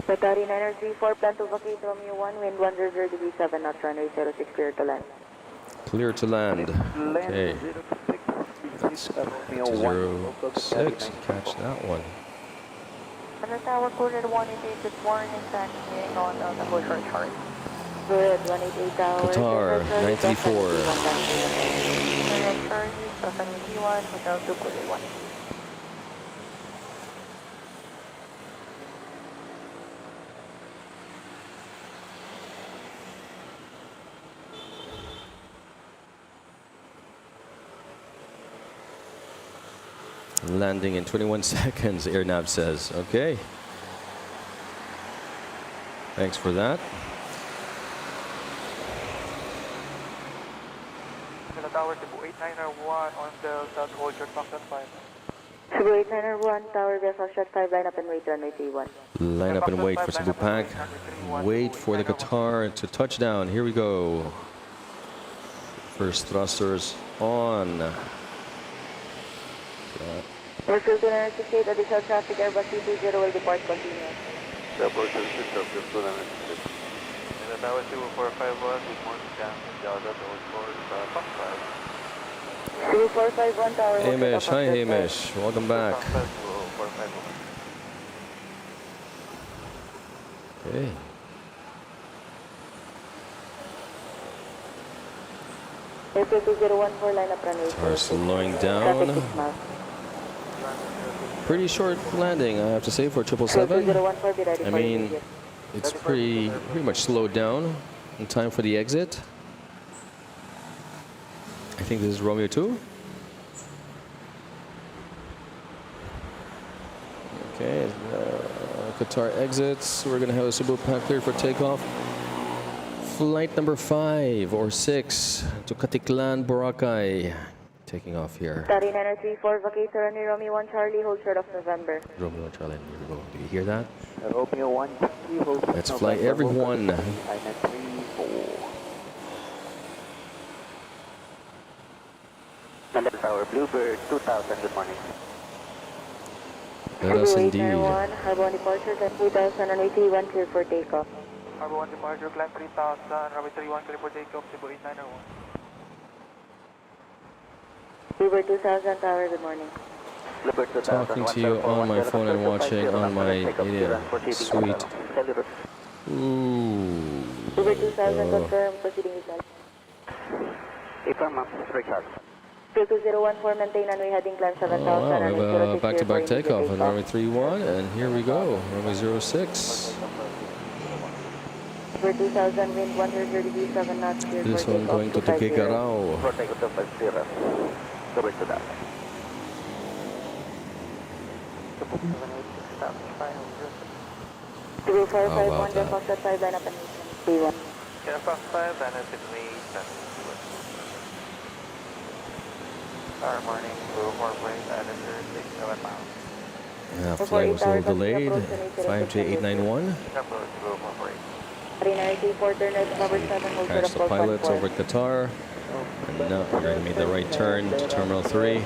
Speaker 4: Qatari 934, plan to vacate Romeo 1, wind 100 degrees 7 knots, runway 06, clear to land.
Speaker 3: Clear to land. Okay. That's 206. Catch that one.
Speaker 5: Manila Tower, quarter 188, good morning, standing on the hold short chart.
Speaker 4: Good, 188 Tower.
Speaker 3: Qatar 934.
Speaker 5: Charlie, Stephanie T1, Hotel 241.
Speaker 3: Landing in 21 seconds, AirNav says. Okay. Thanks for that.
Speaker 2: Manila Tower, Cebu 8901 on the south hold short function 5.
Speaker 4: Cebu 8901, Tower vessel short 5, line up and wait, runway 31.
Speaker 3: Line up and wait for Cebu Pack. Wait for the Qatar to touch down. Here we go. First thrusters on.
Speaker 4: Airfield 2968, additional traffic, Airbus C20 will depart, continue.
Speaker 2: Airport 06, Airfield 2968. Manila Tower, Cebu 451, good morning, Java, hold short function 5.
Speaker 4: Cebu 451, Tower.
Speaker 3: Hamish, hi Hamish. Welcome back. Okay.
Speaker 4: Airfield 2014, line up runway.
Speaker 3: Are slowing down.
Speaker 4: Traffic 6 miles.
Speaker 3: Pretty short landing, I have to say, for 777.
Speaker 4: 2014, be ready
Speaker 3: I
Speaker 4: for
Speaker 3: mean,
Speaker 4: immediate.
Speaker 3: it's pretty much slowed down in time for the exit. I think this is Romeo 2. Okay, Qatar exits. We're going to have a Cebu Pack clear for takeoff. Flight number 5 or 6 to Katiklan, Boracay. Taking off here.
Speaker 4: Qatari 934, vacate runway Romeo 1, Charlie, hold short of November.
Speaker 3: Romeo and Charlie, here we go. Do you hear that?
Speaker 2: Romeo 1, hold
Speaker 3: Let's fly everyone.
Speaker 2: 934. Manila Tower, Bluebird 2000, good morning.
Speaker 3: Let us
Speaker 4: Cebu
Speaker 3: indeed.
Speaker 4: 891, Harbor 1 departure, then 2000 and 81, clear for takeoff.
Speaker 2: Harbor 1 departure, climb 3000, runway 31, clear for takeoff, Cebu 8901.
Speaker 4: Uber 2000 Tower, good morning.
Speaker 3: Talking to you on my phone and watching on my suite. Ooh.
Speaker 4: Uber 2000 confirm, proceeding with land.
Speaker 1: Affirm, ma'am. Richard.
Speaker 4: 22014, maintain runway heading climb 7000.
Speaker 3: Oh, wow, we have a back-to-back takeoff on runway
Speaker 4: Uber
Speaker 3: 31, and here we go, runway 06.
Speaker 4: 2000, wind 130 degrees, 7 knots, cleared
Speaker 3: This
Speaker 4: for
Speaker 3: one
Speaker 4: takeoff,
Speaker 3: going to
Speaker 4: 250.
Speaker 3: Tuguegarao.
Speaker 1: For takeoff to 50. Go back to that.
Speaker 4: Two four
Speaker 3: How
Speaker 4: five
Speaker 3: about
Speaker 4: one,
Speaker 3: that?
Speaker 4: Foxtrot 5, line up and P1.
Speaker 2: Yeah, Fox 5, and it's in May 10. Tower morning, Blue 4 plane, and it's 67 miles.
Speaker 3: Yeah, flight was a little delayed. 5J891.
Speaker 2: Approach Blue 4 plane.
Speaker 4: Marina 84, turn right, cover 7, hold short
Speaker 3: Catch
Speaker 4: of
Speaker 3: the
Speaker 4: Golf
Speaker 3: pilots
Speaker 4: 14.
Speaker 3: over at Qatar. And now we're going to make the right turn to Terminal 3.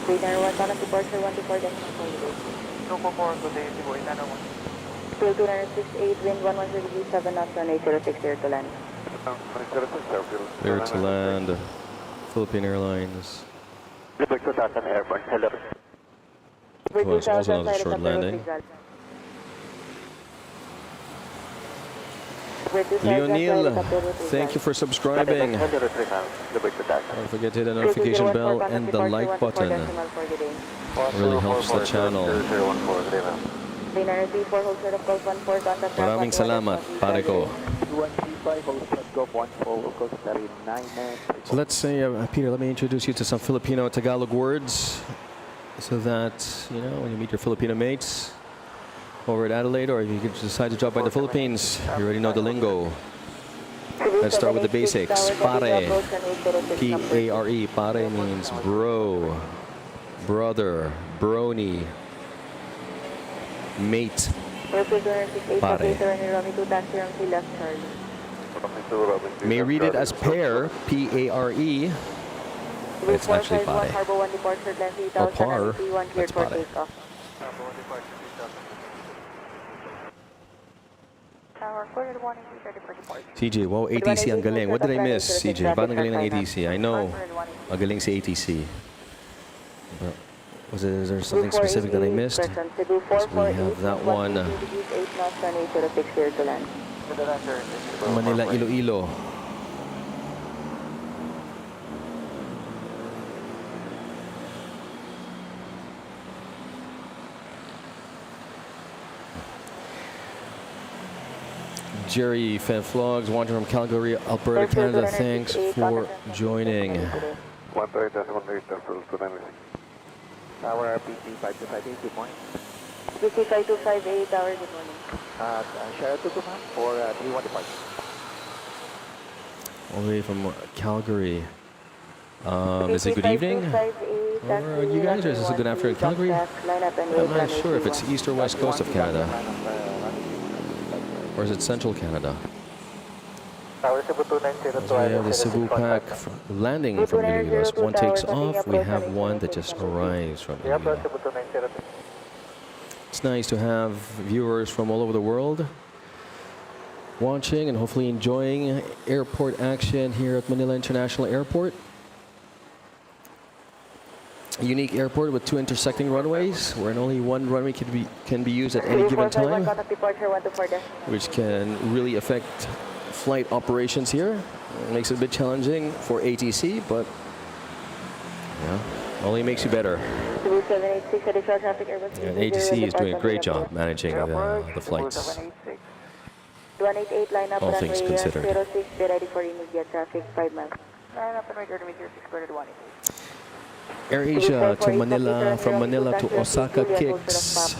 Speaker 4: 391, Thomas departure 124, decimal 48.
Speaker 2: 244, good day, Cebu 891.
Speaker 4: Field 2968, wind 113 degrees, 7 knots, runway 06, clear to land.
Speaker 3: Clear to land. Philippine Airlines.
Speaker 1: Uber 2000 airborne. Hello.
Speaker 4: Uber
Speaker 3: Well, it's also
Speaker 4: 2000,
Speaker 3: not a short
Speaker 4: helicopter
Speaker 3: landing.
Speaker 4: Rizal. Uber 2000,
Speaker 3: Leonil,
Speaker 4: helicopter Rizal.
Speaker 3: thank you for subscribing.
Speaker 1: Uber 2000. Uber 2000.
Speaker 3: Don't forget to hit the notification bell and the like button. Really helps the channel.
Speaker 4: 394, hold short of Golf 14, contact
Speaker 3: Maraming salamat, pare ko.
Speaker 1: 2135, hold short, go 14, will coast 39.
Speaker 3: So let's say, Peter, let me introduce you to some Filipino Tagalog words so that, you know, when you meet your Filipino mates over at Adelaide, or if you decide to drop by the Philippines, you already know the lingo. Let's start with the basics. Pare. P-A-R-E. Pare means bro, brother, brony, mate. Pare. May read it as pair, P-A-R-E. It's actually pare. Or par, that's pare.
Speaker 5: Tower 41 is ready for departure.
Speaker 3: CJ, wow, ATC ang galing. What did I miss, CJ? Ba't ang galing ng ATC? I know, ang galing si ATC. But is there something specific that I missed? Yes, we have that one. Manila, Iloilo. Jerry Fanflogs, watching from Calgary, Alberta, Canada. Thanks for joining.
Speaker 1: Tower PC 5258, good morning.
Speaker 4: PC 5258, tower, good morning.
Speaker 1: Share 2 ma'am for 31 departure.
Speaker 3: All the way from Calgary. Is it good evening? Or you guys, or is this a good afternoon? Calgary? I'm not sure if it's east or west coast of Canada. Or is it central Canada?
Speaker 1: Tower Cebu 290
Speaker 3: So we have the Cebu pack landing from Iloilo. As one takes off, we have one that just arrives from Iloilo. It's nice to have viewers from all over the world watching and hopefully enjoying airport action here at Manila International Airport. A unique airport with 2 intersecting runways, where only one runway can be used at any given time, which can really affect flight operations here. It makes it a bit challenging for ATC, but yeah, only makes you better. And ATC is doing a great job managing the flights,
Speaker 4: 188 line up,
Speaker 3: all things considered.
Speaker 4: 06, be ready for immediate traffic, 5 miles.
Speaker 5: Line up and right turn with 06, cleared 188.
Speaker 3: AirAsia to Manila, from Manila to Osaka kicks.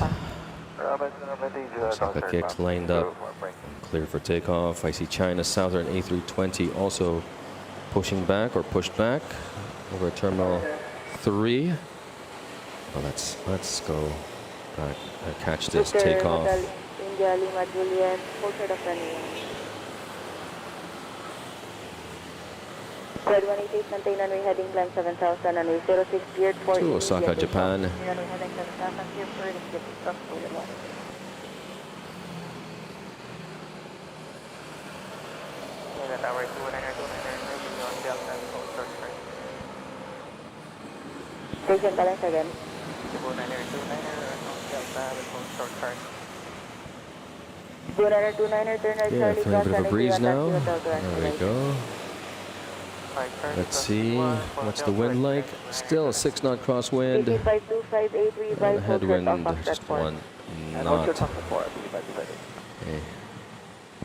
Speaker 3: Osaka kicks lined up, clear for takeoff. I see China Southern A320 also pushing back or pushed back over at Terminal 3. Well, let's go back and catch this takeoff.
Speaker 4: India, Lima, Juliet, full short of runway. Squad 188, maintain runway heading climb 7000, runway 06, cleared for
Speaker 3: To Osaka, Japan.
Speaker 5: Runway heading 7000, clear for immediate takeoff, cleared 188.
Speaker 2: Tower 299er, on Delta, hold short right.
Speaker 4: Station Talents again.
Speaker 2: 299er, on Delta, hold short right.
Speaker 4: 29er, turn right,
Speaker 3: Yeah,
Speaker 4: Charlie,
Speaker 3: feeling a bit of a breeze now.
Speaker 4: Hotel to
Speaker 3: There we go. Let's see, what's the wind like? Still 6 knot crosswind.
Speaker 4: 52528, revive, hold short
Speaker 3: Headwind,
Speaker 4: off
Speaker 3: just
Speaker 4: Foxtrot 4.
Speaker 3: 1 knot. Okay.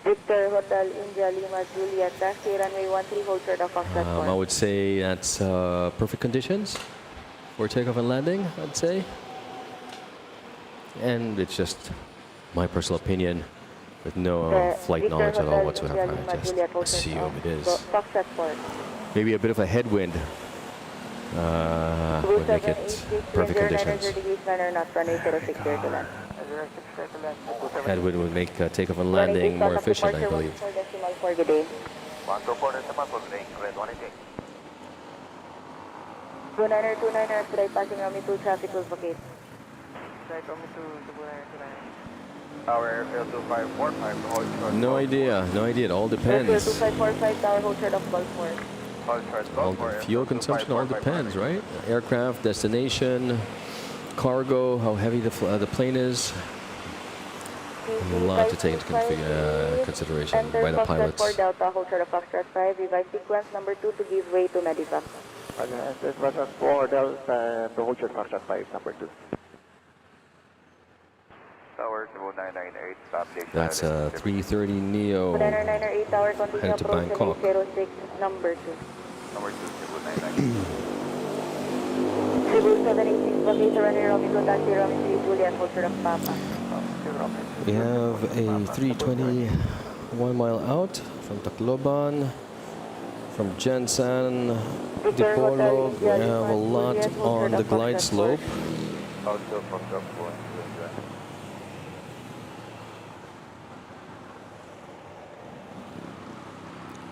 Speaker 4: Victor Hotel India Lima Juliet taxi runway 13 hold short of Foxtrot 4.
Speaker 3: I would say that's perfect conditions for takeoff and landing, I'd say. And it's just my personal opinion with no flight
Speaker 4: Victor
Speaker 3: knowledge at all
Speaker 4: Hotel
Speaker 3: whatsoever.
Speaker 4: India
Speaker 3: I
Speaker 4: Lima
Speaker 3: just
Speaker 4: Juliet, hold short
Speaker 3: assume
Speaker 4: off
Speaker 3: it is.
Speaker 4: Foxtrot 4.
Speaker 3: Maybe a bit of a headwind would make it perfect conditions. Headwind would make takeoff and landing more efficient, I believe.
Speaker 4: 29er, today passing Rami 2 traffic will vacate.
Speaker 2: Tower Airfield 2545, hold short.
Speaker 3: No idea, no idea. It all
Speaker 4: Airfield
Speaker 3: depends.
Speaker 4: 2545 tower hold short of Gulf 4.
Speaker 2: Hold short,
Speaker 3: All
Speaker 2: Gulf 4,
Speaker 3: the fuel consumption all depends, right? Aircraft, destination, cargo, how heavy the plane is. A lot to take into consideration by the pilots.
Speaker 4: 4 Delta, hold short of Foxtrot 5, revive sequence number 2 to give way to Medivac.
Speaker 2: This was a 4 Delta, the hold short Foxtrot 5, number 2. Tower 2998, stop station.
Speaker 3: That's a 330 Neo.
Speaker 4: 998 tower, continue
Speaker 3: Headed to
Speaker 4: approach
Speaker 3: Bangkok.
Speaker 4: 06, number 2.
Speaker 2: Number 2, Cebu 998.
Speaker 4: Cebu 786, vacate runway Romeo 2, taxi Romeo 3, Juliet, hold short of Papa.
Speaker 3: We have a 320 1 mile out from Tacloban, from Jensen, Dipolog. We have a lot on the glide slope.
Speaker 2: Also from Dropco.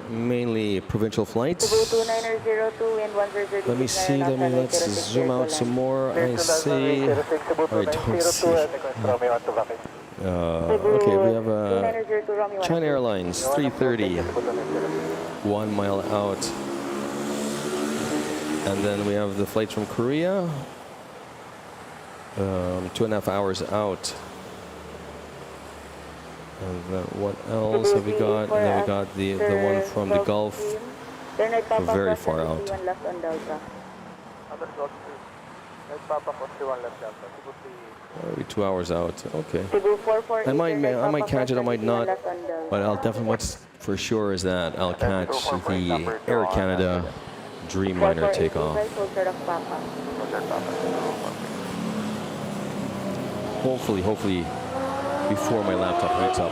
Speaker 3: Mainly provincial flights.
Speaker 4: Cebu 2902, wind 1036.
Speaker 3: Let me see, let's zoom out some more. I see, I don't see. Okay, we have China Airlines 330, 1 mile out. And then we have the flights from Korea, 2.5 hours out. And then what else have we got? And then we got the one from the Gulf, very far out. Maybe 2 hours out. Okay. I might catch it. I might not. But I'll definitely. What's for sure is that I'll catch the Air Canada Dreamliner takeoff. Hopefully, before my laptop lights up.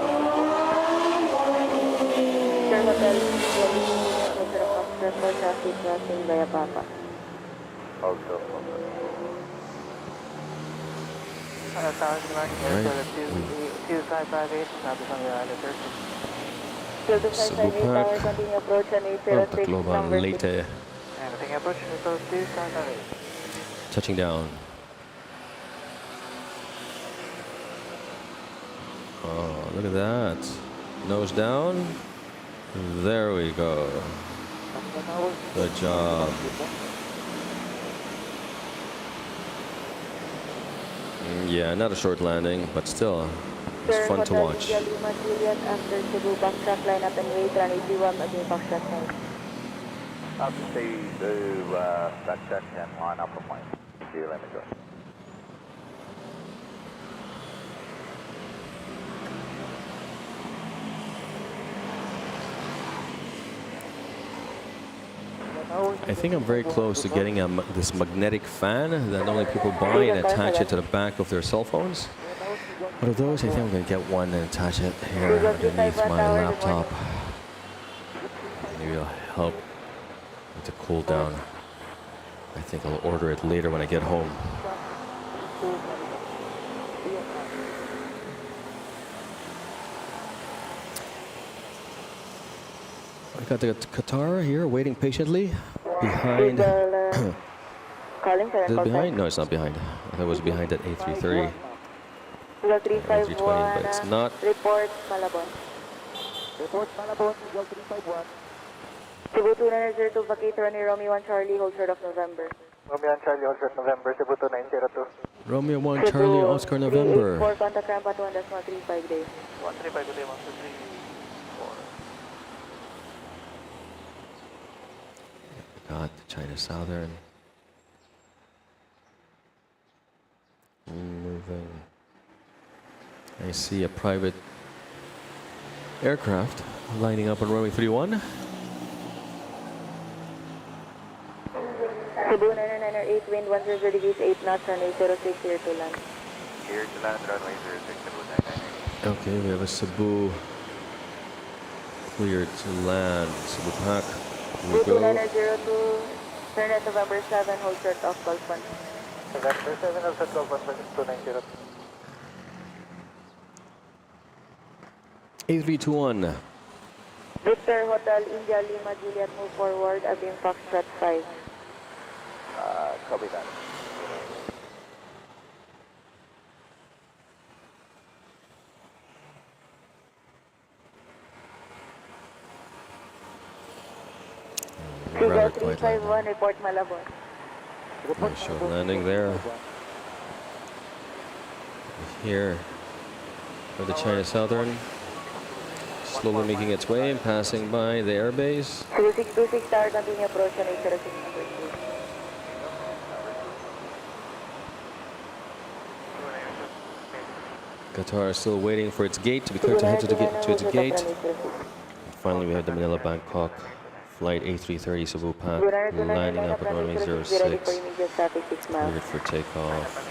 Speaker 3: Cebu Park, Tacloban, Leyte, touching down. Oh, look at that. Nose down. There we go. Good job. Yeah, not a short landing, but still, it's fun to watch.
Speaker 4: After Cebu, backtrack, line up and wait, runway 31, again, backtrack 9.
Speaker 2: After stay the backtrack and on upper point. See you, let me go.
Speaker 3: I think I'm very close to getting this magnetic fan that normally people buy and attach it to the back of their cell phones. One of those, I think I'm going to get one and attach it here underneath my laptop. Maybe it'll help it to cool down. I think I'll order it later when I get home. I got the Qatar here waiting patiently behind. Is it behind? No, it's not behind. I thought it was behind at A330. A320, but it's not.
Speaker 4: Report Malabon.
Speaker 1: Report Malabon, Eagle 351.
Speaker 4: Cebu 2902, vacate runway Romeo 1 Charlie, hold short of November.
Speaker 2: Romeo and Charlie, Oscar November, Cebu 2902.
Speaker 3: Romeo 1 Charlie Oscar November.
Speaker 4: 384, contact ramp at 1.35 days.
Speaker 2: 135, good day, 1234.
Speaker 3: Got China Southern. Moving. I see a private aircraft lining up on runway 31.
Speaker 4: Cebu 998, wind 10 degrees 8 knots, runway 06, clear to land.
Speaker 2: Here to land, runway 06, Cebu 998.
Speaker 3: Okay, we have a Cebu cleared to land. Cebu Pack. Here we
Speaker 4: Cebu
Speaker 3: go.
Speaker 4: 2902, turn at November 7, hold short of Gulf 1.
Speaker 2: November 7, Oscar 2902.
Speaker 3: 8321.
Speaker 4: Victor Hotel India Lima Juliet, move forward, Abim Foxtrot 5.
Speaker 2: Copy that.
Speaker 4: Seagull
Speaker 3: Rather quiet
Speaker 4: 351,
Speaker 3: landing.
Speaker 4: report Malabon.
Speaker 3: Nice short landing there. Here for the China Southern. Slowly making its way, passing by the airbase.
Speaker 4: Cebu 626, tower, continue approach on 806 number 2.
Speaker 3: Qatar is still waiting for its gate to be cleared to head to its gate. Finally, we have the Manila Bangkok flight A330 Cebu Pack lining up at runway 06, cleared for takeoff.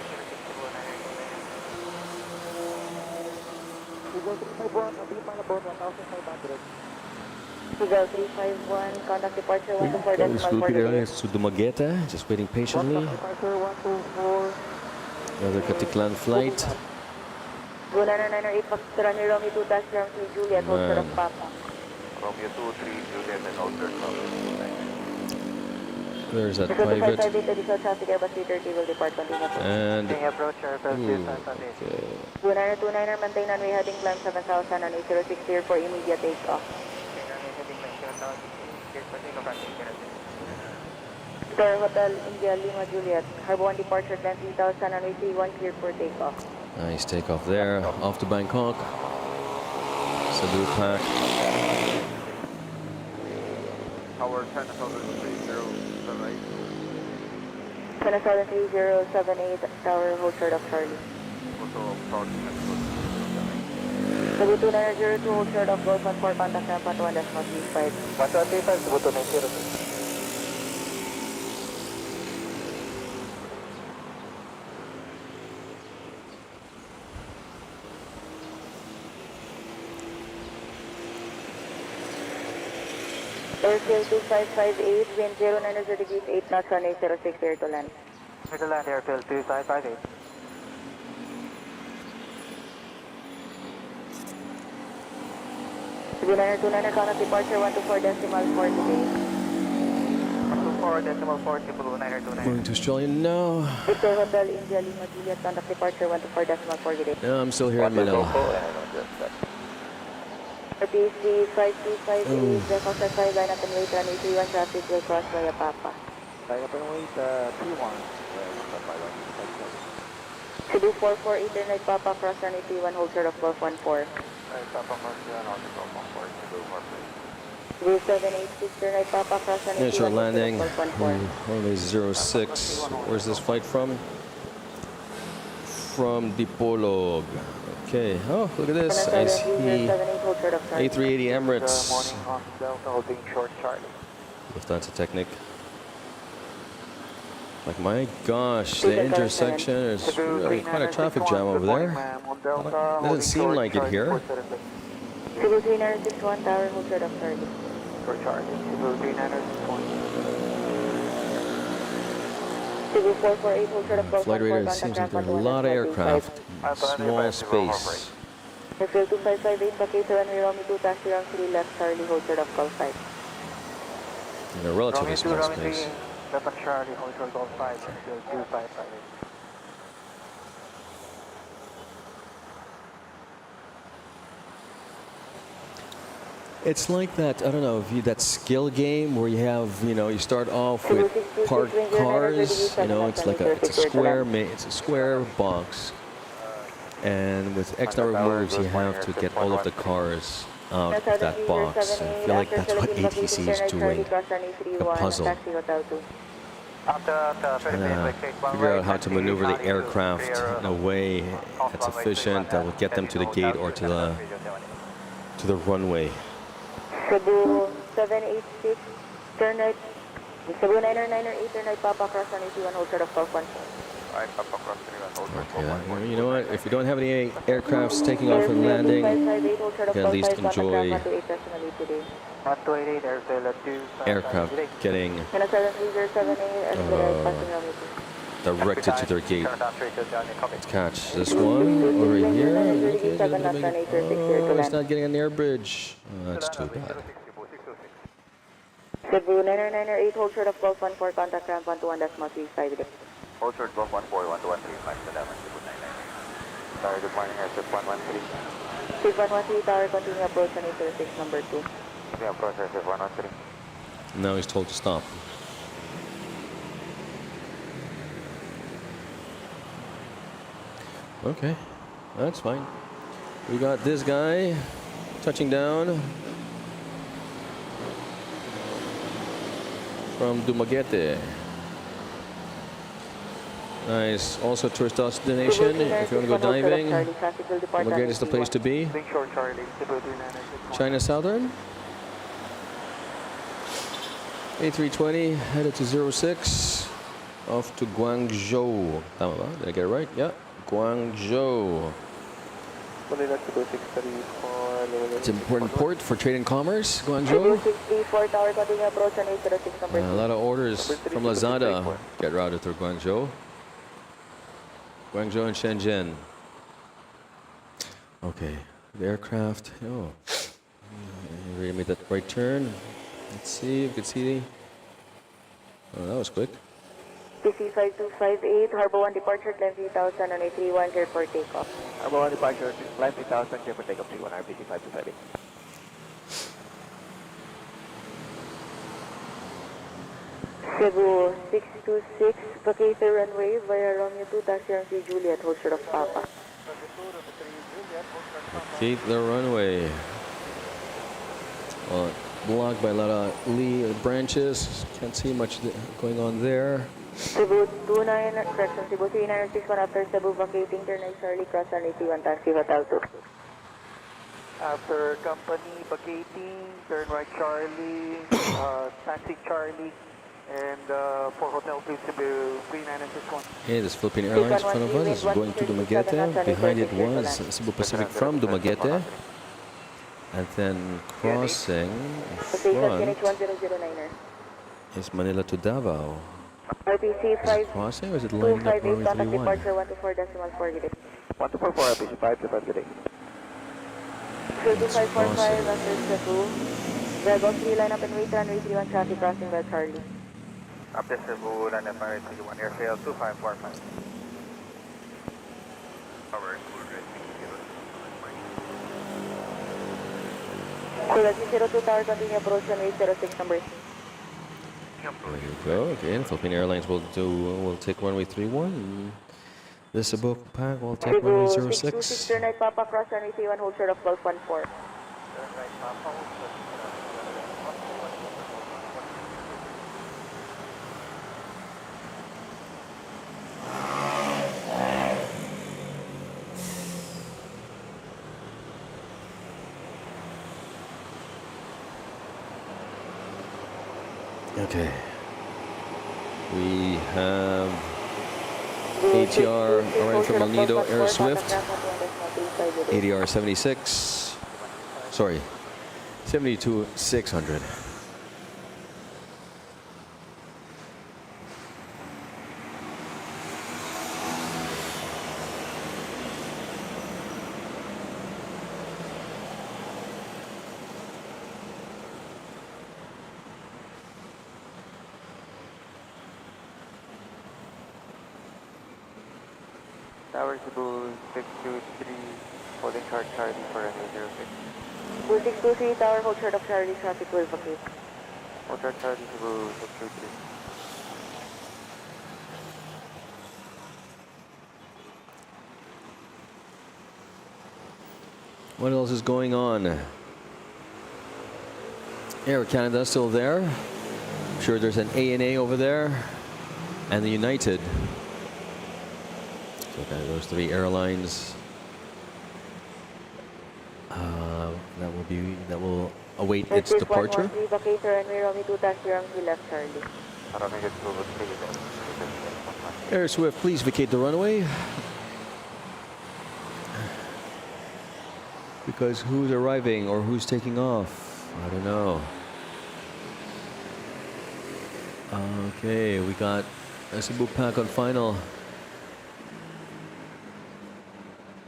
Speaker 1: Eagle 351, Abim Malabon, 1,500.
Speaker 4: Seagull 351, contact departure 124
Speaker 3: That was
Speaker 4: decimal 4
Speaker 3: Philippine
Speaker 4: degrees.
Speaker 3: Airlines to Dumaguete, just waiting patiently.
Speaker 1: Departure 124.
Speaker 3: Another Katiklan flight.
Speaker 4: Cebu 998, vacate runway Romeo 2 dash 3 Juliet, hold short of
Speaker 3: Man.
Speaker 4: Papa.
Speaker 2: Romeo 23, Juliet, and Oscar 2998.
Speaker 3: There's that
Speaker 4: Cebu
Speaker 3: private.
Speaker 4: 2558, additional traffic Airbus 330 will depart, continue approach.
Speaker 3: And
Speaker 2: Being approach, RPLL,
Speaker 3: ooh,
Speaker 2: 2528.
Speaker 3: okay.
Speaker 4: 2929er, maintain runway heading climb 7000 and 806 clear for immediate takeoff. Star Hotel India Lima Juliet, Harbor 1 departure 10,000 and 31 clear for takeoff.
Speaker 3: Nice takeoff there. Off to Bangkok. Cebu Pack.
Speaker 2: Tower 10,030, sunrise.
Speaker 4: 10,3078, tower hold short of Charlie.
Speaker 2: Also, tower 10,030.
Speaker 4: Cebu 2902, hold short of Golf 14, contact ramp at 1.35.
Speaker 2: 125, Cebu 2902.
Speaker 4: Airfield 2558, wind 090 degrees 8 knots, runway 06 clear to land.
Speaker 2: Middle land, Airfield 2558.
Speaker 4: Cebu 929er, contact departure 124 decimal 4 today.
Speaker 2: 124, decimal 4, Cebu 929.
Speaker 3: Going to Australia now.
Speaker 4: Victor Hotel India Lima Juliet, contact departure 124 decimal 4 today.
Speaker 3: No, I'm still here in Manila.
Speaker 4: RPC 5258,
Speaker 3: Oh.
Speaker 4: the Foxtrot 5 line up and wait, runway 31 traffic will cross via Papa.
Speaker 1: Line up and wait, 31.
Speaker 4: Cebu 448, turn right Papa, cross runway 31, hold short of Golf 14. Cebu 786, turn right Papa, cross runway
Speaker 3: Yeah,
Speaker 4: 31,
Speaker 3: short
Speaker 4: hold
Speaker 3: landing.
Speaker 4: short of Golf 14.
Speaker 3: Runway 06. Where's this flight from? From Dipolog. Okay. Oh, look at this. I see
Speaker 4: 78, hold short of Charlie.
Speaker 3: A380 Emirates.
Speaker 2: Morning on Delta, holding short Charlie.
Speaker 3: If that's a Technic. Like, my gosh, the intersection is really quite a traffic jam over there. Doesn't seem like it here.
Speaker 4: Cebu 3961, tower, hold short of Charlie.
Speaker 2: Short Charlie, Cebu 3961.
Speaker 4: Cebu 448, hold short of Golf
Speaker 3: Flight
Speaker 4: 14,
Speaker 3: radar, it
Speaker 4: contact
Speaker 3: seems like
Speaker 4: ramp
Speaker 3: there are
Speaker 4: at
Speaker 3: a lot of
Speaker 4: 1.35.
Speaker 3: aircraft. Small space.
Speaker 4: Airfield 2558, vacate runway Romeo 2 dash 3 left Charlie, hold short of Golf 5.
Speaker 3: In a relatively small space.
Speaker 2: Left Charlie, hold short Golf 5, Airfield 2558.
Speaker 3: It's like that, I don't know, if you, that skill game where you have, you know, you start off with parked cars, you know, it's like it's a square box. And with X number of moves, you have to get all of the cars out of that box. I feel like that's what ATC is doing, the puzzle. Figure out how to maneuver the aircraft in a way that's efficient, that will get them to the gate or to the runway.
Speaker 4: Cebu 786, turn right. Cebu 998, turn right, Papa Cross runway 21, hold short of 1214.
Speaker 3: Okay, you know what? If you don't have any aircrafts taking off and landing, you can at least enjoy aircraft getting directed to their gate. Let's catch this one over here. Okay, oh, it's not getting an air bridge. Oh, that's too bad.
Speaker 4: Cebu 998, hold short of 1214, contact ramp 121.35.
Speaker 2: Hold short 1214, 1235, salamat, Cebu 999. Tower, good morning, airship 113.
Speaker 4: Ship 113, tower, continue approach on 806, number 2.
Speaker 2: Continue approach, airship 113.
Speaker 3: Now he's told to stop. Okay, that's fine. We got this guy touching down from Dumaguete. Nice. Also tourist destination. If you want to go diving, Dumaguete is the place to be. China Southern. A320 headed to 06. Off to Guangzhou. Tama ba? Did I get it right? Yeah. Guangzhou. It's an important port for trade and commerce, Guangzhou. A lot of orders from Lazada get routed through Guangzhou. Guangzhou and Shenzhen. Okay, the aircraft. Oh, we made that right turn. Let's see, you can see. Oh, that was quick.
Speaker 4: PC 5258, Harbor 1 departure, climb 3000 on A31, clear for takeoff.
Speaker 2: Harbor 1 departure, climb 3000, clear for takeoff 31, RPC 5258.
Speaker 4: Cebu 626, vacate the runway via Romeo 2, taxi runway Juliet, hold short of Papa.
Speaker 3: Keep the runway. Well, blocked by a lot of lee branches. Can't see much going on there.
Speaker 4: Cebu 29, correction, Cebu 3961 after Cebu vacating, turn right Charlie, cross on 81, taxi Hotel 2.
Speaker 2: After company vacating, turn right Charlie, taxi Charlie, and for Hotel 2, Cebu 3961.
Speaker 3: Okay, this Philippine Airlines in front of us is going to Dumaguete. Behind it was Cebu Pacific from Dumaguete. And then crossing front is Manila to Davao.
Speaker 4: RPC
Speaker 3: Is it crossing or is it lining up runway 31?
Speaker 4: departure 124.4 today.
Speaker 2: 1244, RPC 525 today.
Speaker 4: 3545 after Cebu. Dragon 3 line up and wait runway 31 traffic crossing by Charlie.
Speaker 2: After Cebu, line up runway 31, airfield 2545. Power cool
Speaker 4: Collectibles 02 tower, continue approach runway 06 number 6.
Speaker 3: There you go. Again, Philippine Airlines will take runway 31. The Cebu Pack will take runway 06.
Speaker 4: Turn right Papa cross runway 31, hold short of 1214.
Speaker 3: Okay. We have ATR arriving from El Nido Air Swift. ADR 76. Sorry, 72,600.
Speaker 2: Tower Cebu 623, holding short Charlie for runway 06.
Speaker 4: Cebu 623 Tower, hold short of Charlie, traffic will vacate.
Speaker 2: Hotel Charlie Cebu 623.
Speaker 3: What else is going on? Air Canada still there. I'm sure there's an ANA over there. And the United. So kind of those three airlines. That will await its departure.
Speaker 4: 113 vacate runway Romeo 2 taxi runway left Charlie.
Speaker 3: Air Swift, please vacate the runway. Because who's arriving or who's taking off? I don't know. Okay, we got a Cebu pack on final.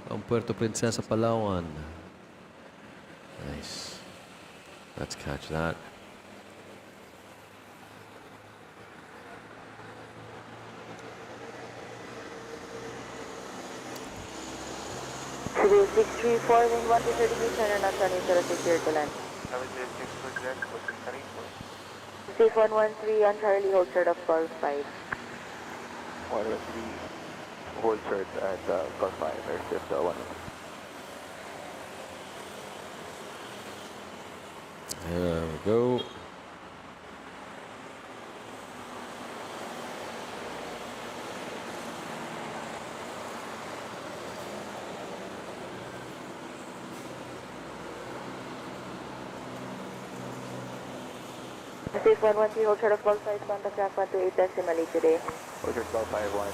Speaker 3: From Puerto Princesa, Palawan. Nice. Let's catch that.
Speaker 4: Cebu 634, wind 120 degrees, center not runway 06 clear to land. Safe 113 on Charlie, hold short of call 5.
Speaker 2: 113, hold short at call 5, aircraft 1.
Speaker 3: There we go.
Speaker 4: Safe 113, hold short of call 5, contact ramp 128 decimally today.
Speaker 2: Hold short call 5, 1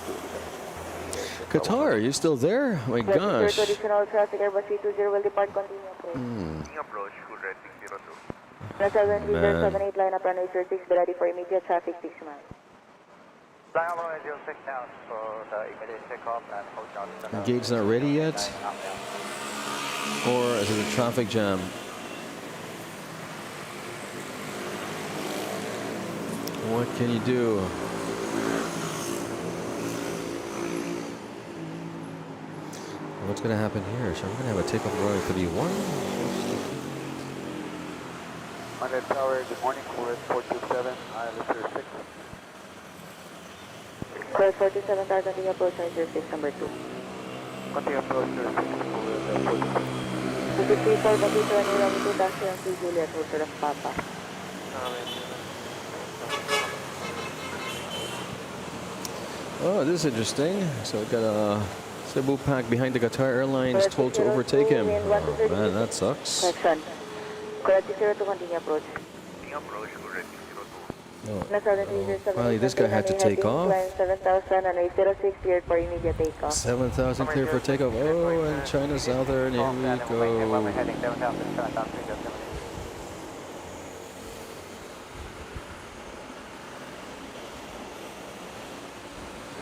Speaker 2: 2.
Speaker 3: Qatar, are you still there? Oh my gosh.
Speaker 4: Additional traffic, Airbus 320 will depart, continue approach.
Speaker 2: Approach, good red 602.
Speaker 4: Plus 7378
Speaker 3: Man.
Speaker 4: line up runway 06, be ready for immediate traffic 6 miles.
Speaker 2: Flying over runway 06 now, so the immediate takeoff and hold down.
Speaker 3: Gate's not ready yet? Or is it a traffic jam? What can you do? What's going to happen here? So we're going to have a takeoff of runway 31.
Speaker 2: Manila Tower, good morning, Course 427, Island 06.
Speaker 4: Course 47, car continue approach runway 06, number 2.
Speaker 2: Continue approach 06, Course
Speaker 4: 234, vacate runway Romeo 2 taxi runway Juliet, hold short of Papa.
Speaker 3: Oh, this is interesting. So we got a Cebu pack behind the Qatar Airlines told to overtake him. Oh, man, that sucks.
Speaker 4: Correction. Correct 02, continue approach.
Speaker 2: approach, good
Speaker 3: Oh,
Speaker 4: Plus 7378,
Speaker 3: finally, this guy had to take off.
Speaker 4: 7000 runway 06, cleared for immediate takeoff.
Speaker 3: 7,000 clear for takeoff. Oh, and China Southern, here we go.
Speaker 2: heading 7,000.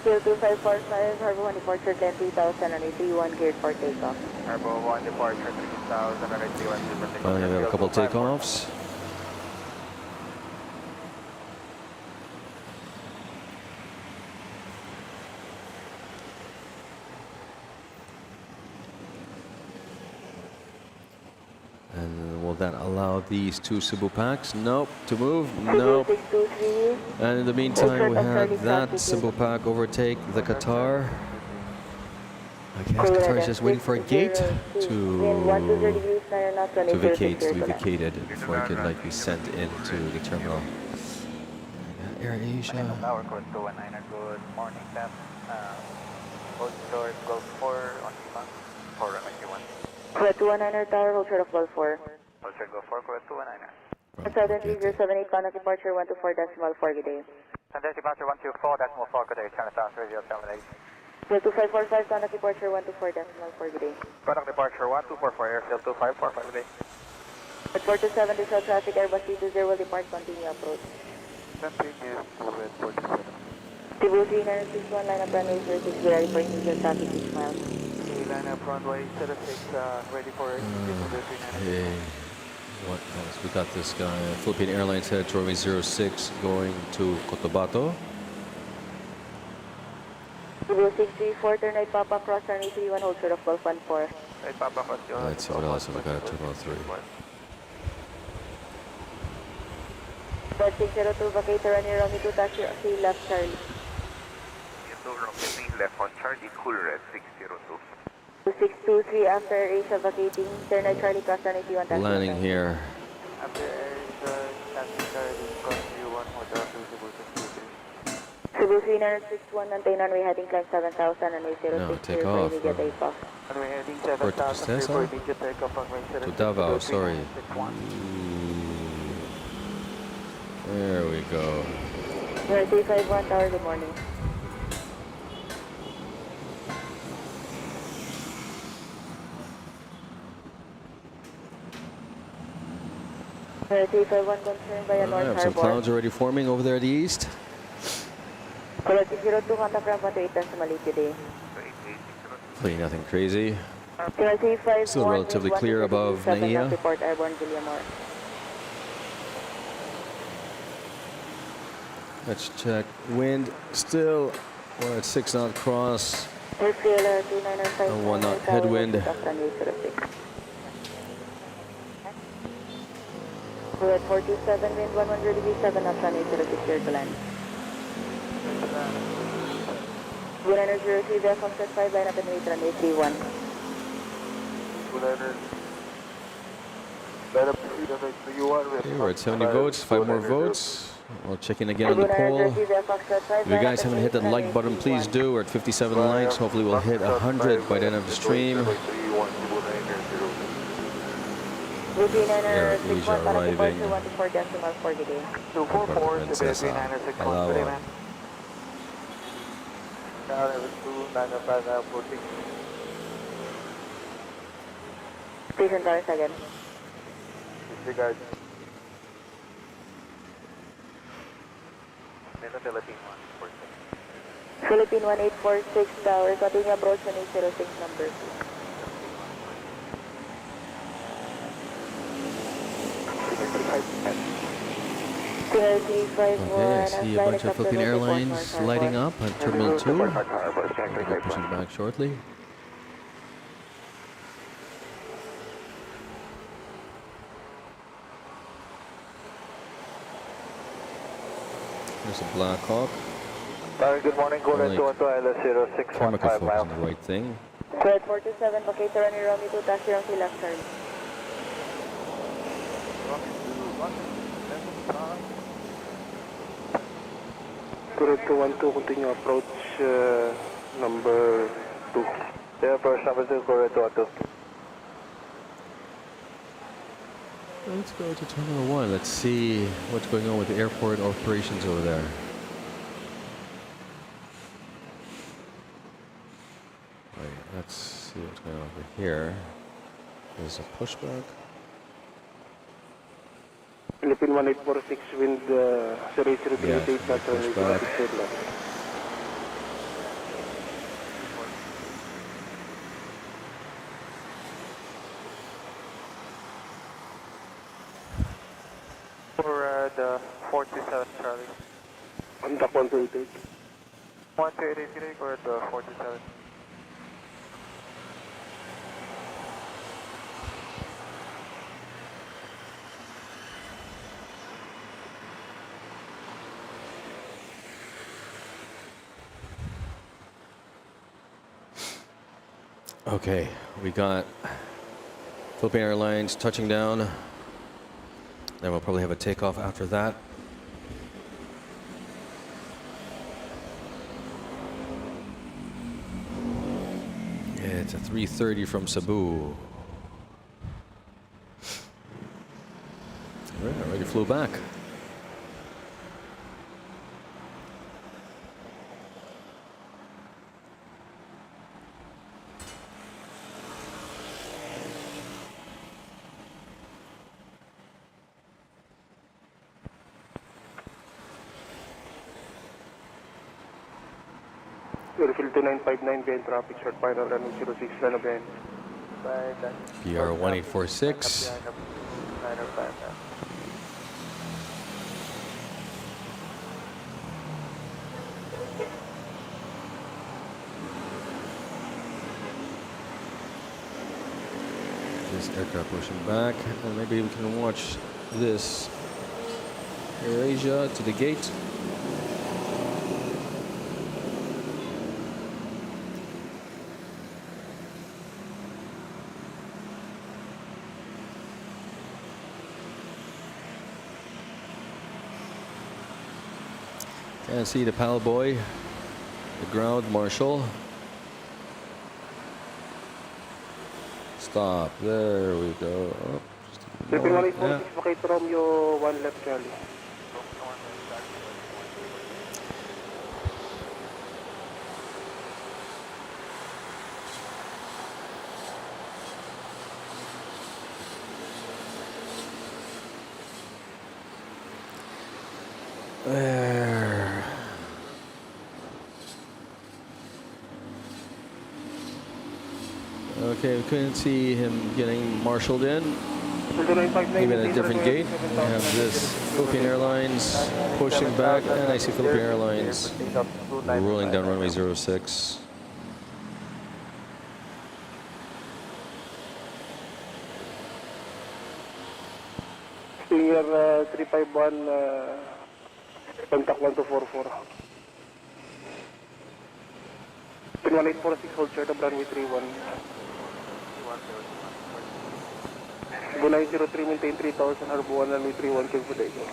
Speaker 4: Still 2545, Harbor 1 departure 10 3000 runway 31, cleared for takeoff.
Speaker 2: Harbor 1 departure 3000 and 31.
Speaker 3: Finally, we have a couple takeoffs. And will that allow these two Cebu packs? Nope. To move? Nope.
Speaker 4: 623.
Speaker 3: And in the meantime, we have that Cebu pack overtake the Qatar. I guess Qatar is just waiting for a gate to vacate, to be vacated before it can like be sent into the terminal. AirAsia.
Speaker 2: Tower course 219, good morning, Sam. Hold short, Gulf 4 on Ivan, 4 runway 21.
Speaker 4: Correct 219 tower, hold short of Gulf 4.
Speaker 2: Hold short, Gulf 4, correct 219.
Speaker 4: 7078, contact departure 124 decimal 4, good day.
Speaker 2: Sunday departure 124, decimal 4, good day, China South Radio 78.
Speaker 4: 2545, contact departure 124 decimal 4, good day.
Speaker 2: Contact departure 1244, airfield 2545, good day.
Speaker 4: At 427, digital traffic, Airbus 320 will depart, continue approach.
Speaker 2: Continue with 47.
Speaker 4: Cebu 3961, line up runway 06, be ready for immediate traffic 6 miles.
Speaker 2: Line up runway 06, ready for it.
Speaker 3: Okay. What else? We got this guy. Philippine Airlines headed to runway 06 going to Cotabato.
Speaker 4: Cebu 634, turn right Papa, cross runway 31, hold short of Gulf 14.
Speaker 2: Right, Papa,
Speaker 3: Let's see what else we got at 203.
Speaker 4: Flight 602, vacate runway Romeo 2, taxi left Charlie.
Speaker 2: Ito, Rocket left on Charlie, cool red 602.
Speaker 4: 2623 after Asia vacating, turn right Charlie, cross runway T1, taxi.
Speaker 3: Landing here.
Speaker 2: After Asia, taxi Charlie, cross V1, hotel to Cebu 623.
Speaker 4: Cebu 3961, maintain runway heading climb 7000, runway 06,
Speaker 3: No, take
Speaker 4: for
Speaker 3: off.
Speaker 4: immediate takeoff.
Speaker 2: Runway heading
Speaker 3: Port
Speaker 2: 7000,
Speaker 3: Tristeza?
Speaker 2: for immediate takeoff, runway 06.
Speaker 3: To Davao, sorry. There we go.
Speaker 4: Number 351 Tower, good morning. Number 351 concerned by a
Speaker 3: I
Speaker 4: North
Speaker 3: have some
Speaker 4: Harbor.
Speaker 3: clouds already forming over there at the east.
Speaker 4: Collective 02, contact ramp 128 to Malay today.
Speaker 3: Hopefully nothing crazy.
Speaker 4: Number 351
Speaker 3: Still relatively clear above NAIA.
Speaker 4: Report Airborne Guillemore.
Speaker 3: Let's check. Wind still, we're at 6 knot cross.
Speaker 4: RPLL 2995.
Speaker 3: And 1 knot headwind.
Speaker 4: We're at 427, wind 100 degrees, 7 knots, runway 06, clear to land. 2903, Via Foxtrot 5, line up and wait, runway 31.
Speaker 3: Okay, we're at 70 votes, 5 more votes. We'll check in again on the poll. If you guys haven't hit that like button, please do. We're at 57 likes. Hopefully we'll hit 100 by the end of the stream. Air Asia arriving.
Speaker 4: 244
Speaker 3: Princesa, Palawan.
Speaker 4: Station cars again.
Speaker 2: Disregard. Philippine 146.
Speaker 4: Philippine 1846 Tower, continue approach 1806 number 2.
Speaker 3: Okay, I see a bunch of Philippine Airlines lighting up at Terminal 2. We'll be pushing back shortly. There's a Black Hawk.
Speaker 2: Good morning, go ahead to ILS 0615
Speaker 3: Camera focus
Speaker 2: miles.
Speaker 3: on the right thing.
Speaker 4: Flight 427, vacate runway Romeo 2, taxi runway left turn.
Speaker 6: Correct 212, continue approach number 2.
Speaker 2: Yeah, approach number 2, correct 212.
Speaker 3: Let's go to Terminal 1. Let's see what's going on with the airport operations over there. Right, let's see what's going on over here. There's a pushback.
Speaker 6: Philippine 1846, wind 038,
Speaker 3: Yeah,
Speaker 6: not runway
Speaker 3: pushback.
Speaker 6: 26
Speaker 2: For the 47 Charlie.
Speaker 6: Contact 128.
Speaker 2: 1283, correct 47.
Speaker 3: Okay, we got Philippine Airlines touching down. Then we'll probably have a takeoff after that. It's a 3:30 from Cebu. Right, already flew back.
Speaker 6: Airfield 2959, behind traffic, short final runway 06, land again.
Speaker 3: PR 1846. This aircraft pushing back, and maybe we can watch this AirAsia to the gate. Can't see the pal boy, the ground marshal. Stop. There we go. Oh,
Speaker 6: Philippine
Speaker 3: yeah.
Speaker 6: 1846, Bakit Romeo 1 left Charlie.
Speaker 3: There. Okay, we couldn't see him getting marshaled in. Maybe at a different gate. We have this Philippine Airlines pushing back, and I see Philippine Airlines rolling down runway 06.
Speaker 6: Stinger 351, contact 1244. 1846, hold short of runway 31. 903, maintain 3000, Harbour 1, runway 31, Cebu Dago.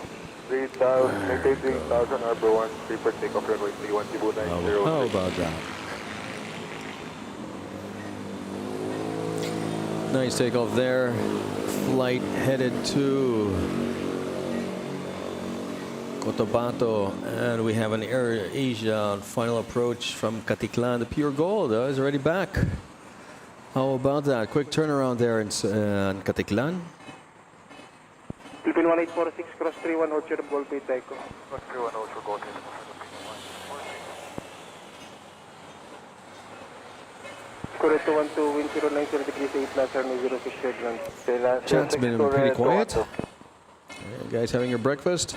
Speaker 2: 3000, maintain 3000, Harbour 1, prepare takeoff runway 31, Cebu 90.
Speaker 3: How about that? Nice takeoff there. Flight headed to Cotabato, and we have an AirAsia final approach from Caticlan. The Pure Gold is already back. How about that? Quick turnaround there in Caticlan.
Speaker 6: Philippine 1846, cross 31, hold short of Gold Bay Taiko.
Speaker 2: Cross 31, hold for Gold.
Speaker 6: Correct 12, wind 090 degrees 8 knots, runway 06, short land.
Speaker 3: Chat's been pretty quiet. You guys having your breakfast?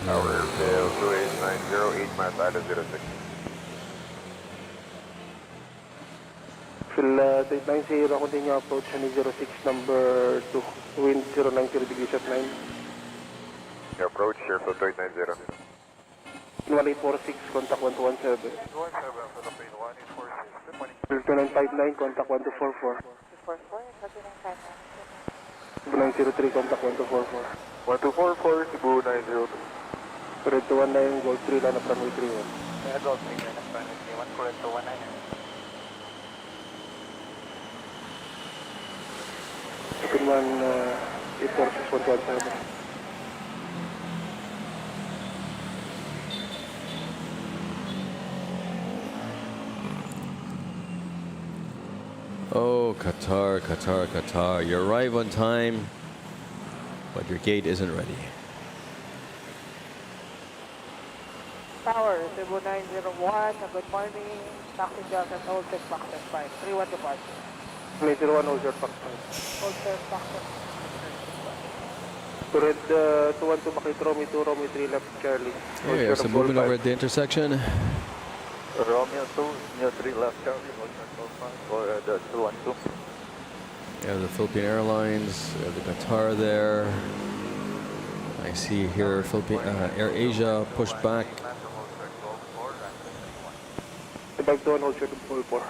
Speaker 2: Tower Airfield 28908, Mars Island 06.
Speaker 6: Phil 890, continue approach, runway 06, number 2, wind 090 degrees at 9.
Speaker 2: Your approach, Airfield 289.
Speaker 6: 1846, contact 117.
Speaker 2: 17, Philippine 1846.
Speaker 6: Phil 2959, contact 1244. 903, contact 1244.
Speaker 2: 1244, Cebu 902.
Speaker 6: Correct 19, Gold 3, line up runway 31.
Speaker 2: Gold 3, line up runway 31, correct 19.
Speaker 6: Philippine 1846, 117.
Speaker 3: Oh, Qatar, Qatar, Qatar. You arrive on time, but your gate isn't ready.
Speaker 5: Tower, Cebu 901, good morning. Taxi Johnson, hold set, Factor 5. 31 departure.
Speaker 6: 901, hold short, Fox 5.
Speaker 5: Hold set, Factor.
Speaker 6: Correct 212, Bakit Romeo 2, Romeo 3, left Charlie. Hold
Speaker 3: Okay,
Speaker 6: short
Speaker 3: so
Speaker 6: of Gold
Speaker 3: moving over
Speaker 6: 5.
Speaker 3: at the intersection.
Speaker 2: Romeo 2, Neo 3 left Charlie, hold short Gold 5, or the 212.
Speaker 3: We have the Philippine Airlines, we have the Qatar there. I see here Philippine AirAsia pushed back.
Speaker 6: 521, hold short of Gold 4.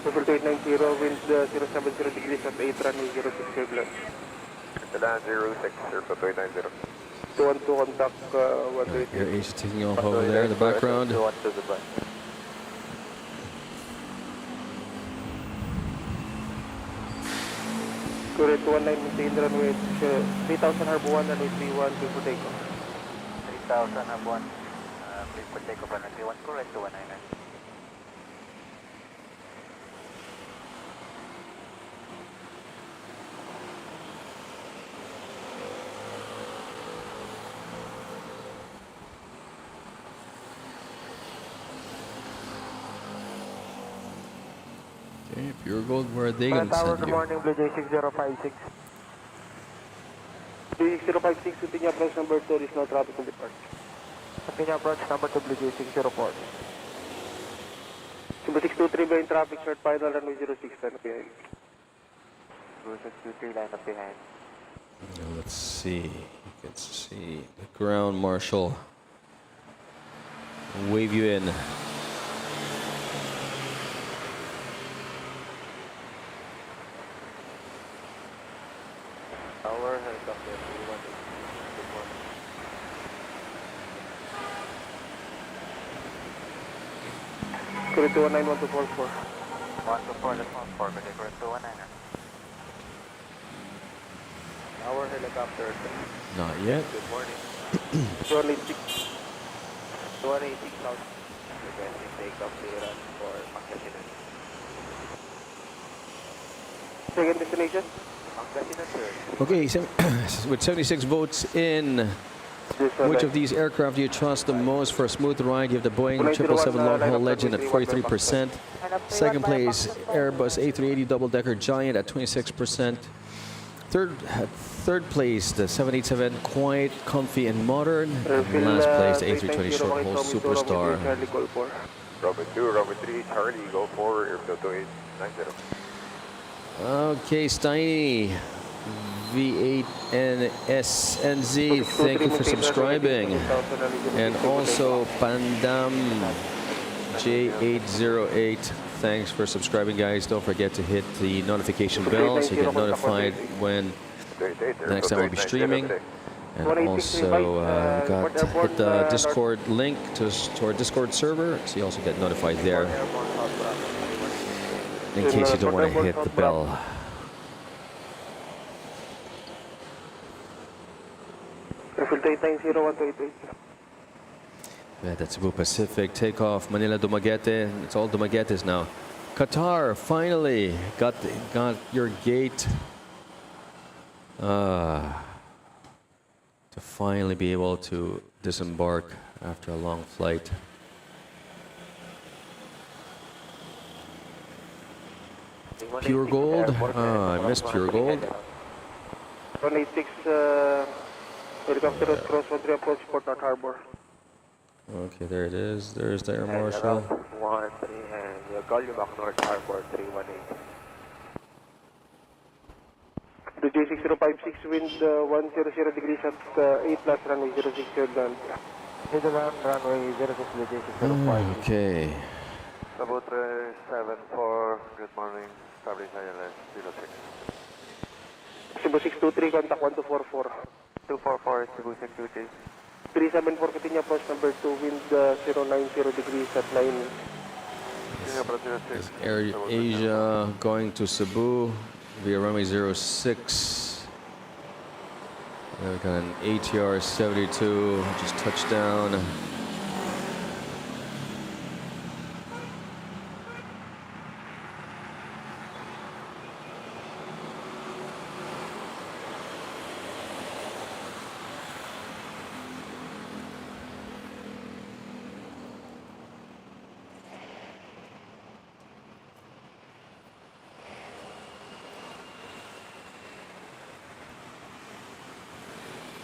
Speaker 6: Level 890, wind 070 degrees at 8, runway 06, clear land.
Speaker 2: Land 06, Airfield 290.
Speaker 6: 212, contact 128.
Speaker 3: AirAsia taking off over there in the background.
Speaker 2: 212 the back.
Speaker 6: Correct 19, maintain runway 3000, Harbour 1, runway 31, clear for takeoff.
Speaker 2: 3000, Harbour 1, please for takeoff on 31, correct 219.
Speaker 3: Okay, Pure Gold, where are they going to
Speaker 6: Tower,
Speaker 3: send
Speaker 6: good
Speaker 3: you?
Speaker 6: morning, Blue Jay 6056. Blue Jay 6056, continue approach number 2, there is no traffic on depart. Continue approach number 2, Blue Jay 604. Cebu 623 ba yung traffic short final runway 06 line up behind.
Speaker 2: Cebu 623, line up behind.
Speaker 3: Now let's see. You can see the ground marshal wave you in.
Speaker 2: Tower, helicopter, 318. Good morning.
Speaker 6: Current 219-1244.
Speaker 2: 124, that's 14, good day, current 219er. Tower, helicopter,
Speaker 3: Not yet.
Speaker 2: good morning.
Speaker 6: 186.
Speaker 2: 186 south. Requesting takeoff clearance for Pangasinan.
Speaker 6: Second destination?
Speaker 2: Pangasinan, sir.
Speaker 3: Okay, with 76 votes in, which of these aircraft do you trust the most for a smooth ride? You have the Boeing 777 long-haul Legend at 43%. Second place, Airbus A380 double-decker Giant at 26%. Third place, the 787 quiet, comfy, and modern. And last place, the A320 short-haul Superstar.
Speaker 2: Robert 2, Robert 3, Charlie, go for airfield 2890.
Speaker 3: Okay, Steiny, V8NSNZ, thank you for subscribing. And also Pandam J808, thanks for subscribing, guys. Don't forget to hit the notification bell so you get notified when the next time I'll be streaming. And also hit the Discord link to our Discord server so you also get notified there in case you don't want to hit the bell.
Speaker 6: Airfield 890-1288.
Speaker 3: Yeah, that's Cebu Pacific. Takeoff, Manila, Dumaguete. It's all Dumaguetes now. Qatar, finally got your gate to finally be able to disembark after a long flight. Pure gold? I missed pure gold.
Speaker 6: 186 helicopter at cross 13 approach Port North Harbor.
Speaker 3: Okay, there it is. There's the air marshal.
Speaker 2: 13, and we'll call you back North Harbor 318.
Speaker 6: The J6056 wind 100 degrees at 8 plus runway 06 third land.
Speaker 2: Middle runway 06, the J605.
Speaker 3: Okay.
Speaker 2: Cebu 374, good morning. Establish ILS 06.
Speaker 6: Cebu 623, contact 1244.
Speaker 2: 244, Cebu 623.
Speaker 6: 374, continue approach number 2, wind 090 degrees at 9.
Speaker 3: Air Asia going to Cebu via runway 06. We got an ATR 72, just touched down.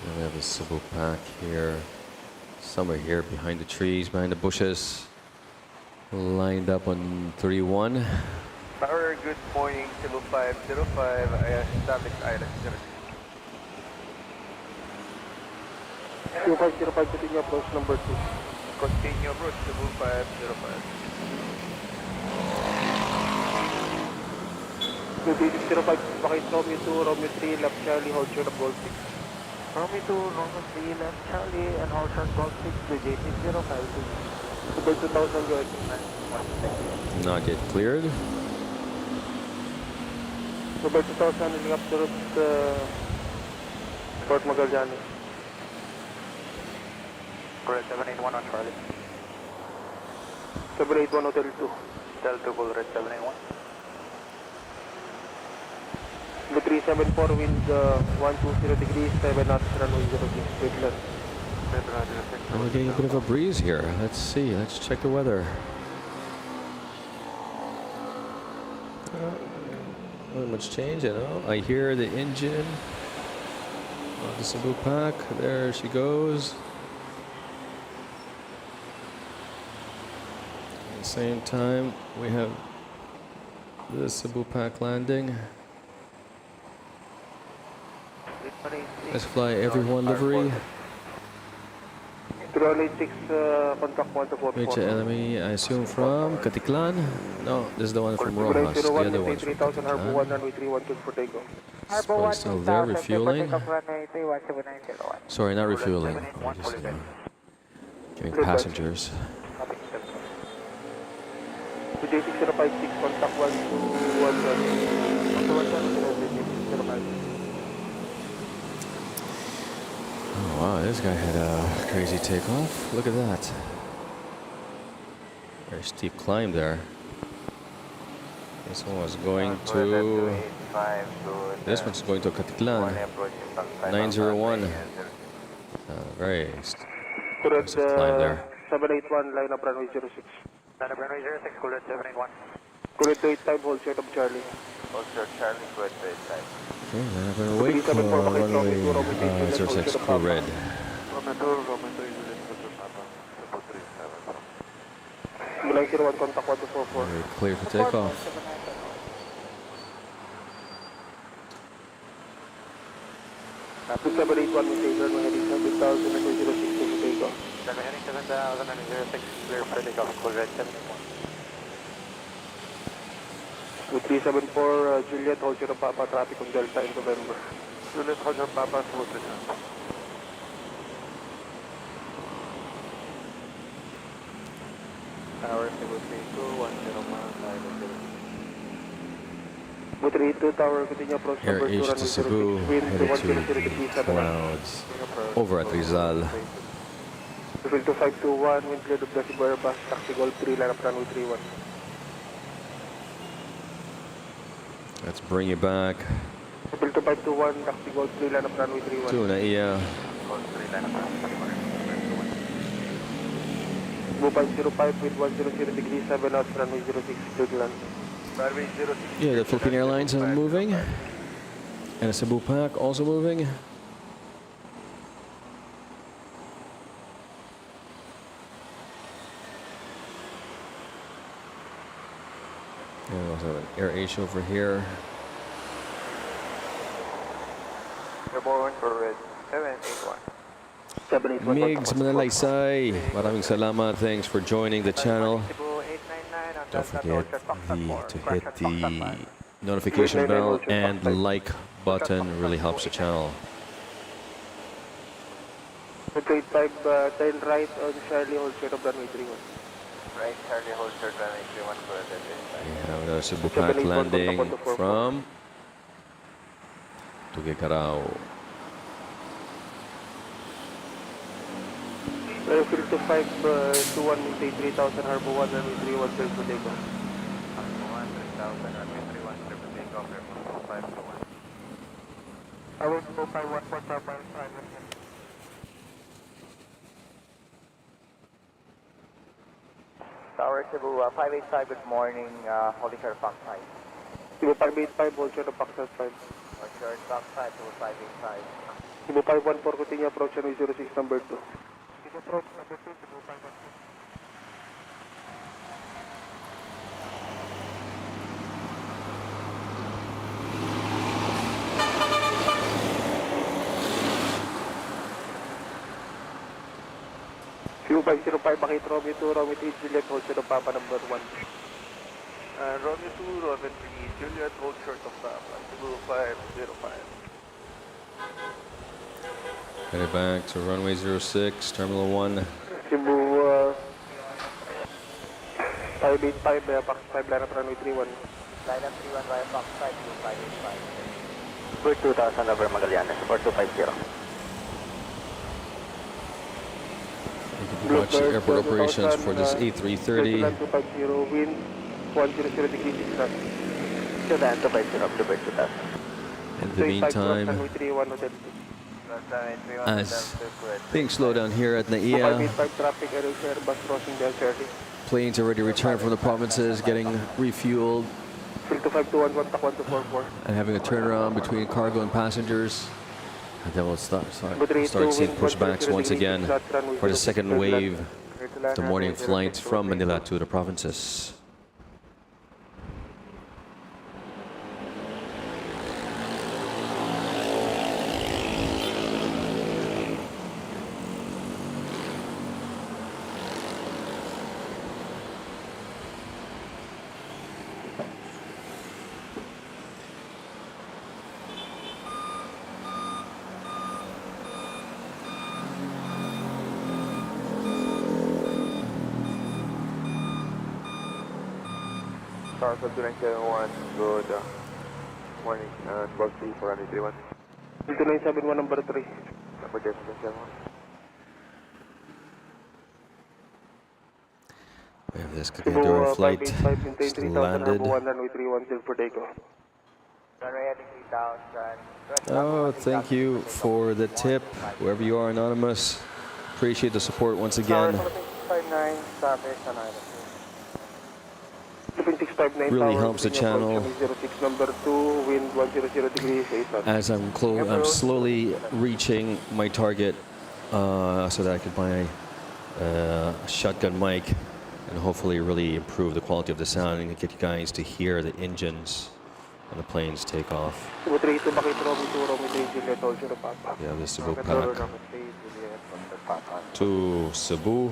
Speaker 3: We have a Cebu pack here, somewhere here behind the trees, behind the bushes, lined up on 31.
Speaker 2: Tower, good morning, Cebu 505, I established ILS 06.
Speaker 6: 2505, continue approach number 2.
Speaker 2: Continue approach, Cebu 505.
Speaker 6: The J605, pakit Romeo 2, Romeo 3, left Charlie, hold short of Gold 6.
Speaker 2: Romeo 2, Romeo 3, left Charlie, and hold short Golf 6 to J6052.
Speaker 6: Super 2000, go ahead.
Speaker 3: Not yet cleared.
Speaker 6: Super 2000, helicopter at Port Magallanes.
Speaker 2: Correct, 781 on Charlie.
Speaker 6: 781 Hotel 2.
Speaker 2: Del 2, Bull Red 781.
Speaker 6: The 374, wind 120 degrees, 7 knots, runway 06, straight left.
Speaker 3: And we're getting a bit of a breeze here. Let's see. Let's check the weather. Not much change, you know. I hear the engine of the Cebu pack. There she goes. same time, we have the Cebu Pack landing. Let's fly everyone livery.
Speaker 6: 386, contact 1 to 44.
Speaker 3: Which enemy, I assume from Katiklan? No, this is the one from Rojas. The
Speaker 6: 01,
Speaker 3: other one's from
Speaker 6: 3000, Harbour 1,
Speaker 3: Katiklan.
Speaker 6: runway 31, good for takeoff.
Speaker 3: It's probably still there, refueling. Sorry, not refueling. We're just giving passengers.
Speaker 6: Today 6056, contact 1 to 1.
Speaker 3: Oh wow, this guy had a crazy takeoff. Look at that. Very steep climb there. This one was going to... This one's going to Katiklan. 901. Very
Speaker 6: Correct,
Speaker 3: impressive climb there.
Speaker 6: 781, line up runway 06.
Speaker 2: Line up runway 06, Kulit 781.
Speaker 6: Correct to 85, hold short of Charlie.
Speaker 2: Hold short Charlie, Kulit 85.
Speaker 3: Okay, then I'm gonna wait for runway 06 crew red.
Speaker 2: Roman 2, Juliet, Victor Papa, Cebu 37.
Speaker 6: Line 01, contact 1 to 44.
Speaker 3: Very clear for takeoff.
Speaker 6: 2781, maintain runway heading 7000 and 06 to takeoff.
Speaker 2: Runway heading 7000 and 06, clear for takeoff, Kulit 71.
Speaker 6: 2374, Juliet, hold short of Papa, traffic on Delta in November.
Speaker 2: Juliet, hold short Papa, Cebu 37. Tower Cebu 32, 10 miles,
Speaker 6: 32 tower, continue approach
Speaker 3: Air
Speaker 6: number 2,
Speaker 3: H
Speaker 6: runway
Speaker 3: to
Speaker 6: 06,
Speaker 3: Cebu,
Speaker 6: wind
Speaker 3: headed
Speaker 6: 1003
Speaker 3: to
Speaker 6: degrees,
Speaker 3: the
Speaker 6: 7
Speaker 3: clouds over at Rizal.
Speaker 6: Refill 2521, wind clear to Placebo Airbus, taxi Golf 3, line up runway 31.
Speaker 3: Let's bring you back
Speaker 6: Refill 2521, taxi Golf 3, line up runway 31.
Speaker 3: to NAIA.
Speaker 6: Cebu 505, wind 100 degrees, 7 knots, runway 06, clear to land.
Speaker 2: Runway 06.
Speaker 3: Yeah, the Philippine Airlines are moving. And the Cebu Pack also moving. And we also have an Air Asia over here.
Speaker 2: Airborne for red 781.
Speaker 6: 781.
Speaker 3: Migs Manalaysay, maraming salamat. Thanks for joining the channel. Don't forget to hit the notification bell and like button. Really helps the channel.
Speaker 6: 85, turn right on Charlie, hold short of runway 31.
Speaker 2: Right, Charlie, hold short runway 31 for red
Speaker 3: We have another Cebu Pack landing from Tuguecarao.
Speaker 6: Refill to 521, maintain 3000, Harbour 1, runway 31, clear for takeoff.
Speaker 2: 1, 3000, runway 31, clear for takeoff, airport 521.
Speaker 6: I will go by 1.5 miles,
Speaker 1: Tower Cebu 585, good morning, holding short of Fox 5.
Speaker 6: Cebu 585, hold short of Foxtrot 5.
Speaker 1: Hold short Fox 5 to 585.
Speaker 6: Cebu 514, continue approach runway 06, number 2. Approach number 2, Cebu 514. Cebu 505, Bakit Romeo 2, Romeo 3, Juliet, hold short of Papa, number 1.
Speaker 2: Romeo 2, Romeo 3, Juliet, hold short of Papa, Cebu 505.
Speaker 3: Headed back to runway 06, Terminal 1.
Speaker 6: Cebu 585, Fox 5, line up runway 31.
Speaker 1: Line up 31 via Fox 5 to 585. For 2000 over Magallanes, 4250.
Speaker 3: You can watch the airport operations for this A330.
Speaker 6: 250, wind 100 degrees 6 knots.
Speaker 1: 250, Bluebird 2000.
Speaker 3: In the meantime,
Speaker 6: runway 31, hotel 2.
Speaker 3: as things slow down here at NAIA,
Speaker 6: 585 traffic, Airbus crossing Del Charlie.
Speaker 3: planes already returned from the provinces, getting refueled
Speaker 6: Fill to 521, contact 1244.
Speaker 3: and having a turnaround between cargo and passengers. And then we'll start seeing pushbacks once again for the second wave the morning flights from Manila to the provinces.
Speaker 2: Stars of 2971, good morning, 12-3 for runway 31.
Speaker 6: 2971 number 3.
Speaker 2: Number 1071.
Speaker 3: We have this
Speaker 6: Cebu
Speaker 3: Cadero flight
Speaker 6: 585, maintain
Speaker 3: just
Speaker 6: 3000,
Speaker 3: landed.
Speaker 6: Harbour 1, runway 31, for takeoff.
Speaker 5: Runway heading 3000.
Speaker 3: Oh, thank you for the tip, wherever you are, Anonymous. Appreciate the support once again.
Speaker 5: 59, traffic on island.
Speaker 6: Philippine 659
Speaker 3: Really
Speaker 6: tower,
Speaker 3: helps the channel.
Speaker 6: 06 number 2, wind 100 degrees, 8 knots.
Speaker 3: As I'm slowly reaching my target, so that I can buy a shotgun mic and hopefully really improve the quality of the sound and get you guys to hear the engines when the planes take off.
Speaker 6: Cebu 32, Bakit Romy 2, Romy 3, Juliet, All Zero Papa.
Speaker 3: Yeah, the Cebu pack to Cebu,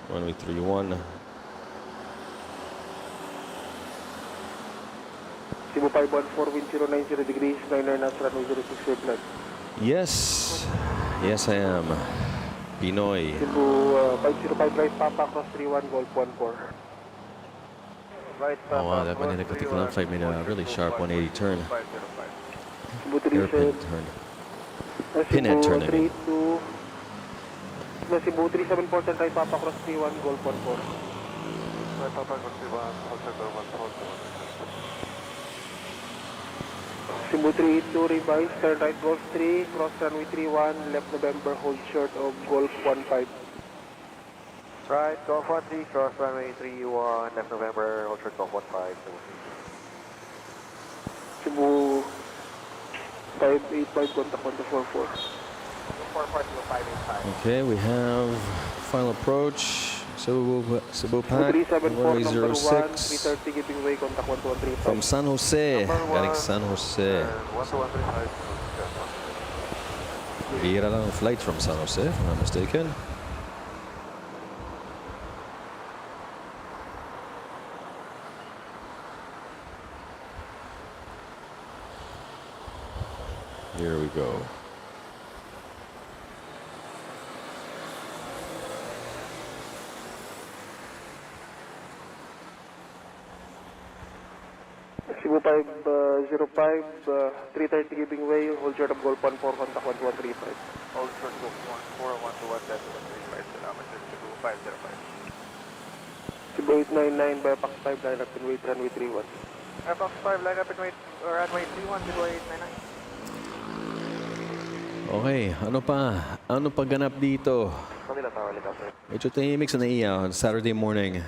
Speaker 3: runway 31.
Speaker 6: Cebu 514, wind 090 degrees, 99 knots, runway 06, clear.
Speaker 3: Yes, yes I am. Ninoy.
Speaker 6: Cebu 505, right Papa, cross 31, Golf 14.
Speaker 2: Right,
Speaker 3: Oh wow, that Manila particular flight made a really sharp 180 turn.
Speaker 2: 505.
Speaker 6: Cebu 3,
Speaker 3: Hairpin turn. Pinhead turning.
Speaker 6: Cebu 32, Cebu 37%, right Papa, cross 31, Golf 14.
Speaker 2: Right, Papa, cross 31, hold circle 1,
Speaker 6: Cebu 32, revise, turn right, Golf 3, cross runway 31, left November, hold short of Golf 15.
Speaker 2: Right, Golf 13, cross runway 31, left November, hold short Golf 15.
Speaker 6: Cebu 585, contact 1244.
Speaker 5: 442
Speaker 3: Okay, we have final approach. Cebu Pack,
Speaker 6: 374,
Speaker 3: runway
Speaker 6: number 1,
Speaker 3: 06
Speaker 6: 330, giving way, contact 1135.
Speaker 3: from San Jose. Galing San Jose.
Speaker 2: 12135.
Speaker 3: Bira lang ang flight from San Jose, if I'm not mistaken. Here we go.
Speaker 6: Cebu 505, 330, giving way, hold short of Golf 14, contact 1135.
Speaker 2: Hold short Golf 14, 121, 135. Salamat sa Cebu 505.
Speaker 6: Cebu 899, by Pax 5, line up and wait, runway 31.
Speaker 2: Fox 5, line up and wait, runway 31, Cebu 899.
Speaker 3: Okay, ano pa? Ano pa ganap dito?
Speaker 2: Manila Tower, helicopter.
Speaker 3: Medyo tahimik sa NAIA on Saturday morning.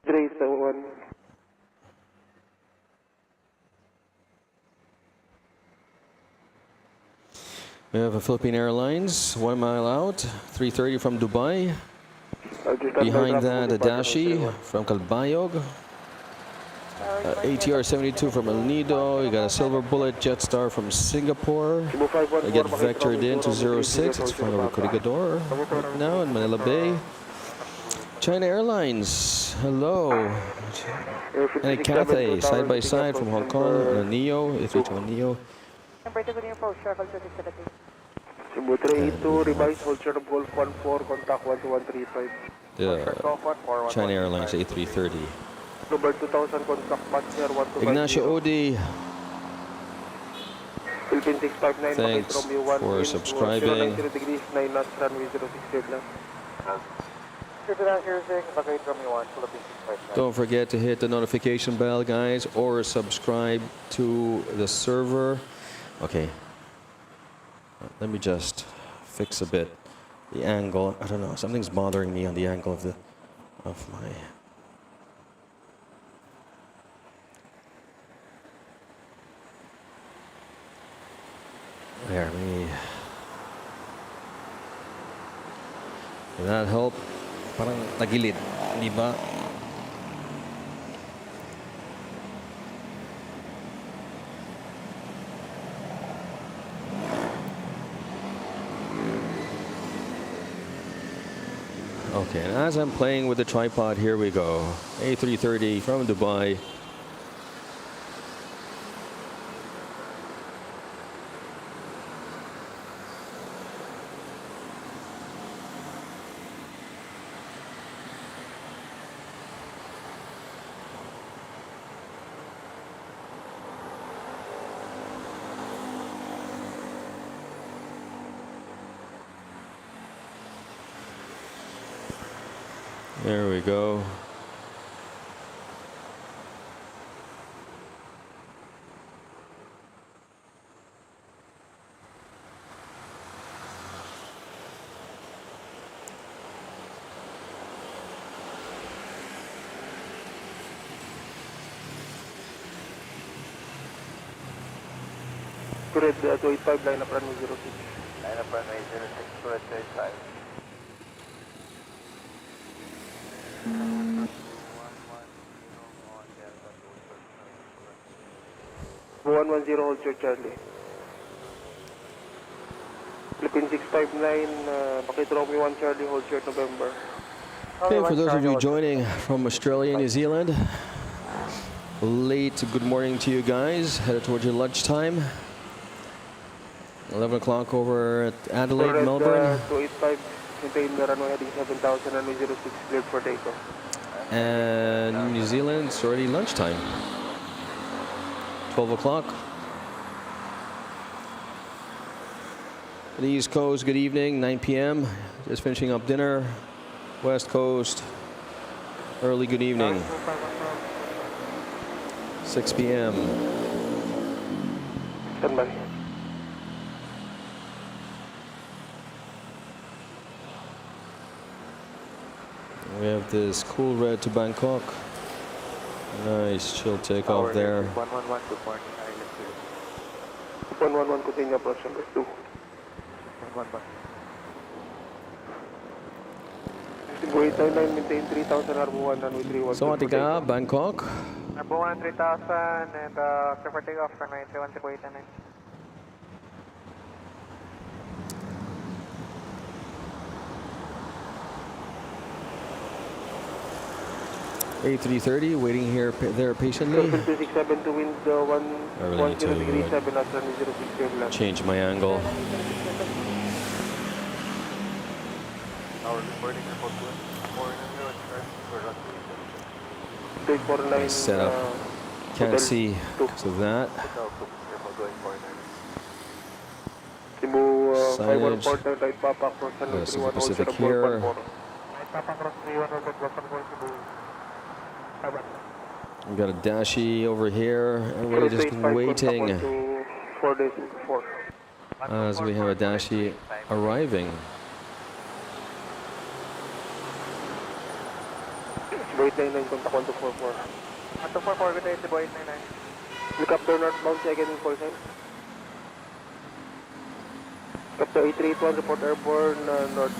Speaker 6: 371.
Speaker 3: We have a Philippine Airlines, 1 mile out, 330 from Dubai. Behind that, a Dashi from Calbayog. ATR 72 from El Nido. You got a Silver Bullet Jetstar from Singapore. I get vectored into 06. It's flying over Corregidor right now in Manila Bay. China Airlines, hello. And a Cathay side by side from Hong Kong. And a Neo, A321 Neo.
Speaker 5: Number 2, good approach, circle to vicinity.
Speaker 6: Cebu 382, revise, hold short of Golf 14, contact 12135.
Speaker 3: The China Airlines A330.
Speaker 6: Number 2000, contact Partner 1250.
Speaker 3: Ignacio Odi,
Speaker 6: Philippine 659,
Speaker 3: thanks
Speaker 6: Bakit Romeo 1,
Speaker 3: for
Speaker 6: wind
Speaker 3: subscribing.
Speaker 6: 090 degrees, 9 knots, runway 06, clear lang.
Speaker 5: 0906, Bakit Romeo 1, Philippine 659.
Speaker 3: Don't forget to hit the notification bell, guys, or subscribe to the server. Okay. Let me just fix a bit the angle. I don't know. Something's bothering me on the angle of my. There, Did that help? Parang tagilid, di ba? Okay, and as I'm playing with the tripod, here we go. A330 from Dubai. There we go.
Speaker 6: Correct, 285, line up runway 06.
Speaker 2: Line up runway 06, correct 35.
Speaker 6: Go 110, hold short Charlie. Philippine 659, Pakit Romeo 1 Charlie, hold short November.
Speaker 3: Okay, for those of you joining from Australia, New Zealand, late good morning to you guys. Headed towards your lunchtime. 11 o'clock over at Adelaide,
Speaker 6: Correct,
Speaker 3: Melbourne.
Speaker 6: 285, maintain the runway heading 7000, runway 06, cleared for takeoff.
Speaker 3: And New Zealand, it's already lunchtime. 12 o'clock. The East Coast, good evening, 9 p.m. Just finishing up dinner. West Coast, early good evening. 6 p.m.
Speaker 6: Stand by.
Speaker 3: We have this cool red to Bangkok. Nice chill takeoff there.
Speaker 2: 111 to morning island clear.
Speaker 6: 111, continue approach number 2.
Speaker 2: 111.
Speaker 6: Go 899, maintain 3000, Harbour 1, runway 31.
Speaker 3: Sawadika, Bangkok.
Speaker 5: Number 1, 3000, and clear for takeoff, runway 31, 899.
Speaker 3: A330 waiting here there patiently.
Speaker 6: 267 to wind
Speaker 3: I really need
Speaker 6: 10 degrees
Speaker 3: to
Speaker 6: 7 knots, runway 06, clear land.
Speaker 3: change my angle.
Speaker 2: Our reporting report 400 for runway
Speaker 6: 349,
Speaker 3: Nice setup. Can't
Speaker 6: hotel
Speaker 3: see because of that.
Speaker 2: Airport going 49.
Speaker 6: Cebu
Speaker 3: Signage.
Speaker 6: 514, right Papa, cross runway
Speaker 3: Yes,
Speaker 6: 31,
Speaker 3: Pacific
Speaker 6: hold
Speaker 3: here.
Speaker 6: short of Golf 14.
Speaker 5: Right, Papa Cross 31, welcome to Cebu.
Speaker 3: We've got a Dashi over here. Everybody just waiting
Speaker 6: 4 days before.
Speaker 3: as we have a Dashi arriving.
Speaker 6: Cebu 899, contact 1244.
Speaker 5: 1244, good day, Cebu 899.
Speaker 6: Helicopter northbound, second call sign. Helicopter A381, report airborne, north.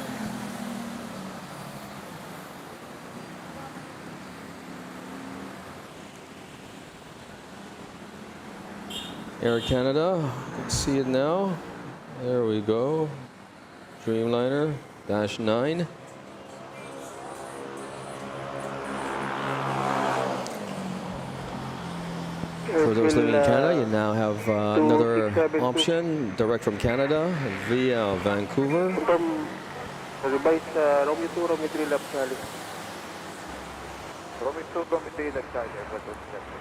Speaker 3: Air Canada, you can see it now. There we go. Dreamliner, -9. For those living in Canada, you now have another option, direct from Canada via Vancouver.
Speaker 6: Confirm, revise Romeo 2, Romeo 3 left Charlie.
Speaker 2: Romeo 2, Romeo 3, left side, airport was connected.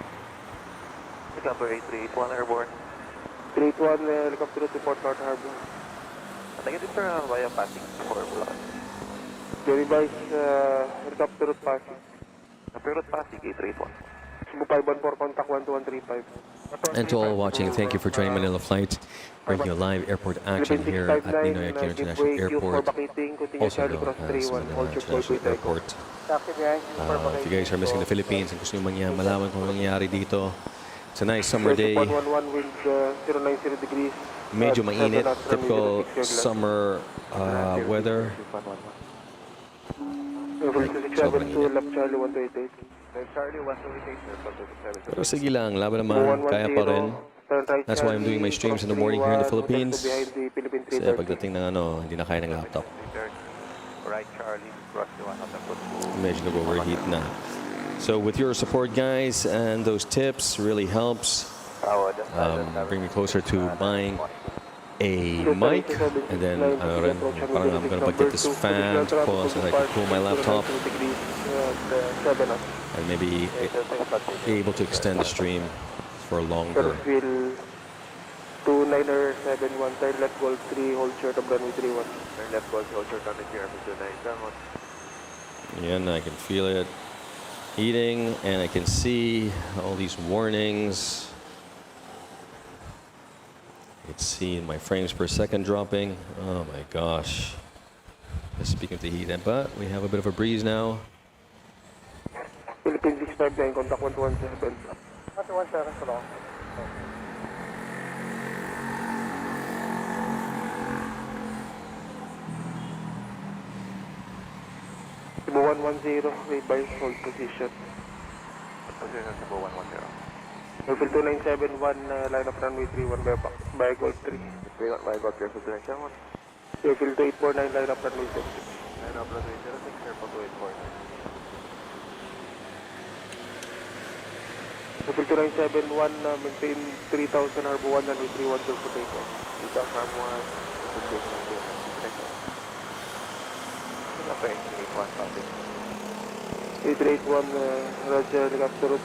Speaker 2: Helicopter A381 airborne.
Speaker 6: 381, helicopter to Port North Harbor.
Speaker 2: Negative turn via passing for Bulacan.
Speaker 6: The revise helicopter route passing.
Speaker 2: Helicopter route passing A381.
Speaker 6: Cebu 514, contact 12135.
Speaker 3: And to all watching, thank you for joining Manila.FLIGHTS, bringing you live airport action here at Ninoy Aquino International Airport, also known as Manila International Airport. If you guys are missing the Philippines and gusto nyo malaman kung nangyayari dito, it's a nice summer day.
Speaker 6: 111 wind 090 degrees.
Speaker 3: Medyo mainit, typical summer weather. Sobrang init.
Speaker 6: left Charlie 1288.
Speaker 2: Left Charlie 1288, airport 27.
Speaker 3: Pero sige lang, laban naman, kaya pa rin.
Speaker 6: Turn right
Speaker 3: That's why I'm doing my streams in the morning here in the Philippines.
Speaker 6: behind the Philippine
Speaker 3: Kasi
Speaker 6: 330.
Speaker 3: pagdating ng hindi na kaya ng laptop.
Speaker 2: Right Charlie, cross the 100 foot.
Speaker 3: Medyo nag-overheat na. So with your support, guys, and those tips really helps bring me closer to buying a mic, and then parang I'm gonna get this fan to pull so I can cool my laptop and maybe be able to extend the stream for longer.
Speaker 6: Phil 2971, turn left Golf 3, hold short of runway 31.
Speaker 2: Turn left, hold short on the airport 29.
Speaker 3: Yeah, and I can feel it heating, and I can see all these warnings. I can see my frames per second dropping. Oh my gosh. Speaking of the heat, but we have a bit of a breeze now.
Speaker 6: Philippine 659, contact 117.
Speaker 2: 117, so long.
Speaker 6: Cebu 110, revive, hold position.
Speaker 2: Position Cebu 110.
Speaker 6: Airfield 2971, line up runway 31 by Golf 3.
Speaker 2: By Golf 3, Airfield 297.
Speaker 6: Airfield 2849, line up runway 06.
Speaker 2: Line up runway 06, airport 2849.
Speaker 6: Airfield 2971, maintain 3000, Harbour 1, runway 31, Golf for takeoff.
Speaker 2: 3000, Harbour 1, takeoff.
Speaker 6: 881, Roger, helicopter route.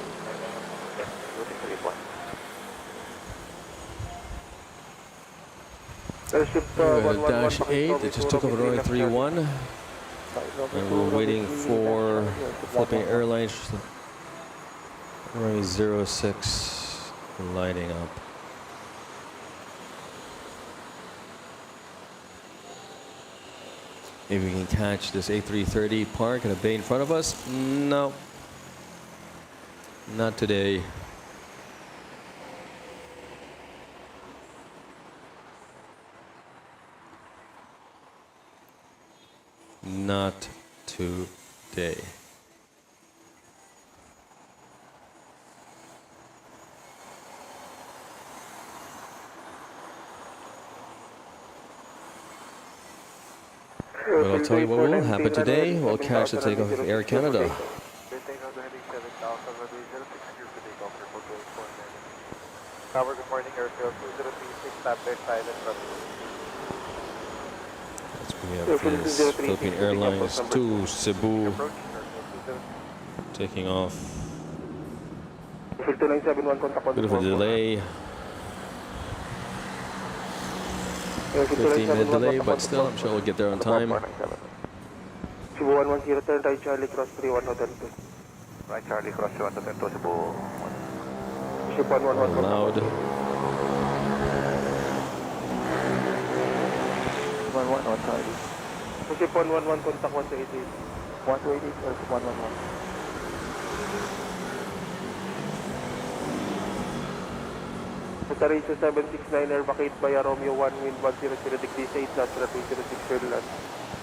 Speaker 6: Airship
Speaker 3: Dash 8 that just took over runway 31, and we're waiting for Philippine Airlines runway 06 lighting up. Maybe we can catch this A330 park in a bay in front of us. No, not today. Not today. But I'll tell you what will happen today. We'll catch the takeoff of Air Canada.
Speaker 2: Tower, good morning, Airfield 2036, stop there, silent,
Speaker 3: Let's bring up this Philippine Airlines to Cebu, taking off.
Speaker 6: Airfield 2971, contact
Speaker 3: Bit of a delay. 15-minute delay, but still, I'm sure we'll get there on time.
Speaker 6: Cebu 110, turn right Charlie, cross 31, Hotel 2.
Speaker 2: Right Charlie, cross 1 to 10 to Cebu.
Speaker 6: Ship 111,
Speaker 3: Loud.
Speaker 1: 111 Charlie.
Speaker 6: Ship 111, contact 128.
Speaker 1: 128 or 111?
Speaker 6: Operation 769, air vacate via Romeo 1, wind 100 degrees 8, natural 306 fuel land.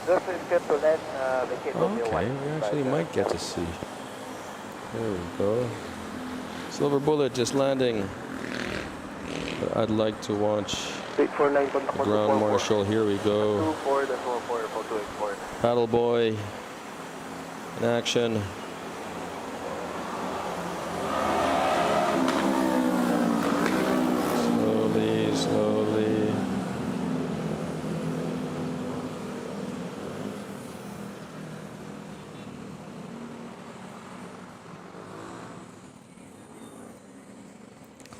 Speaker 2: Just intent to land, vacate Romeo 1.
Speaker 3: Okay, we actually might get to see. There we go. Silver Bullet just landing. But I'd like to watch
Speaker 6: 849, contact
Speaker 3: the ground marshal. Here we go.
Speaker 2: 24, that's 44, airport 284.
Speaker 3: Paddle boy in action. Slowly, slowly.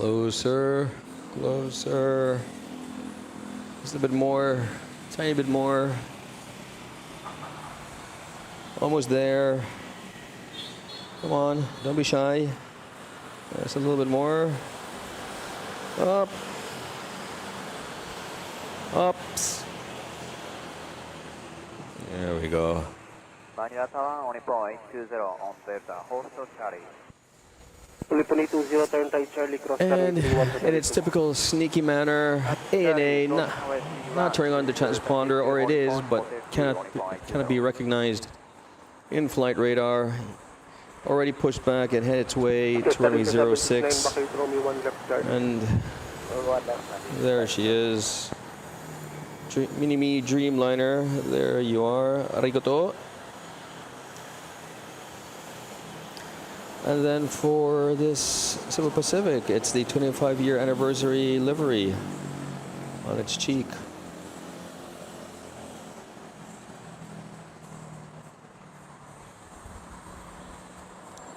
Speaker 3: Closer, closer. Just a bit more, tiny bit more. Almost there. Come on, don't be shy. Just a little bit more. Up. Ups. There we go.
Speaker 2: Manila Tower, only point 20 on Delta, Hosto Charlie.
Speaker 6: Philippine 20, turn right Charlie, cross
Speaker 3: And in its typical sneaky manner, ANA not turning on the transponder, or it is, but cannot be recognized in-flight radar. Already pushed back and headed its way to runway 06.
Speaker 6: Bakit Romeo 1 left guard.
Speaker 3: And there she is. Mini-Me Dreamliner. There you are. Arigato. And then for this Cebu Pacific, it's the 25-year anniversary livery on its cheek.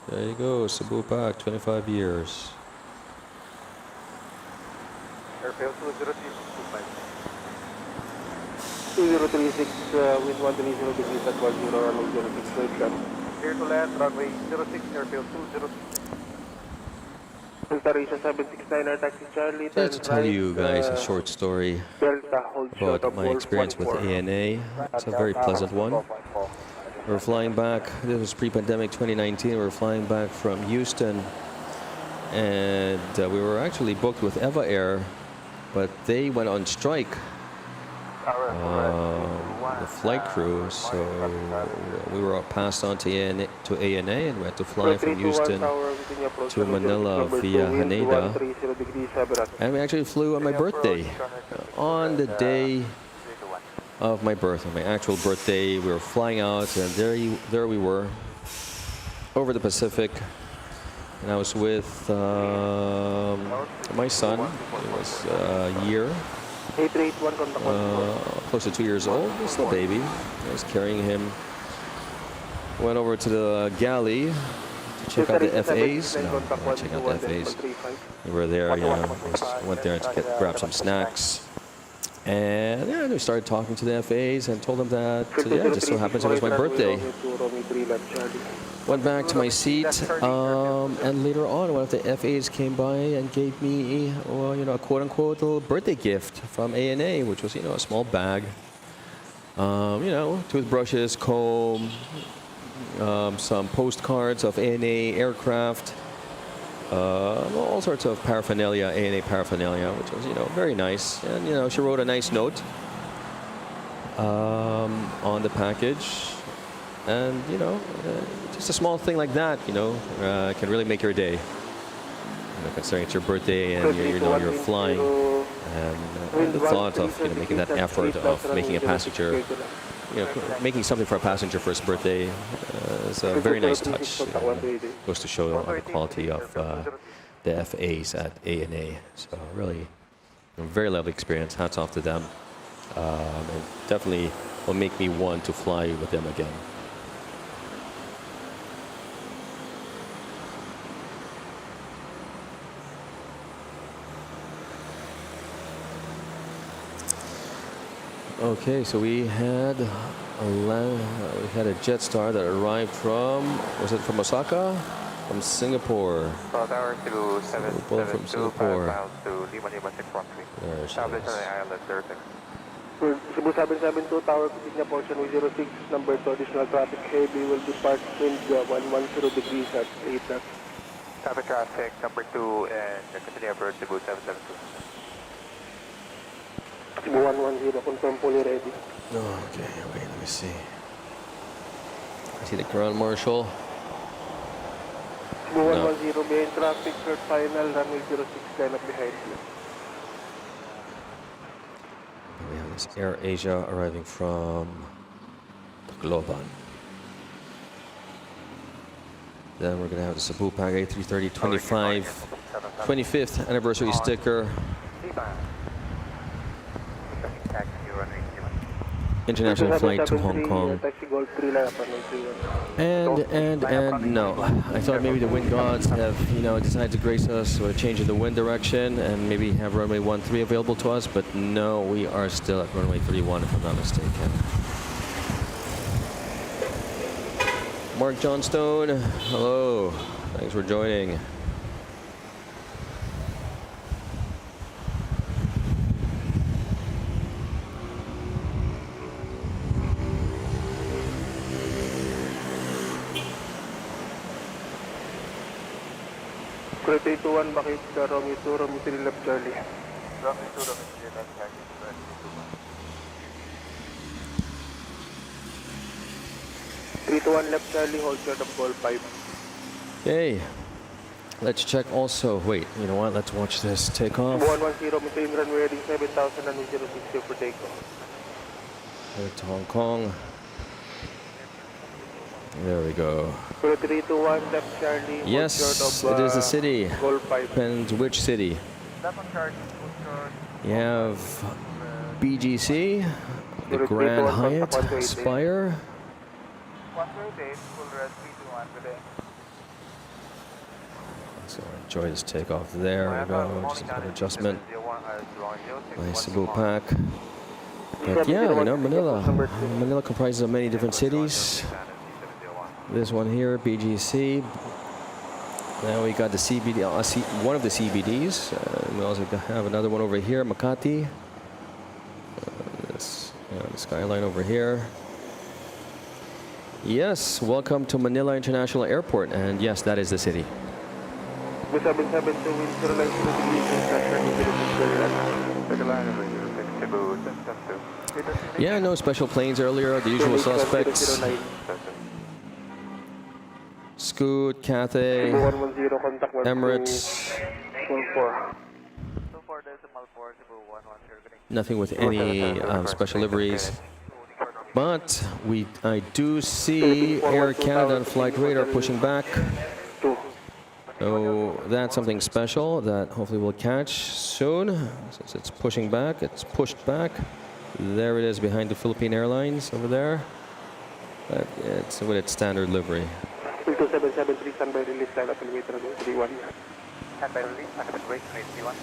Speaker 3: There you go, Cebu Pac, 25 years.
Speaker 2: Airfield 203,
Speaker 6: 2036, wind 130 degrees at 10, runway 06, straight left.
Speaker 2: clear to land, runway 06, airfield 203.
Speaker 6: Delta 769, our taxi Charlie.
Speaker 3: Just to tell you guys a short story
Speaker 6: Delta, hold short
Speaker 3: about
Speaker 6: of
Speaker 3: my
Speaker 6: Golf
Speaker 3: experience with
Speaker 6: 14.
Speaker 3: ANA. It's a very pleasant one. We're flying back, this was pre-pandemic 2019, we were flying back from Houston, and we were actually booked with Eva Air, but they went on strike, the flight crew, so we were passed on to ANA, and we had to fly from Houston to Manila via Haneda, and we actually flew on my birthday, on the day of my birth, on my actual birthday. We were flying out, and there we were, over the Pacific, and I was with my son. He was a year,
Speaker 6: 881, contact
Speaker 3: close to 2 years old, still a baby. I was carrying him. Went over to the galley to check out the FAs. No, not check out the FAs. We were there, went there to grab some snacks. And yeah, we started talking to the FAs and told them that, it just so happens it was my birthday. Went back to my seat, and later on, one of the FAs came by and gave me, a quote-unquote little birthday gift from ANA, which was, a small bag. Toothbrushes, comb, some postcards of ANA aircraft. All sorts of paraphernalia, ANA paraphernalia, which was, very nice. And, she wrote a nice note on the package. And, just a small thing like that, can really make your day. Considering it's your birthday and you're flying. And the thought of, making that effort of making a passenger, making something for a passenger for his birthday is a very nice touch. Goes to show the quality of the FAs at ANA. So really, a very lovely experience. Hats off to them. And definitely will make me want to fly with them again. Okay, so we had a Jetstar that arrived from, was it from Osaka? From Singapore.
Speaker 2: Tower to 772,
Speaker 3: from Singapore.
Speaker 2: miles to Lima Lima 613.
Speaker 3: There she
Speaker 2: Establish on
Speaker 3: is.
Speaker 2: the island 06.
Speaker 6: Cebu 772, tower Kitinya portion with 06, number 2, additional traffic heavy will depart wind 110 degrees at 8 knots.
Speaker 2: Traffic traffic number 2 and continue approach Cebu 772.
Speaker 6: Cebu 110, confirm fully ready.
Speaker 3: Okay, wait, let me see. I see the ground marshal.
Speaker 6: Cebu 110, behind traffic, third final, runway 06, line up behind you.
Speaker 3: We have this Air Asia arriving from Tacloban. Then we're going to have the Cebu Pac A330 25th anniversary sticker. International flight to Hong Kong. And no, I thought maybe the wind gods have, decided to grace us with a change in the wind direction and maybe have runway 13 available to us, but no, we are still at runway 31 if I'm not mistaken. Mark Johnstone, hello, thanks for joining.
Speaker 6: Crete 821, bakit Romeo 2, Romeo 3 left Charlie.
Speaker 2: Runway 2, Runway 3 left Charlie.
Speaker 6: 3 321 left Charlie, hold short of goal 5.
Speaker 3: Okay. Let's check also. Wait, you know what? Let's watch this takeoff.
Speaker 6: 110, maintain runway heading 7000 and 060 for takeoff.
Speaker 3: Head to Hong Kong. There we go.
Speaker 6: 321 left Charlie, hold
Speaker 3: Yes,
Speaker 6: short of
Speaker 3: it is the city.
Speaker 6: goal 5.
Speaker 3: Depends which city.
Speaker 5: That one charge, full charge.
Speaker 3: You have BGC, the Grand Hyatt, Spire.
Speaker 5: 128, full red, 321 today.
Speaker 3: So enjoy this takeoff. There we go. Just an adjustment by Cebu Pack. But yeah, you know, Manila comprises of many different cities. This one here, BGC. Then we got the CBD, one of the CBDs. We also have another one over here, Makati. The skyline over here. Yes, welcome to Manila International Airport, and yes, that is the city.
Speaker 6: 772 wind 090
Speaker 3: Yeah, no special planes earlier. The usual suspects. Scoot, Cathay,
Speaker 6: 110 contact
Speaker 3: Emirates.
Speaker 5: 24.4, Cebu 110.
Speaker 3: Nothing with any special liveries. But I do see Air Canada and Flight Radar pushing back. So that's something special that hopefully we'll catch soon. Since it's pushing back, it's pushed back. There it is behind the Philippine Airlines over there. But it's with its standard livery.
Speaker 6: 2773 standby release line up elevator 31.
Speaker 5: Standby release, activate break, 31.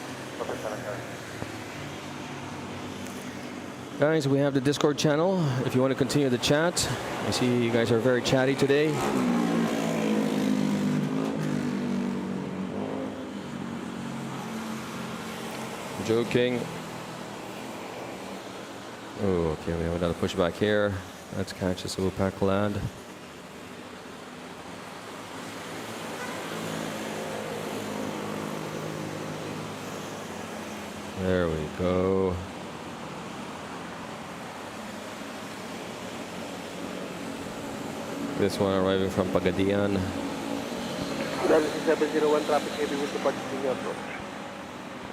Speaker 3: Guys, we have the Discord channel. If you want to continue the chat, I see you guys are very chatty today. Joking. Oh, okay, we have another pushback here. Let's catch this little pack land. There we go. This one arriving from Pagadian.
Speaker 6: Dallas 701 traffic heavy with departure senior approach.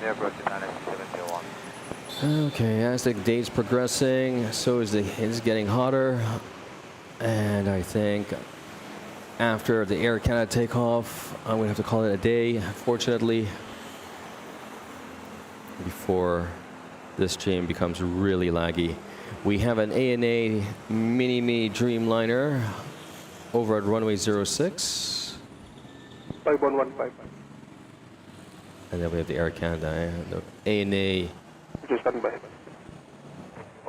Speaker 2: Yeah, approach 701.
Speaker 3: Okay, as the day's progressing, so is it's getting hotter, and I think after the Air Canada takeoff, I'm gonna have to call it a day, unfortunately, before this stream becomes really laggy. We have an ANA Mini-Me Dreamliner over at runway 06.
Speaker 6: 5115.
Speaker 3: And then we have the Air Canada, the ANA.
Speaker 6: Just stand by.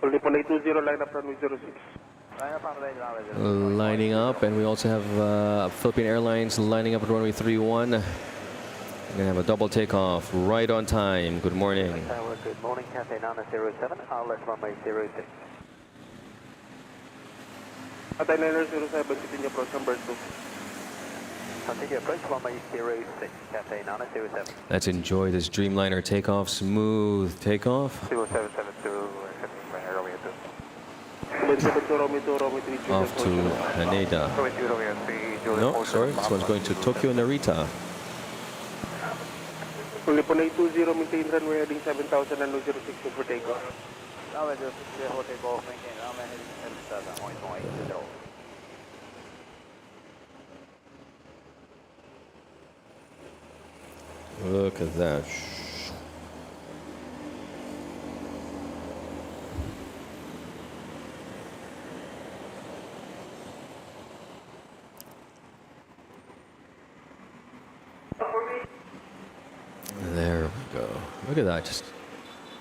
Speaker 6: Only po 920 line up runway 06.
Speaker 3: Lining up, and we also have Philippine Airlines lining up at runway 31. We're gonna have a double takeoff right on time. Good morning.
Speaker 2: Tower, good morning, Cathay Nana 07, outlet runway 06.
Speaker 6: Cathay Niner 07, continue approach number 2.
Speaker 2: Continue approach runway 06, Cathay Nana 07.
Speaker 3: Let's enjoy this Dreamliner takeoff. Smooth takeoff.
Speaker 2: 0772, Romeo 2.
Speaker 6: 772 Romeo 2, Romeo 3.
Speaker 3: Off to Haneda.
Speaker 2: Romeo 2, Romeo 3, Juliet
Speaker 3: No,
Speaker 2: 4,
Speaker 3: sorry, this one's going to Tokyo Narita.
Speaker 6: Only po 920, maintain runway heading 7000 and 060 for takeoff.
Speaker 3: Look at that. There we go. Look at that, just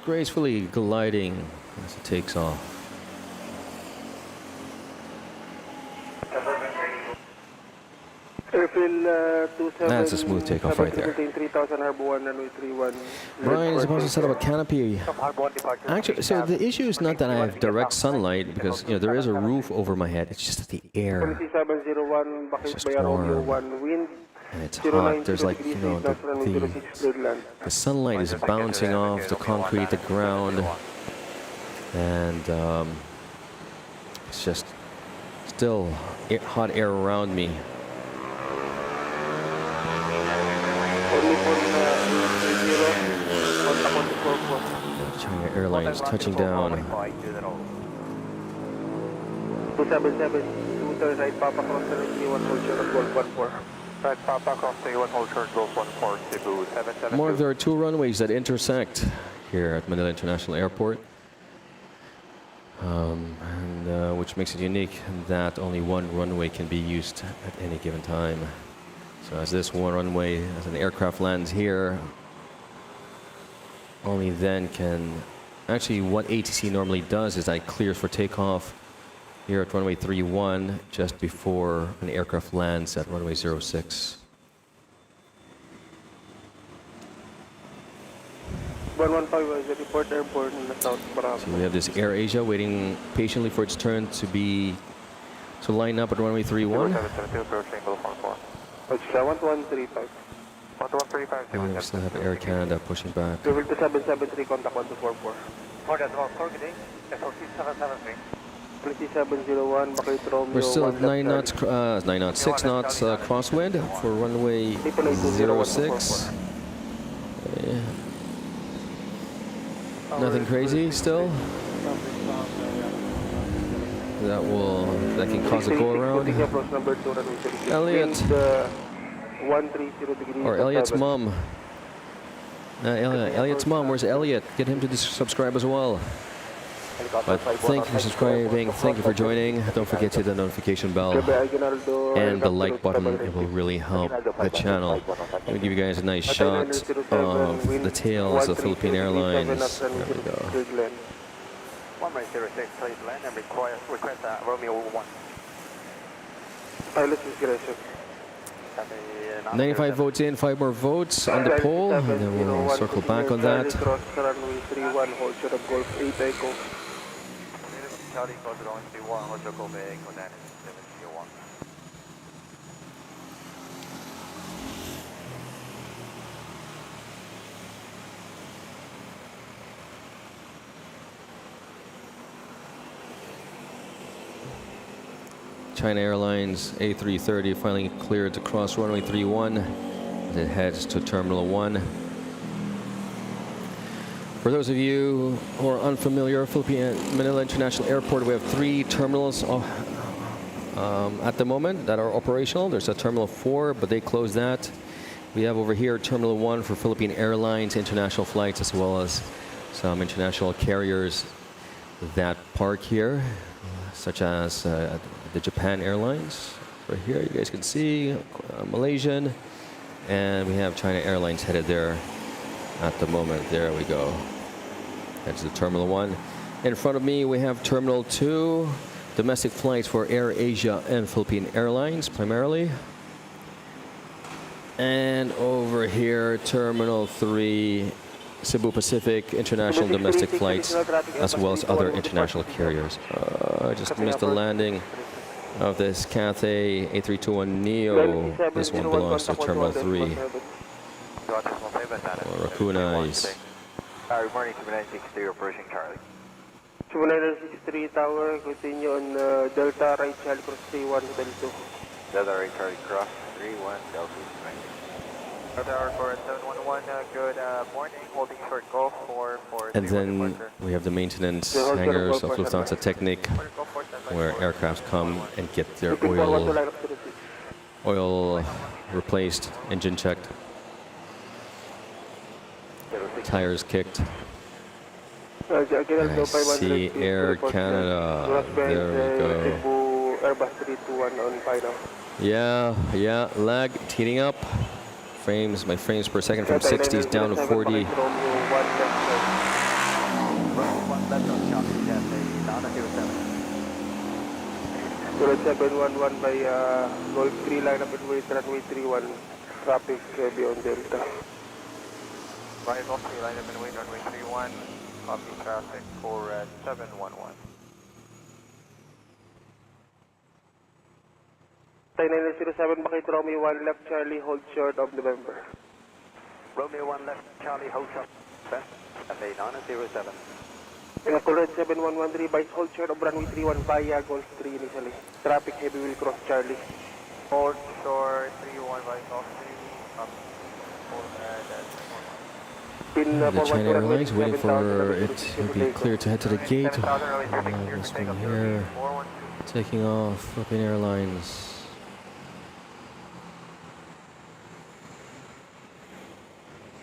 Speaker 3: gracefully gliding as it takes off.
Speaker 6: Airfield 27.
Speaker 3: That's a smooth takeoff right there.
Speaker 6: 3000 Harbor 1 runway 31.
Speaker 3: Brian is supposed to set up a canopy. Actually, so the issue is not that I have direct sunlight, because you know there is a roof over my head. It's just that the air,
Speaker 6: 2701
Speaker 3: It's just
Speaker 6: Bakit Romeo
Speaker 3: warm.
Speaker 6: 1 wind.
Speaker 3: and it's hot. There's like, you know, the sunlight is bouncing off the concrete, the ground, and it's still hot air around me.
Speaker 6: Only for 0, contact on the 44.
Speaker 3: China Airlines touching down.
Speaker 6: 277, 2 turn right, Papa cross 31, hold short of Golf 14.
Speaker 2: Right, Papa, cross 31, hold short, Golf 14, Cebu 772.
Speaker 3: More, there are two runways that intersect here at Manila International Airport, which makes it unique that only one runway can be used at any given time. So as this one runway, as an aircraft lands here, only then can, actually what ATC normally does is that it clears for takeoff here at runway 31 just before an aircraft lands at runway 06.
Speaker 6: 115 is the report airborne in the South Bravo.
Speaker 3: So we have this Air Asia waiting patiently for its turn to line up at runway 31.
Speaker 2: 772, approaching Golf 14.
Speaker 6: Which 1135.
Speaker 2: 1135,
Speaker 3: And we still have Air Canada pushing back.
Speaker 6: Level 2773, contact 1244.
Speaker 2: Order 4, good day. SLC 773.
Speaker 6: 2701, Bakit Romeo.
Speaker 3: We're still at
Speaker 6: 1
Speaker 3: 9
Speaker 6: left
Speaker 3: knots, 9 knots, 6 knots crosswind for runway 06. Yeah. Nothing crazy still. That can cause a go around. Elliot.
Speaker 6: 130 degrees.
Speaker 3: Or Elliot's mom. Elliot's mom, where's Elliot? Get him to subscribe as well. But thank you for subscribing, thank you for joining. Don't forget to hit the notification bell and the like button. It will really help the channel. Let me give you guys a nice shot of the tails of Philippine Airlines. There we go.
Speaker 2: 106, please land and request Romeo 1.
Speaker 6: Pilot discretion.
Speaker 3: 95 votes in, 5 more votes on the poll, and then we'll circle back on that.
Speaker 6: Cross runway 31, hold short of Golf 8 Echo.
Speaker 2: Charlie, close it on 31, hold short Golf 8 Echo, 971.
Speaker 3: China Airlines A330 finally cleared to cross runway 31 as it heads to Terminal 1. For those of you who are unfamiliar, Manila International Airport, we have 3 terminals at the moment that are operational. There's a Terminal 4, but they closed that. We have over here Terminal 1 for Philippine Airlines, international flights, as well as some international carriers that park here, such as the Japan Airlines. Right here, you guys can see Malaysian, and we have China Airlines headed there at the moment. There we go. That's the Terminal 1. In front of me, we have Terminal 2, domestic flights for Air Asia and Philippine Airlines, primarily. And over here, Terminal 3, Cebu Pacific, international domestic flights, as well as other international carriers. I just missed the landing of this Cathay A321neo. This one belongs to Terminal 3. Raccoonize.
Speaker 2: Good morning, 7963, approaching Charlie.
Speaker 6: 7963 Tower, continue on Delta right, Charlie cross 31, Hotel 2.
Speaker 2: Delta right, Charlie cross 31, Delta 2. Tower for 711, good morning, holding short Golf 4.
Speaker 3: And then we have the maintenance hangars of Lufthansa Technik, where aircraft come and get their oil replaced, engine checked, tires kicked. I see Air Canada. There we go.
Speaker 6: Airbus 321 on final.
Speaker 3: Yeah, lag heating up. My frames per second from 60s down to 40.
Speaker 6: 711 by Golf 3 line up and wait runway 31, traffic beyond Delta.
Speaker 2: Right, Golf 3 line up and wait runway 31, copy traffic for 711.
Speaker 6: 9907, Bakit Romeo 1 left, Charlie, hold short of November.
Speaker 2: Romeo 1 left, Charlie, hold short. Cathay 907.
Speaker 6: Collectibles 7113, by hold short of runway 31 via Golf 3 initially. Traffic heavy will cross Charlie.
Speaker 2: Port shore 31 by off 3.
Speaker 6: Pin
Speaker 3: The
Speaker 6: 412
Speaker 3: China
Speaker 6: runway
Speaker 3: Airlines waiting
Speaker 6: 7000,
Speaker 3: for
Speaker 6: runway
Speaker 3: it
Speaker 6: 06
Speaker 3: to be
Speaker 6: takeoff.
Speaker 3: cleared to head to the gate.
Speaker 2: 7000 runway 06,
Speaker 3: Have
Speaker 2: clear
Speaker 3: this
Speaker 2: for takeoff.
Speaker 3: one here.
Speaker 2: 412.
Speaker 3: Taking off, Philippine Airlines.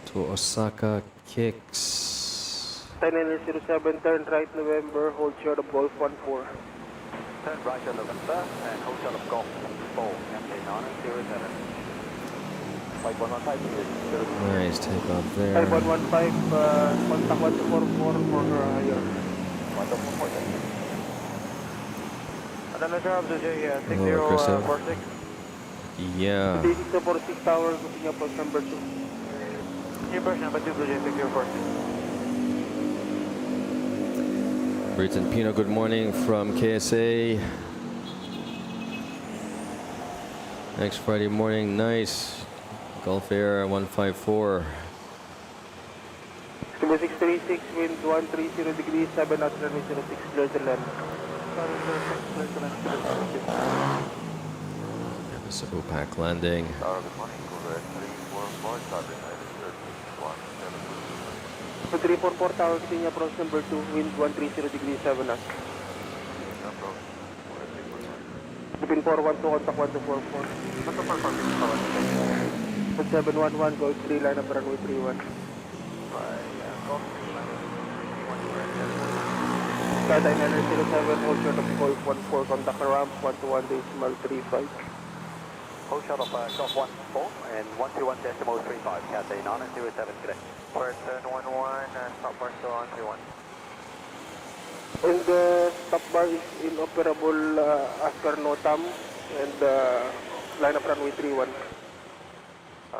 Speaker 3: To Osaka Kicks.
Speaker 6: 1007, turn right November, hold short of Golf 14.
Speaker 2: Turn right to November and hold short of Golf 4. Captain on 07. Flight 115.
Speaker 3: Nice takeoff there.
Speaker 6: 5115, contact 1244 for higher.
Speaker 2: 144. Another job to J,
Speaker 3: Hello, Crystal.
Speaker 2: 6046.
Speaker 3: Yeah.
Speaker 6: 6046 tower, looking up on number 2.
Speaker 2: Immerse number 2, Blue Jay 6046.
Speaker 3: Britain Pino, good morning from KSA. Next Friday morning, nice. Gulf Air 154.
Speaker 6: Number 636, wind 130 degrees, 7 knots, runway 06, clear to land.
Speaker 3: So pack landing.
Speaker 2: Tower, good morning. Correct 344, start behind 31.
Speaker 6: 344 tower, continue approach number 2, wind 130 degrees, 7 knots.
Speaker 2: Approach.
Speaker 6: Pin 412, contact 1244. 711, Golf 3, line up runway 31. Tata 907, hold short of Golf 14, contact ramp 121.35.
Speaker 2: Hold short of Golf 14 and 121.35. Cathay 907 today. First turn 11 and stop bar still on 31.
Speaker 6: And the stop bar is inoperable as per NOTAM and line up runway 31.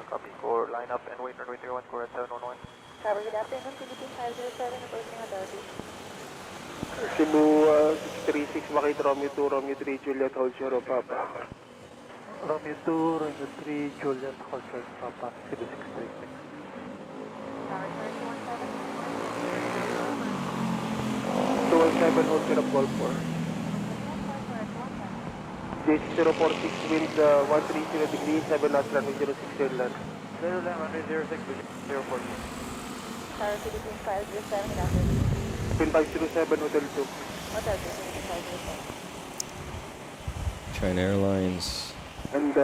Speaker 2: Copy for line up and wait runway 31, correct 711.
Speaker 5: Tower, good afternoon. Philippine 507, approaching authority.
Speaker 6: Cebu 636, Makita Romeo 2, Romeo 3, Juliet, hold short of Papa.
Speaker 2: Romeo 2, Romeo 3, Juliet, hold short Papa, Cebu 636.
Speaker 5: Tower, 317.
Speaker 6: 217, hold short of Golf 4. J6046, wind 130 degrees, 7 knots, runway 06, clear land.
Speaker 2: Clear land, runway 06, 040.
Speaker 5: Tower, Philippine 507, good afternoon.
Speaker 6: Pin 507, Hotel 2.
Speaker 5: Hotel, Philippine 507.
Speaker 3: China Airlines.
Speaker 6: And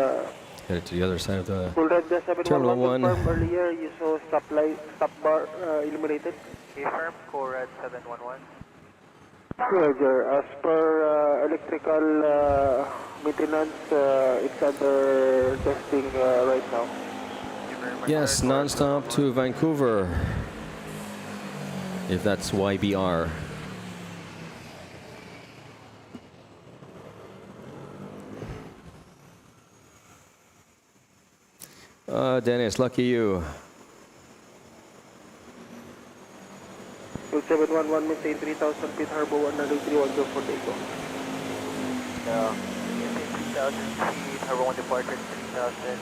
Speaker 3: Headed to the other side of the
Speaker 6: full red
Speaker 3: Terminal
Speaker 6: 711
Speaker 3: 1.
Speaker 6: confirmed earlier, you saw stop bar illuminated.
Speaker 2: Confirm, core 711.
Speaker 6: Roger, as per electrical maintenance, it's under testing right now.
Speaker 3: Yes, non-stop to Vancouver. If that's YBR. Dennis, lucky you.
Speaker 6: 711, maintain 3,000 feet, harbor 131, go for takeoff.
Speaker 2: 3,000 feet, harbor 1 departure, 3,000,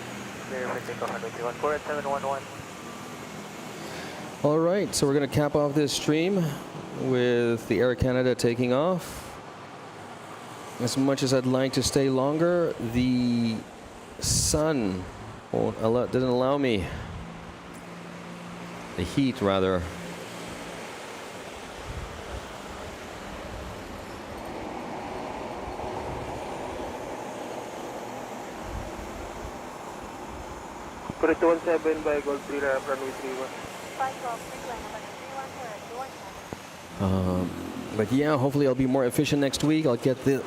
Speaker 2: clear for takeoff, 131, core 711.
Speaker 3: All right, so we're going to cap off this stream with the Air Canada taking off. As much as I'd like to stay longer, the sun doesn't allow me. The heat, rather.
Speaker 6: For 217 by Gold 3, runway 31.
Speaker 5: 512, 321,
Speaker 3: But yeah, hopefully I'll be more efficient next week. I'll get the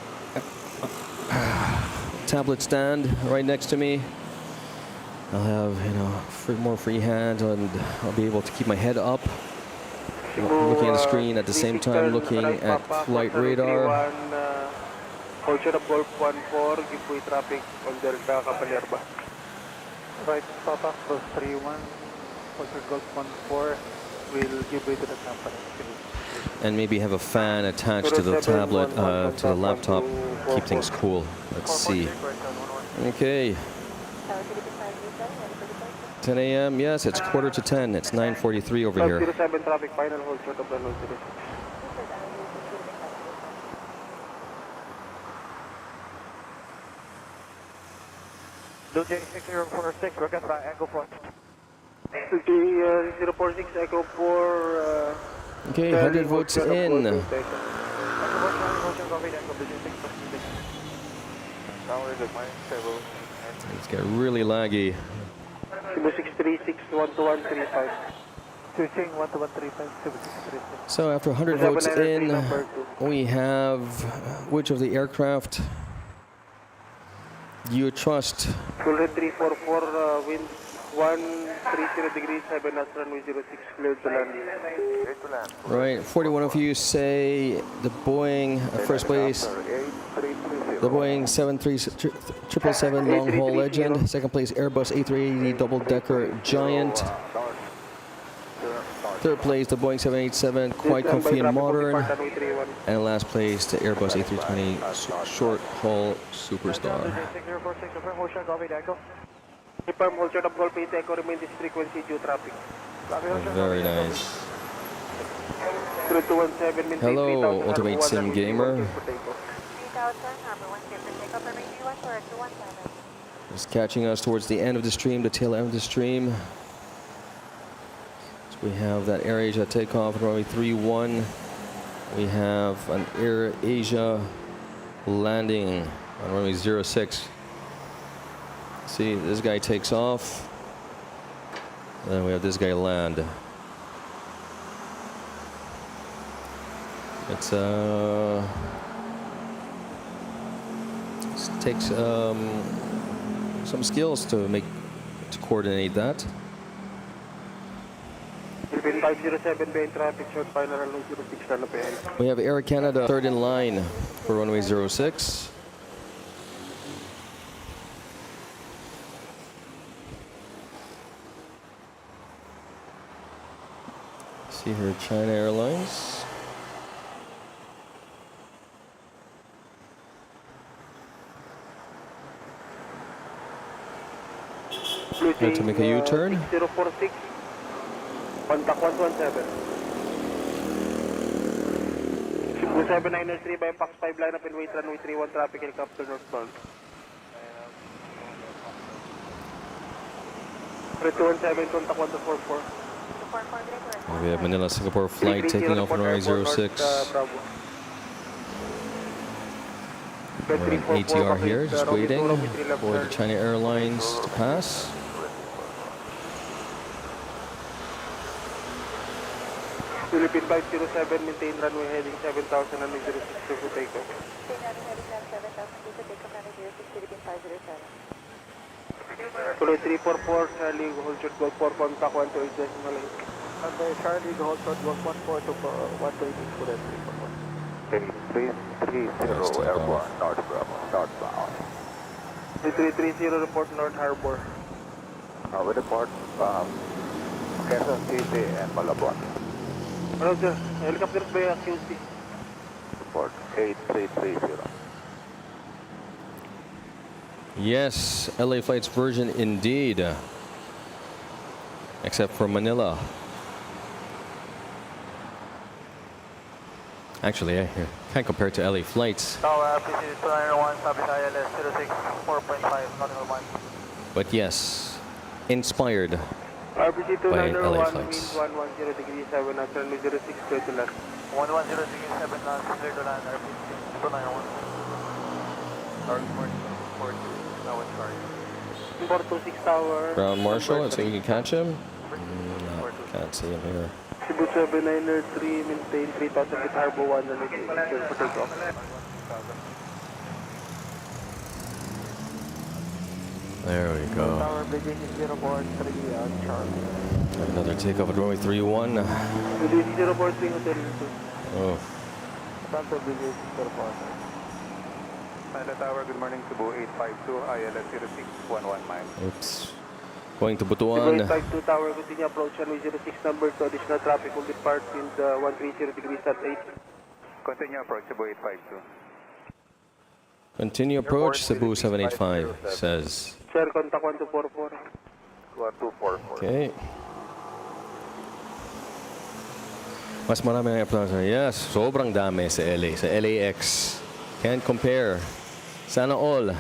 Speaker 3: tablet stand right next to me. I'll have, more free hand, and I'll be able to keep my head up, looking at the screen at the same time, looking at flight radar.
Speaker 6: Hold short of Golf 14, give way traffic on Delta Capalerba.
Speaker 2: Right, Papa, close 31, hold short Golf 14, will give way to the company.
Speaker 3: And maybe have a fan attached to the tablet, to the laptop, keep things cool. Let's see. Okay.
Speaker 5: Tower, Philippine 507, ready for departure.
Speaker 3: 10 a.m. Yes, it's quarter to 10. It's 9:43 over here.
Speaker 6: 507 traffic, final hold short of runway 06.
Speaker 2: Blue Jay 6046, we're gonna Echo 4.
Speaker 6: 046 Echo 4.
Speaker 3: Okay, 100 votes in.
Speaker 2: Echo 4, motion, copy, Echo, Blue Jay 646. Tower, good morning, stable.
Speaker 3: It's getting really laggy.
Speaker 6: Cebu 636 12135.
Speaker 2: Switching 12135, Cebu 636.
Speaker 3: So after 100 votes in, we have which of the aircraft you trust?
Speaker 6: Full 344, wind 130 degrees, 7 knots, runway 06, cleared to land.
Speaker 2: Clear to land.
Speaker 3: Right, 41 of you say the Boeing, first place, the Boeing 737 long haul legend. Second place, Airbus A380 double decker giant. Third place, the Boeing 787 quite comfy and modern. And last place, the Airbus A320 short haul superstar.
Speaker 2: 6046, confirm motion, copy, Echo.
Speaker 6: Confirm, hold short of Golf 8 Echo, remain this frequency due traffic.
Speaker 3: Very nice.
Speaker 6: 3217, maintain
Speaker 3: Hello,
Speaker 6: 3000,
Speaker 3: Ultimate
Speaker 6: Harbour
Speaker 3: Sim
Speaker 6: 1,
Speaker 3: Gamer.
Speaker 5: 3000, Harbour 1, clear for takeoff, runway 31, for 217.
Speaker 3: Just catching us towards the end of the stream, the tail end of the stream. So we have that Air Asia takeoff at runway 31. We have an Air Asia landing on runway 06. See, this guy takes off. Then we have this guy land. It takes some skills to coordinate that.
Speaker 6: Philippine 507 bay in traffic, short final runway 06, run up ahead.
Speaker 3: We have Air Canada third in line for runway 06. See here, China Airlines. Going to make a U-turn.
Speaker 6: 6046, contact 117. Cebu 7903 by Fox 5 line up and wait runway 31 traffic helicopter northbound. 3217, contact 1244.
Speaker 3: We have Manila Singapore flight taking off on runway 06. We're in ATR here, just waiting for the China Airlines to pass.
Speaker 6: Philippine 507, maintain runway heading 7000 and 06 to takeoff. Tuloy 344, Charlie, hold short Golf 4, contact 128.8.
Speaker 2: Charlie, hold short, Golf 14 to 128 for that 344. 330 airborne, northbound.
Speaker 6: 3330, report North Harbor.
Speaker 2: We report Quezon City and Malabon.
Speaker 6: Ano sir, helicopters by QC.
Speaker 2: Report 8330.
Speaker 3: Yes, LA Flights version indeed. Except for Manila. Actually, I can't compare it to LA Flights.
Speaker 2: Tower RPC 291, Sabis ILS 06, 4.5, nautical mile.
Speaker 3: But yes, inspired
Speaker 6: RPC
Speaker 3: by LA
Speaker 6: 291, wind
Speaker 3: Flights.
Speaker 6: 110 degrees, 7 knots, runway 06, clear to land.
Speaker 2: 110 degrees, 7 knots, clear to land, RPC 291. Tower 42, now it's sorry.
Speaker 6: 426 tower.
Speaker 3: Ground Marshal, let's see if we can catch him. No, can't see him here.
Speaker 6: Cebu 7903, maintain 3000 feet, Harbor 1, runway 6, clear for takeoff.
Speaker 3: There we go.
Speaker 2: Tower Beijing 043, Charlie.
Speaker 3: Another takeoff at runway 31.
Speaker 6: Beijing 043, Hotel 2.
Speaker 3: Oh,
Speaker 2: Tower Beijing 043. Manila Tower, good morning, Cebu 852, ILS 0611 mile.
Speaker 3: oops. Going to
Speaker 6: Cebu
Speaker 3: Butuan.
Speaker 6: 852 tower, continue approach runway 06, number 2, additional traffic will depart in the 130 degrees at 8.
Speaker 2: Continue approach, Cebu 852.
Speaker 3: Continue approach, Cebu 785 says.
Speaker 6: Sir, contact 1244.
Speaker 2: 1244.
Speaker 3: Okay. Mas marami ang airplanes. Yes, sobrang dami sa LA, sa LAX. Can't compare. Sana all.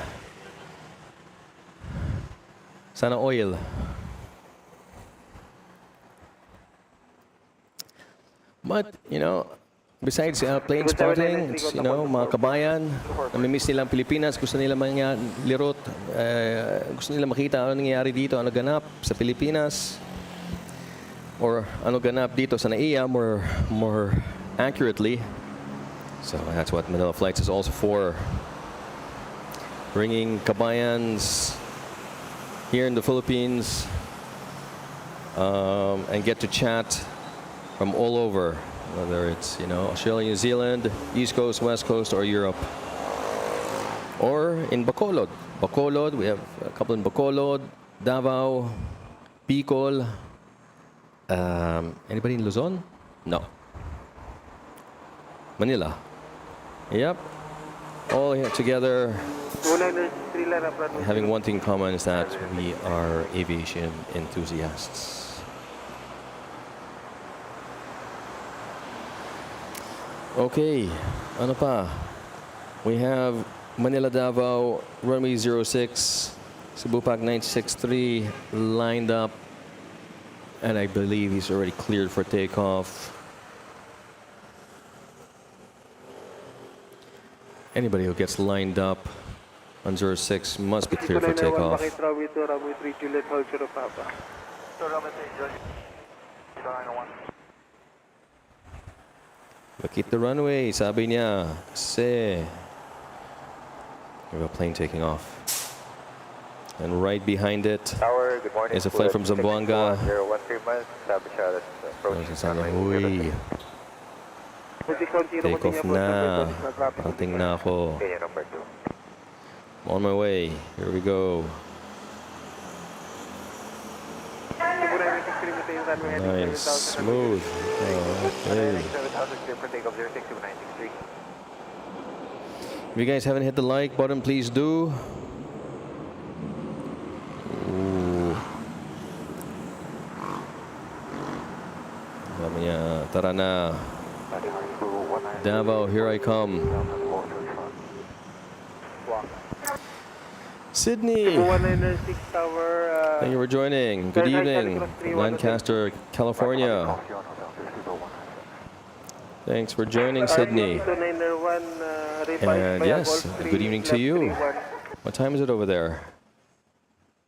Speaker 3: Sana oil. But, you know, besides plane spotting, it's, you know, mga kabayan, namimiss nilang Pilipinas, gusto nila lirot, gusto nila makita ano nangyayari dito, ano ganap sa Pilipinas, or ano ganap dito sa NAIA more accurately. So that's what Manila.FLIGHTS is also for. Bringing kabayans here in the Philippines and get to chat from all over, whether it's, you know, Australia, New Zealand, East Coast, West Coast, or Europe. Or in Bacolod. Bacolod, we have a couple in Bacolod, Davao, Bicol. Anybody in Luzon? No. Manila. Yep. All here together. Having one thing in common is that we are aviation enthusiasts. Okay, ano pa? We have Manila Davao, runway 06, Cebu Pac 963 lined up, and I believe he's already cleared for takeoff. Anybody who gets lined up on 06 must be cleared for takeoff. Look at the runway, sabi niya. Kasi we have a plane taking off. And right behind it
Speaker 2: Tower, good morning.
Speaker 3: is a flight from Zamboanga.
Speaker 2: 013 miles,
Speaker 3: Uy, take off na. Parating na ako.
Speaker 2: number 2.
Speaker 3: On my way. Here we go. Nice. Smooth. Okay. If you guys haven't hit the like button, please do. Ooh. Mamaya, tara na. Davao, here I come. Sydney. Thank you for joining. Good evening, Lancaster, California. Thanks for joining, Sydney. And yes, good evening to you. What time is it over there?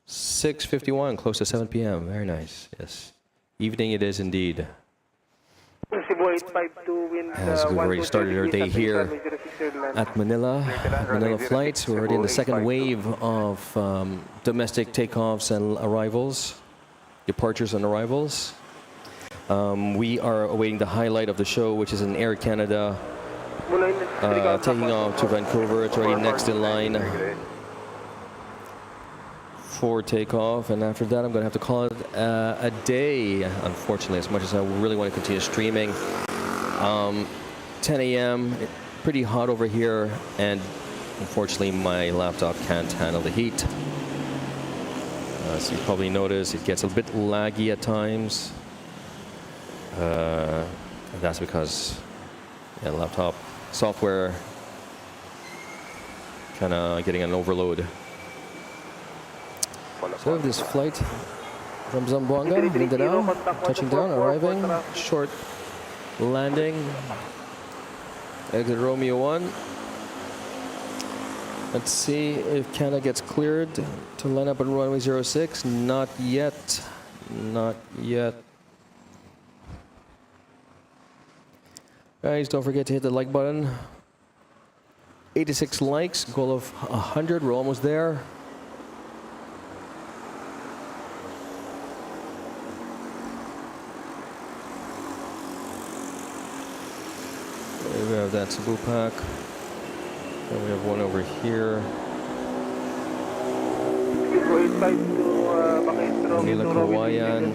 Speaker 3: 6:51, close to 7 p.m. Very nice. Yes. Evening it is indeed. As we've already started our day here at Manila.FLIGHTS, we're already in the second wave of domestic takeoffs and arrivals, departures and arrivals. We are awaiting the highlight of the show, which is an Air Canada taking off to Vancouver. It's already next in line for takeoff, and after that I'm going to have to call it a day, unfortunately, as much as I really want to continue streaming. 10 a.m., pretty hot over here, and unfortunately my laptop can't handle the heat. So you probably notice it gets a bit laggy at times. And that's because laptop software kind of getting an overload. So we have this flight from Zamboanga, Mindanao, touching down, arriving, short landing, exit Romeo 1. Let's see if Canada gets cleared to line up on runway 06. Not yet. Not yet. Guys, don't forget to hit the like button. 86 likes, goal of 100. We're almost there. We have that Cebu Pac. And we have one over here. Manila Kawayan.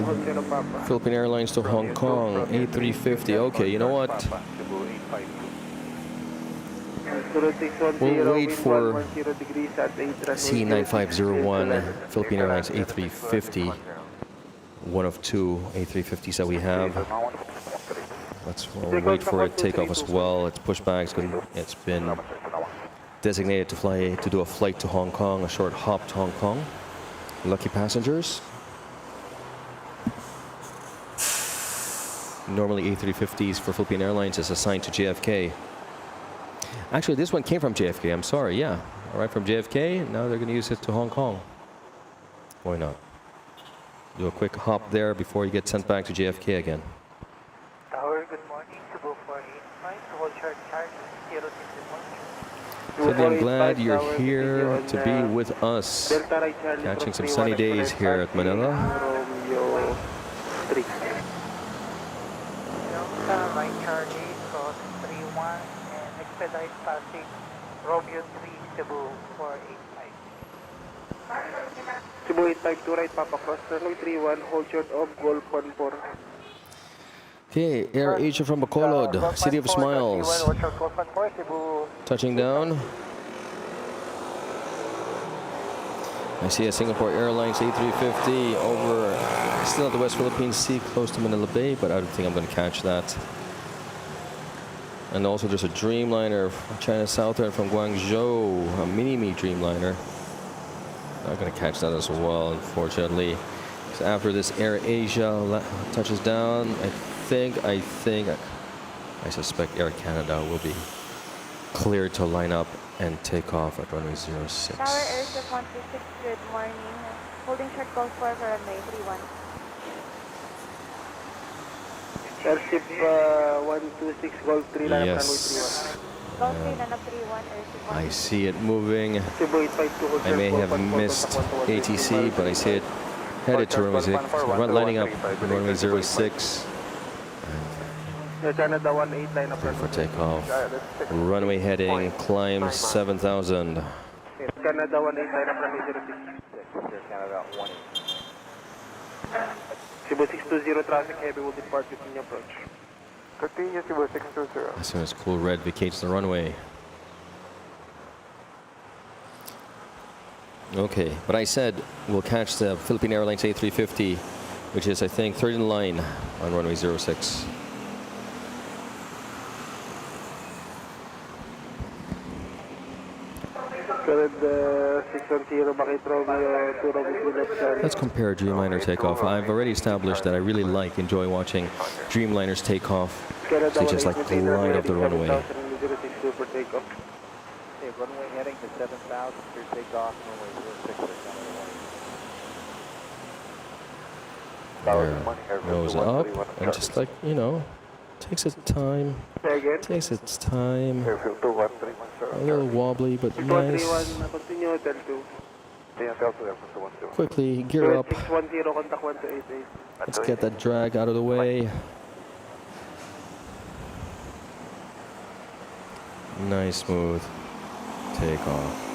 Speaker 3: Philippine Airlines to Hong Kong. A350. Okay, you know what? We'll wait for C9501 Philippine Airlines A350. One of two A350s that we have. We'll wait for it to take off as well. It's pushback. It's been designated to do a flight to Hong Kong, a short hop to Hong Kong. Lucky passengers. Normally A350s for Philippine Airlines is assigned to JFK. Actually, this one came from JFK. I'm sorry. Yeah. All right, from JFK. Now they're going to use it to Hong Kong. Why not? Do a quick hop there before you get sent back to JFK again.
Speaker 2: Tower, good morning. Cebu 485. Hold short charge 06
Speaker 3: Cindy, I'm glad you're here to be with us.
Speaker 6: Delta right Charlie
Speaker 3: Catching some
Speaker 6: 31
Speaker 3: sunny days here at Manila.
Speaker 6: Romeo 3.
Speaker 2: Delta right Charlie cross 31 and expedite passing Romeo 3 Cebu 485.
Speaker 6: Cebu 852 right, Papa Cross, runway 31, hold short of Golf 14.
Speaker 3: Okay, Air Asia from Bacolod, City of Smiles. Touching down. I see a Singapore Airlines A350 over, still at the West Philippine Sea, close to Manila Bay, but I don't think I'm going to catch that. And also there's a Dreamliner, China Southern from Guangzhou, a mini-me Dreamliner. Not going to catch that as well, unfortunately. So after this Air Asia touches down, I suspect Air Canada will be cleared to line up and take off at runway 06.
Speaker 5: Tower Airship 126, good morning. Holding short call for runway 31.
Speaker 6: Airship 126, Golf 3, line up runway 31.
Speaker 5: Golf 3, line up 31, Airship 126.
Speaker 3: I see it moving.
Speaker 6: Cebu 852, hold
Speaker 3: I may
Speaker 6: short,
Speaker 3: have
Speaker 6: Golf 14,
Speaker 3: missed
Speaker 6: contact 121,
Speaker 3: ATC, but I see it headed to runway 6. Lining up runway 06.
Speaker 6: Air Canada 18, line up
Speaker 3: For
Speaker 6: runway
Speaker 3: takeoff. Runway heading, climb 7,000.
Speaker 6: Air Canada 18, line up runway 06.
Speaker 2: Air Canada 18.
Speaker 6: Cebu 620, traffic heavy will depart within your approach.
Speaker 2: Continue Cebu 620.
Speaker 3: As soon as Cool Red vacates the runway. Okay, but I said we'll catch the Philippine Airlines A350, which is, I think, third in line on runway 06. Let's compare Dreamliner takeoff. I've already established that I really enjoy watching Dreamliners take off. They just like glide off the runway.
Speaker 2: Runway heading to 7,000 for takeoff, runway 06.
Speaker 3: Nose up, and just like, you know, takes its time. Takes its time.
Speaker 2: Airfield 213,
Speaker 3: A little wobbly, but nice.
Speaker 6: Continue, Hotel 2.
Speaker 3: Quickly gear up.
Speaker 6: 610, contact 1288.
Speaker 3: Let's get that drag out of the way. Nice, smooth takeoff.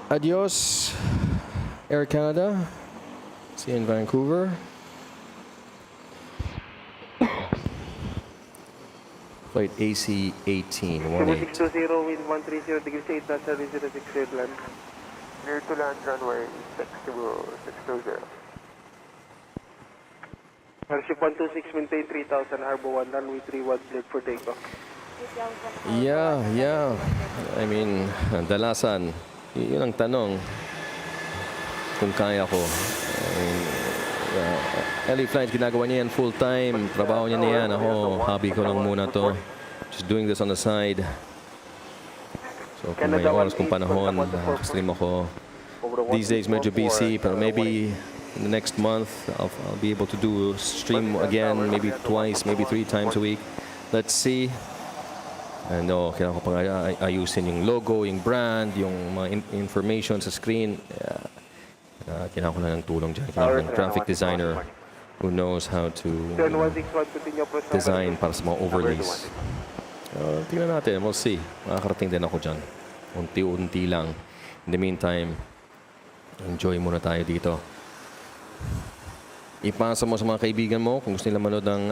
Speaker 3: Adios, Air Canada. See you in Vancouver. Flight AC 18, 18.
Speaker 6: 620, wind 130 degrees 8, not 706 Redland.
Speaker 2: Clear to land runway 620.
Speaker 6: Airship 126, maintain 3000, Harbor 1, runway 31, cleared for takeoff.
Speaker 3: Yeah. I mean, dalasan. Yun ang tanong. Kung kaya ko. LA.FLIGHTS, ginagawa niya yan full time. Trabaho niya niyan. Ako, hobby ko lang muna to. Just doing this on the side. So kung may oras kung panahon, stream ako. These days medyo busy, pero maybe in the next month, I'll be able to do stream again, maybe twice, maybe 3 times a week. Let's see. And kailangan ko pang ayusin yung logo, yung brand, yung mga information sa screen. Kailangan ko lang ng tulong dyan. Kailangan ko ng graphic designer who knows how to design para sa mga overlays. Tingnan natin, we'll see. Makakarating din ako dyan. Unti-unti lang. In the meantime, enjoy muna tayo dito. Ipasa mo sa mga kaibigan mo kung gusto nila manood ng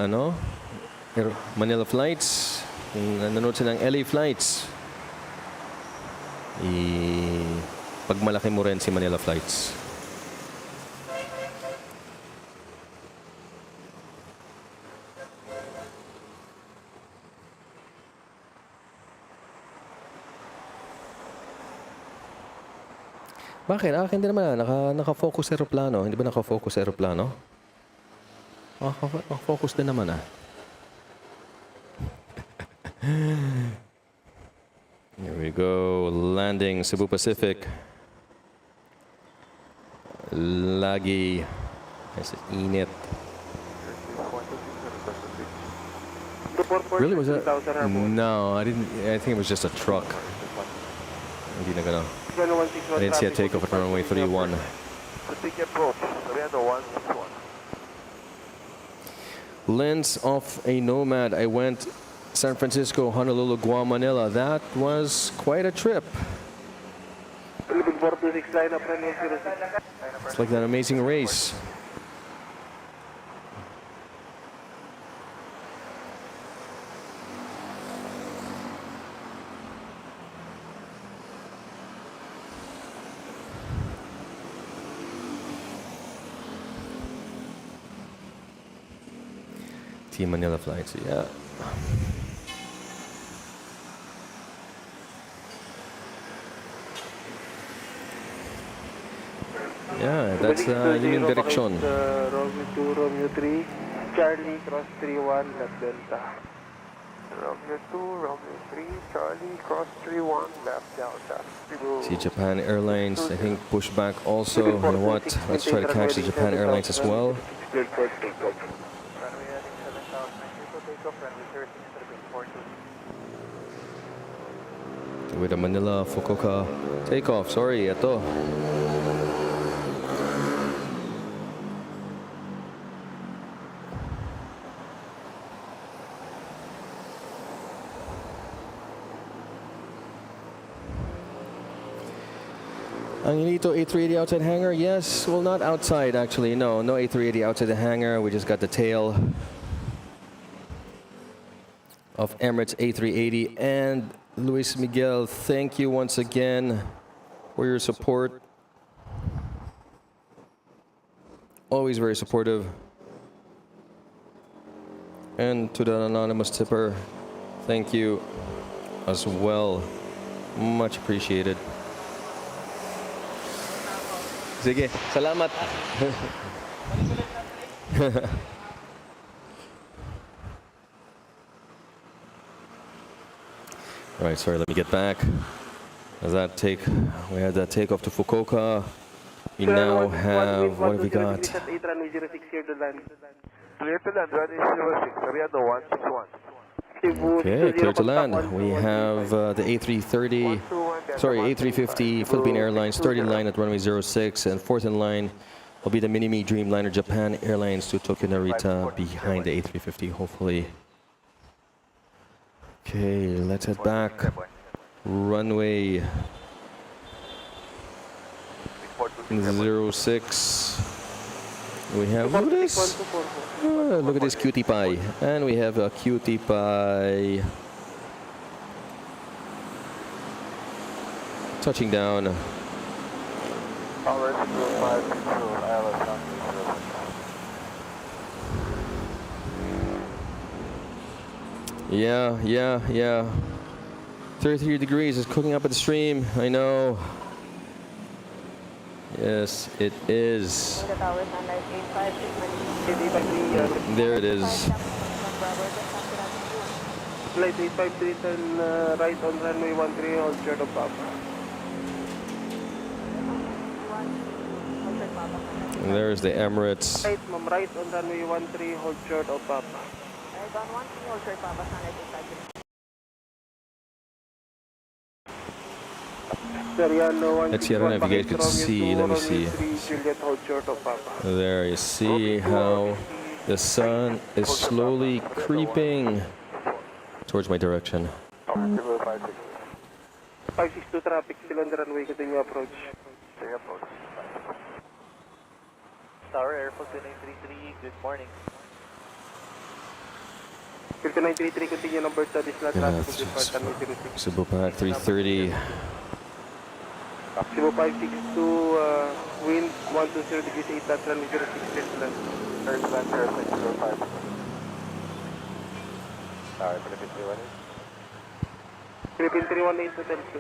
Speaker 3: Manila.FLIGHTS. Kung nanonood sila ng LA.FLIGHTS, pagmalaki mo rin si Manila.FLIGHTS. Bakit? Akin din naman. Naka-focus aeroplano. Hindi ba naka-focus aeroplano? Naka-focus din naman ah. Here we go. Landing Cebu Pacific. Lagi. It's init. Really, was that? No, I didn't. I think it was just a truck. Hindi na gano'n. I didn't see a takeoff at runway 31. Lens of a Nomad. I went San Francisco, Honolulu, Guam, Manila. That was quite a trip. It's like an amazing race. Team Manila flights, yeah. Yeah, that's yun yung direction.
Speaker 6: Romeo 2, Romeo 3, Charlie, cross 31, left delta.
Speaker 2: Romeo 2, Romeo 3, Charlie, cross 31, left delta.
Speaker 3: See Japan Airlines, I think push back also. You know what? Let's try to catch the Japan Airlines as well. With a Manila Fukuoka takeoff. Sorry, ito. Ang Inito A380 outside hangar? Yes, well, not outside actually. No A380 outside the hangar. We just got the tail of Emirates A380. And Luis Miguel, thank you once again for your support. Always very supportive. And to the anonymous tipper, thank you as well. Much appreciated. Sige, salamat. All right, sorry, let me get back. We had that takeoff to Fukuoka. We now have, what have we got?
Speaker 2: Clear to land, runway 06, Ariado 161.
Speaker 3: Okay, clear to land. We have the A350 Philippine Airlines, third in line at runway 06, and fourth in line will be the Mini-Me Dreamliner Japan Airlines to Tokyo Narita behind the A350, hopefully. Okay, let's head back. Runway 06. We have, look at this. Look at this cutie pie. And we have a cutie pie touching down. Yeah. 33 degrees is cooking up at the stream. I know. Yes, it is. There it is.
Speaker 6: Flight 853, turn right on runway 13, hold short of Papa.
Speaker 3: And there's the Emirates.
Speaker 6: Right, ma'am, right on runway 13, hold short of Papa.
Speaker 5: Right on 13, hold short Papa, Sunlight 853.
Speaker 3: Let's see, I don't know if you guys could see. Let me see. There, you see how the sun is slowly creeping towards my direction.
Speaker 6: 562 traffic, still on the runway, continue approach.
Speaker 2: Tower Airport 2933, good morning.
Speaker 6: 5933, continue number 2, additional traffic,
Speaker 3: Cebu Pac 330.
Speaker 6: Cebu 562, wind 120 degrees 8 knots, runway 06, clear to land.
Speaker 2: First land, 0605. Tower Philippine 318.
Speaker 6: Philippine 318, hotel 2.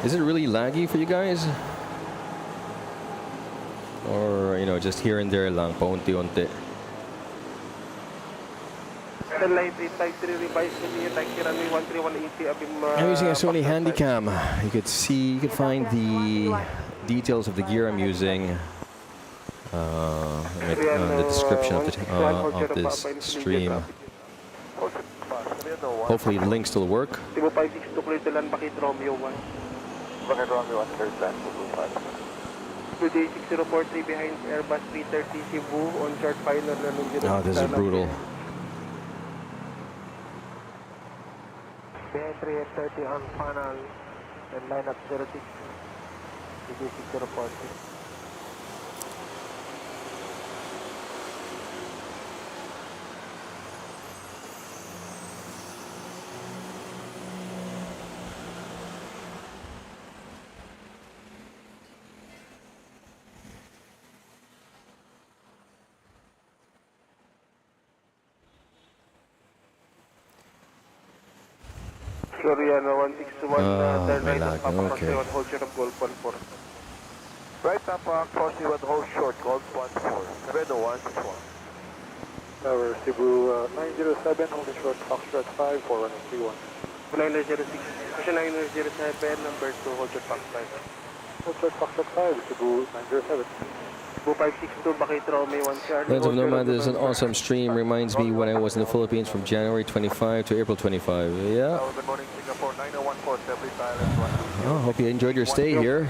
Speaker 3: Is it really laggy for you guys? Or, you know, just here and there lang, paunti-unti?
Speaker 6: Light 853 revised continue taxi runway 13180 abim.
Speaker 3: I'm using a Sony Handycam. You could find the details of the gear I'm using on the description of this stream. Hopefully the links still work.
Speaker 6: Cebu 562 clear to land Bakit Romeo 1.
Speaker 2: Bakit Romeo 1, third land, Cebu 5.
Speaker 6: Today 6043 behind Airbus 330 Cebu on short final.
Speaker 3: Oh, this is brutal.
Speaker 6: Behind 3830 on final and line up 06. Today 6043. Soriano 161, third right
Speaker 3: lag,
Speaker 6: of Papa
Speaker 3: okay.
Speaker 6: Crossy 1, hold short of Golf 14.
Speaker 2: Right Papa, Crossy 1, hold short, Golf 14. Redo 161.
Speaker 6: Tower Cebu 907, holding short, Foxtrot 5, 4131. 906, Ocean 907, number 2, hold short, Fox 5. Hold short, Foxtrot 5, Cebu 907. Cebu 562, Bakit Romeo 1 Charlie.
Speaker 3: Lands of Nomad, this is an awesome stream. Reminds me when I was in the Philippines from January 25 to April 25. Yeah.
Speaker 2: Good morning, Singapore 9014, Every Silence 1.
Speaker 3: Oh, hope you enjoyed your stay here.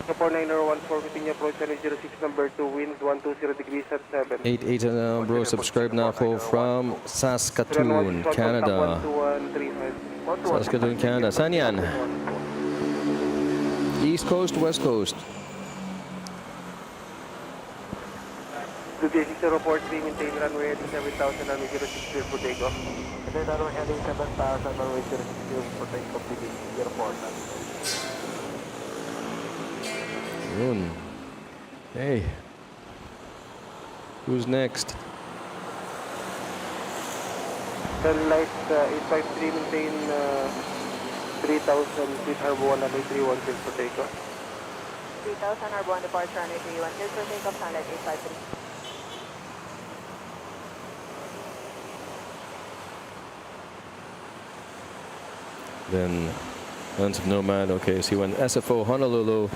Speaker 6: Singapore 9014, continue approach 06, number 2, wind 120 degrees at 7.
Speaker 3: 88 bro, subscribe na ako from Saskatoon, Canada. Saskatoon, Canada. Saan yan? East Coast, West Coast?
Speaker 6: Today 6043, maintain runway heading 7000, runway 06 clear for takeoff. Maintain runway heading 7000, runway 06 clear for takeoff, airport.
Speaker 3: Yun. Hey. Who's next?
Speaker 6: Light 853, maintain 3000, feet Harbor 1, runway 31 clear for takeoff.
Speaker 5: 3000 Harbor 1 departure runway 31, clear for takeoff, sunlight 853.
Speaker 3: Then Lands of Nomad. Okay, so he went SFO, Honolulu,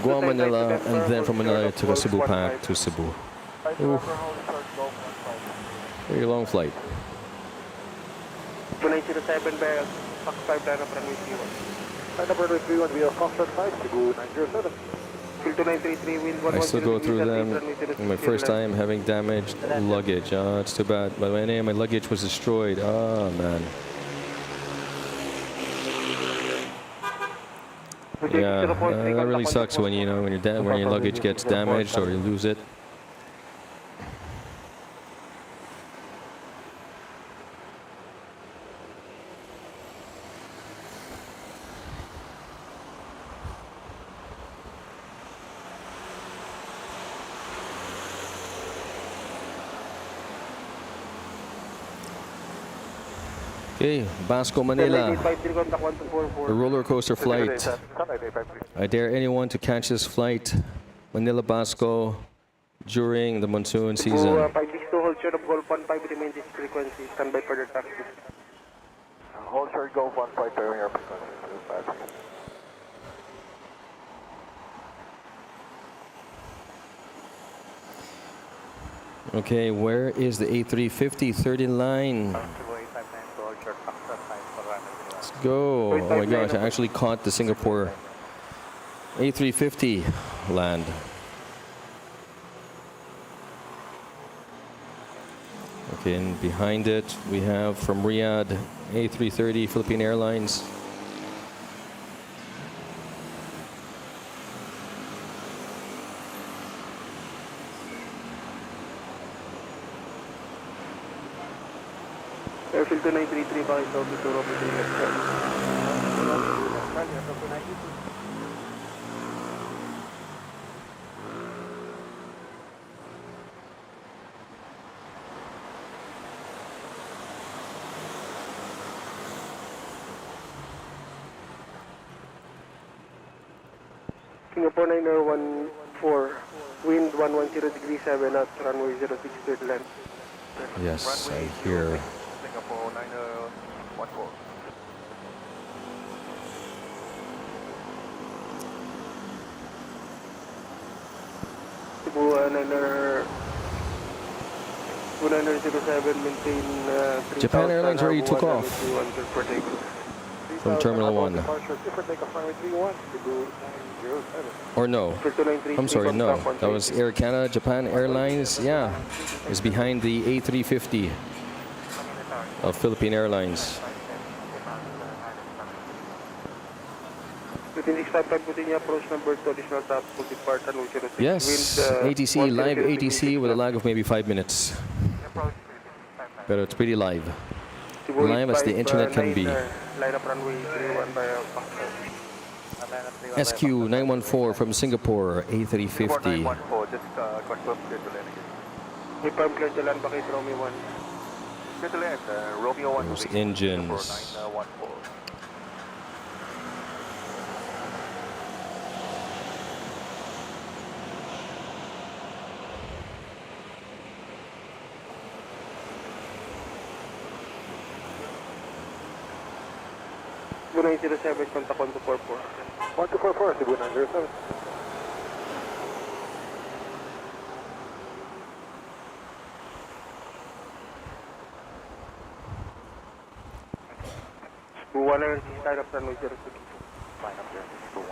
Speaker 3: Guam, Manila, and then from Manila took a Cebu pack to Cebu. Ooh. Very long flight.
Speaker 6: 2907 barrel, Fox 5, line up runway 31. Line up runway 31, we are Foxtrot 5, Cebu 907. Field 2933, wind 110.
Speaker 3: I still go through them. My first time having damaged luggage. It's too bad. But my luggage was destroyed. Oh, man. Yeah, that really sucks when when your luggage gets damaged or you lose it. Okay, Basco, Manila. A roller coaster flight. I dare anyone to catch this flight, Manila Basco, during the monsoon season.
Speaker 6: 562, hold short of Golf 15, remain this frequency, standby for the taxi.
Speaker 2: Hold short, Golf 15, bearing your frequency.
Speaker 3: Okay, where is the A350 third in line? Let's go. Oh my gosh, I actually caught the Singapore A350 land. Okay, and behind it we have from Riyadh A330 Philippine Airlines.
Speaker 6: Airfield 2933, bakit daw dito Robo Singapore 9014, wind 110 degrees 7 at runway 06 third land.
Speaker 3: Yes, I hear.
Speaker 2: Singapore 9014.
Speaker 6: Cebu 907, maintain
Speaker 3: Japan Airlines already took off from Terminal 1. Or no, I'm sorry, no. That was Air Canada, Japan Airlines. Yeah, it's behind the A350 of Philippine Airlines.
Speaker 6: 2655 continue approach number 2, additional top will depart and will 06.
Speaker 3: Yes, ATC, live ATC with a lag of maybe 5 minutes. But it's pretty live. Live as the internet can be.
Speaker 6: Line up runway 31 by
Speaker 3: SQ 914 from Singapore, A350.
Speaker 2: 914, just confirm clear to land again.
Speaker 6: Confirm clear to land, bakit Romeo 1.
Speaker 2: Clear to land, Romeo 1.
Speaker 3: Those engines.
Speaker 2: Singapore 914.
Speaker 6: Cebu 907, contact 1244. 1244, Cebu 907. Cebu 1 start up runway 06.
Speaker 2: Line up there, Cebu 1.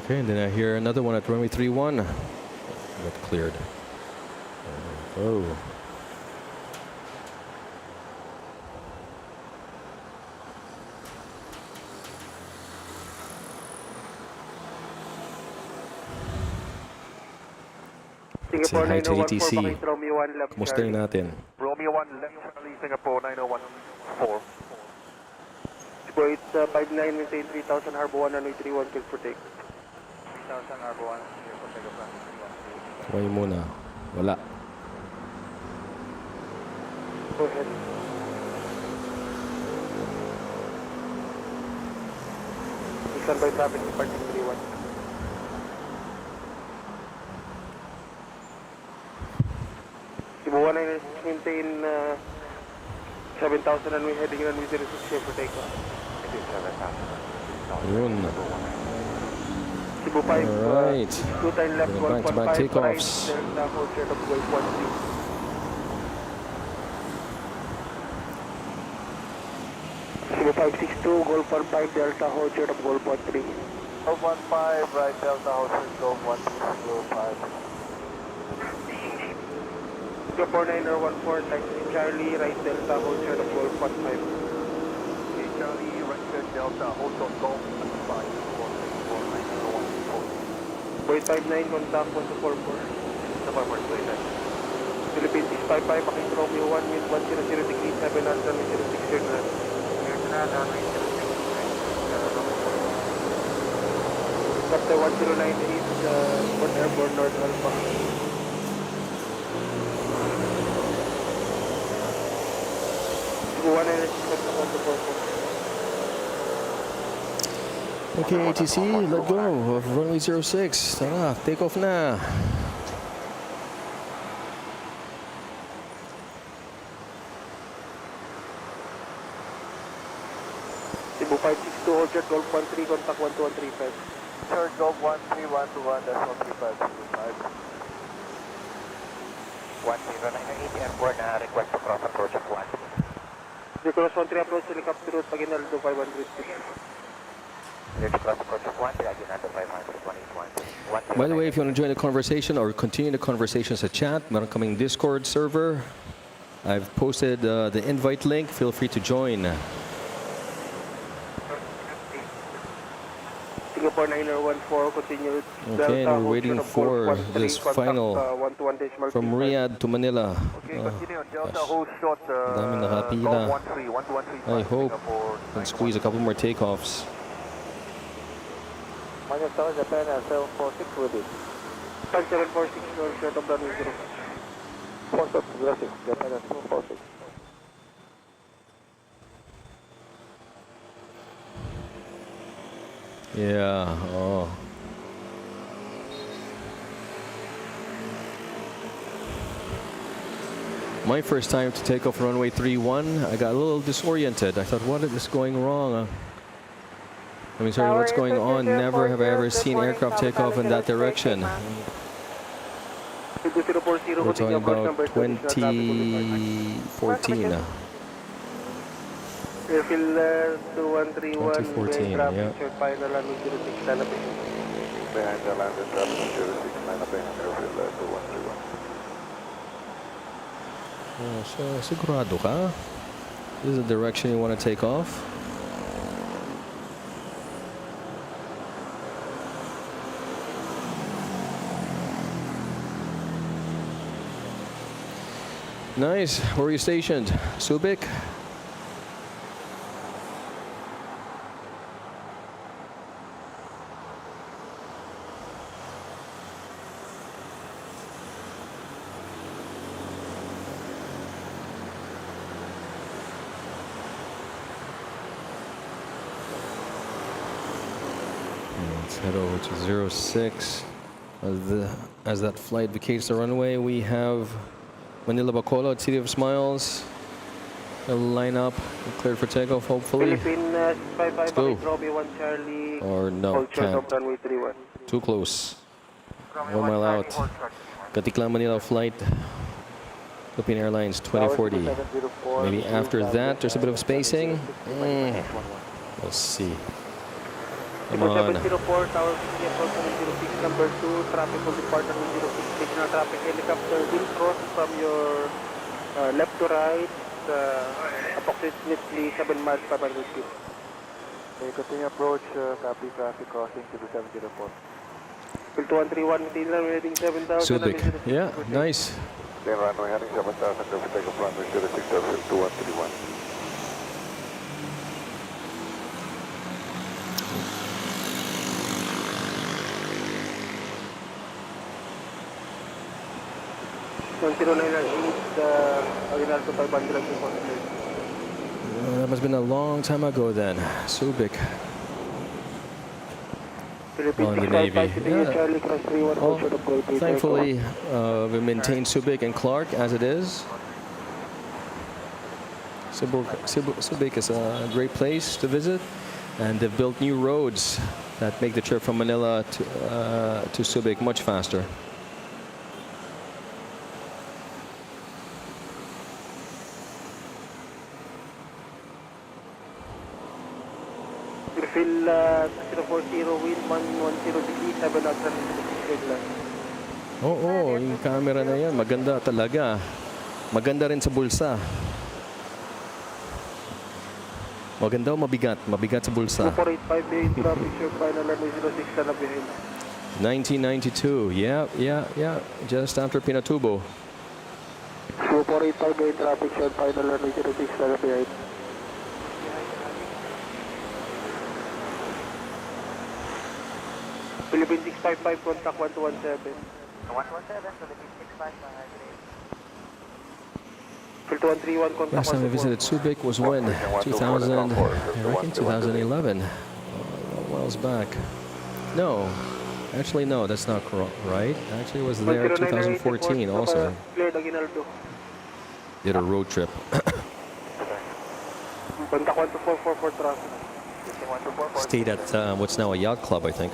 Speaker 3: Okay, and then I hear another one at runway 31. Got cleared. Oh. Say hi to ATC.
Speaker 6: Romeo 1 left.
Speaker 3: Kumusta yun natin?
Speaker 2: Romeo 1 left Charlie, Singapore 9014.
Speaker 6: Cebu 859, maintain 3000, Harbor 1, runway 31, clear for take.
Speaker 2: 3000 Harbor 1, clear for take off.
Speaker 3: Kumain muna. Wala.
Speaker 6: Go ahead. Standby traffic, departing 31. Cebu 1 maintain 7,000 and we heading runway 06 clear for takeoff.
Speaker 3: Yun.
Speaker 6: Cebu 5,
Speaker 3: Alright.
Speaker 6: 2 time left,
Speaker 3: Back-to-back
Speaker 6: 115,
Speaker 3: takeoffs.
Speaker 6: Delta, hold short of Gulf 13. Cebu 562, Gulf 15, Delta, hold short of Gulf 13.
Speaker 2: Gulf 15, right Delta, Hotel, Gulf 13, Gulf 5.
Speaker 6: Singapore 9014, taxi Charlie, right Delta, hold short of Gulf 15.
Speaker 2: Okay, Charlie, right Delta, Hotel, Gulf 5.
Speaker 6: Boy 59, contact 1244. Philippines 655, Pakit Romeo 1, wind 100 degrees 7 at runway 06 third land. Chapter 1098, Port Airborne North Alpha. Cebu 1 and 1244.
Speaker 3: Okay, ATC, let go of runway 06. Tara, take off na.
Speaker 6: Cebu 562, hold short, Gulf 13, contact 12135.
Speaker 2: Third Gulf 13121, decimal 35, 1098 airborne, request to cross approach of 1.
Speaker 6: Cross 13 approach, helicopter route, Paginaldo 500.
Speaker 3: By the way, if you want to join the conversation or continue the conversations at chat, meron kaming Discord server. I've posted the invite link. Feel free to join.
Speaker 6: Singapore 9014, continued.
Speaker 3: Okay, and we're waiting for this final from Riyadh to Manila.
Speaker 2: Okay, continue. Delta hold short.
Speaker 3: Daming nakapila.
Speaker 2: 1213.
Speaker 3: I hope we can squeeze a couple more takeoffs.
Speaker 2: Japan 746 will be.
Speaker 6: 5746, short of runway 0. Foxtrot 06, Japan 246.
Speaker 3: Yeah, oh. My first time to take off runway 31, I got a little disoriented. I thought, what is going wrong? I mean, sorry, what's going on? Never have I ever seen aircraft take off in that direction. We're talking about 2014.
Speaker 6: Airfield 2131,
Speaker 3: 2014, yeah.
Speaker 6: final landing 06, stand up. Behind the landing traffic 06, line up behind airfield 2131.
Speaker 3: Oh, so, sigurado ka? This is the direction you want to take off? Nice. Where are you stationed? Subic? Let's head over to 06. As that flight vacates the runway, we have Manila Bacolod, City of Smiles. They'll line up, cleared for takeoff, hopefully.
Speaker 6: Philippine 55
Speaker 3: go.
Speaker 6: Robbie 1 Charlie.
Speaker 3: Or no,
Speaker 6: Hold short
Speaker 3: can't.
Speaker 6: of runway 31.
Speaker 3: Too close. 1 mile out. Katiklang Manila flight. Philippine Airlines 2040. Maybe after that, there's a bit of spacing. We'll see. Come on.
Speaker 6: 704, Tower 50, approach 706, number 2, traffic will depart on 106, signal traffic helicopter will cross from your left to right, approximately 7 miles 500 feet. Okay, continue approach, copy traffic crossing to the 704. Field 2131, maintain runway heading 7000.
Speaker 3: Subic. Yeah, nice.
Speaker 6: Then runway heading 7000, go for takeoff runway 06, field 2131.
Speaker 3: That must have been a long time ago then. Subic. Well, in the Navy. Yeah. Well, thankfully, we maintain Subic and Clark as it is. Subic is a great place to visit, and they've built new roads that make the trip from Manila to Subic much faster.
Speaker 6: Phil 040, wind 110 degrees, 7 knots,
Speaker 3: Oo, yung camera na yan, maganda talaga. Maganda rin sa bulsa. Maganda o mabigat? Mabigat sa bulsa.
Speaker 6: 2485, traffic show, final runway 06, stand up behind.
Speaker 3: 1992, yeah. Just after Pinatubo.
Speaker 6: 2485, traffic show, final runway 06, stand up behind. Philippine 655, contact 1217.
Speaker 5: 117, Philippine 655.
Speaker 6: Field 131, contact
Speaker 3: Last time I
Speaker 6: 124.
Speaker 3: visited Subic was when? 2000, I reckon 2011. Miles back. No, actually no, that's not right. Actually, it was there 2014 also. Did a road trip.
Speaker 6: Contact 124 for traffic.
Speaker 3: Stayed at what's now a yacht club, I think.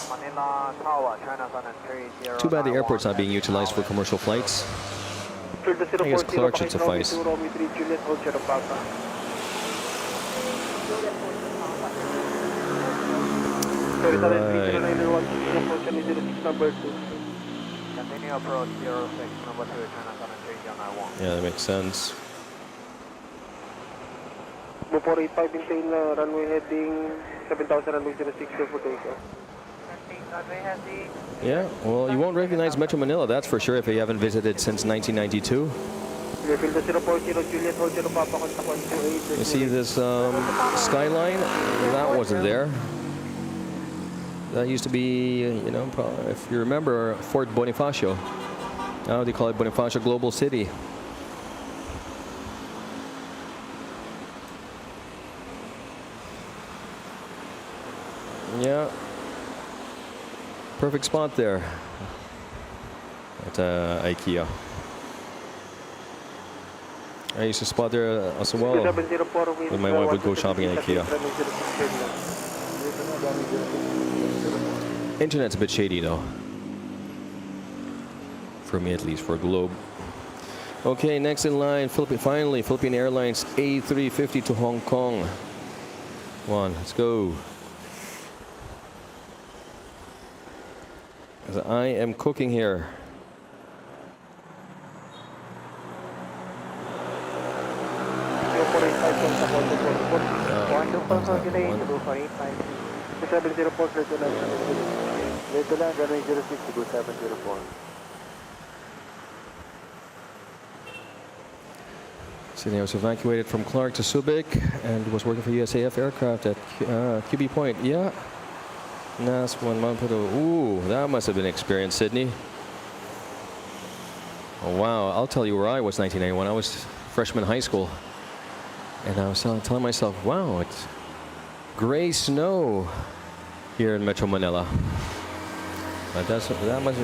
Speaker 5: Manila Tower, China Sun and 30.
Speaker 3: Too bad the airport's not being utilized for commercial flights. I guess Clark should suffice. Right.
Speaker 5: Continue approach 06, number 2, China Sun and 30 on I-1.
Speaker 3: Yeah, that makes sense.
Speaker 6: 485, maintain runway heading 7000, runway 06, for takeoff.
Speaker 3: Yeah, well, you won't recognize Metro Manila, that's for sure, if you haven't visited since 1992. You see this skyline? That wasn't there. That used to be, you know, if you remember, Fort Bonifacio. Now they call it Bonifacio Global City. Yeah. Perfect spot there at IKEA. I used to spot there as well when my wife would go shopping at IKEA. Internet's a bit shady though. For me at least, for Globe. Okay, next in line, finally, Philippine Airlines A350 to Hong Kong. Come on, let's go. As I am cooking here. Sydney, I was evacuated from Clark to Subic and was working for USAF aircraft at QB Point. Yeah. NAS 1 month ago. Ooh, that must have been an experience, Sydney. Oh, wow. I'll tell you where I was 1991. I was freshman high school. And I was telling myself, wow, it's gray snow here in Metro Manila. But that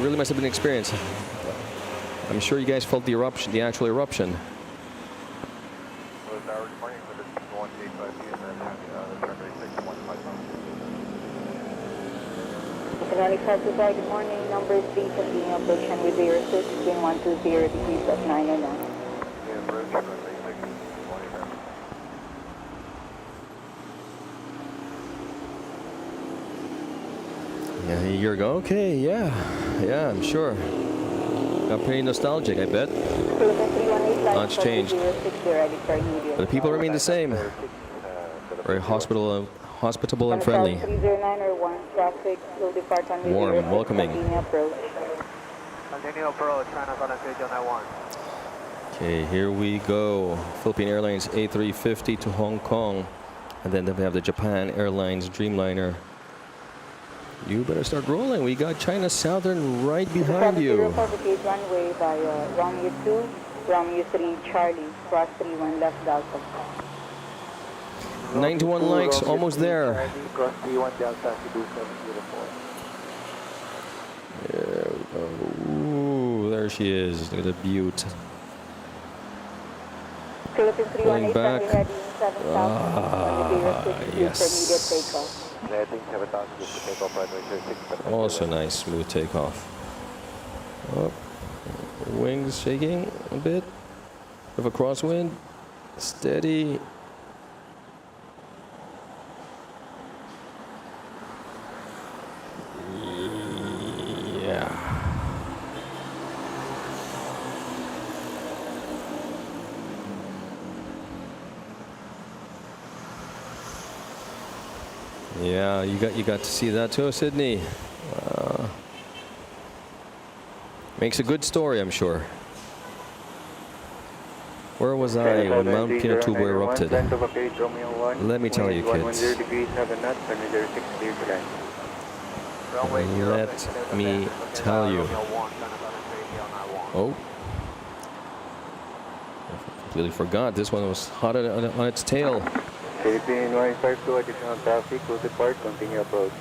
Speaker 3: really must have been an experience. I'm sure you guys felt the eruption, the actual eruption.
Speaker 4: Good morning, number 3, continue approaching with 06, gain 120 degrees at 909.
Speaker 3: Yeah, a year ago. Okay, yeah, I'm sure. Got pretty nostalgic, I bet. Lots changed, but the people remain the same. Very hospitable and friendly. Warm, welcoming. Okay, here we go. Philippine Airlines A350 to Hong Kong. And then we have the Japan Airlines Dreamliner. You better start rolling. We got China Southern right behind you.
Speaker 4: Runway by Romeo 2, Romeo 3, Charlie, cross 31 left Delta.
Speaker 3: 91 likes, almost there.
Speaker 6: Cross 31 Delta, Cebu 704.
Speaker 3: There we go. Ooh, there she is. Look at the beaut. Pulling back. Yes. Also nice, smooth takeoff. Oh, wings shaking a bit. Of a crosswind. Steady. Yeah, you got to see that too, Sydney. Makes a good story, I'm sure. Where was I when Mount Pinatubo erupted? Let me tell you, kids. Let me tell you. Oh. I completely forgot. This one was hot on its tail.
Speaker 6: Philippine 152, additional traffic, will depart, continue approach.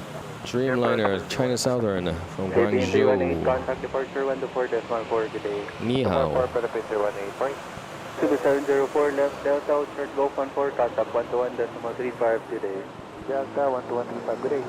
Speaker 3: Dreamliner, China Southern from Guangzhou.
Speaker 6: Contact departure 124.14 today.
Speaker 3: Ni hao.
Speaker 6: Cebu 704, left Delta, outshort go 14, contact 121.35 today. Delta 121.35, good day.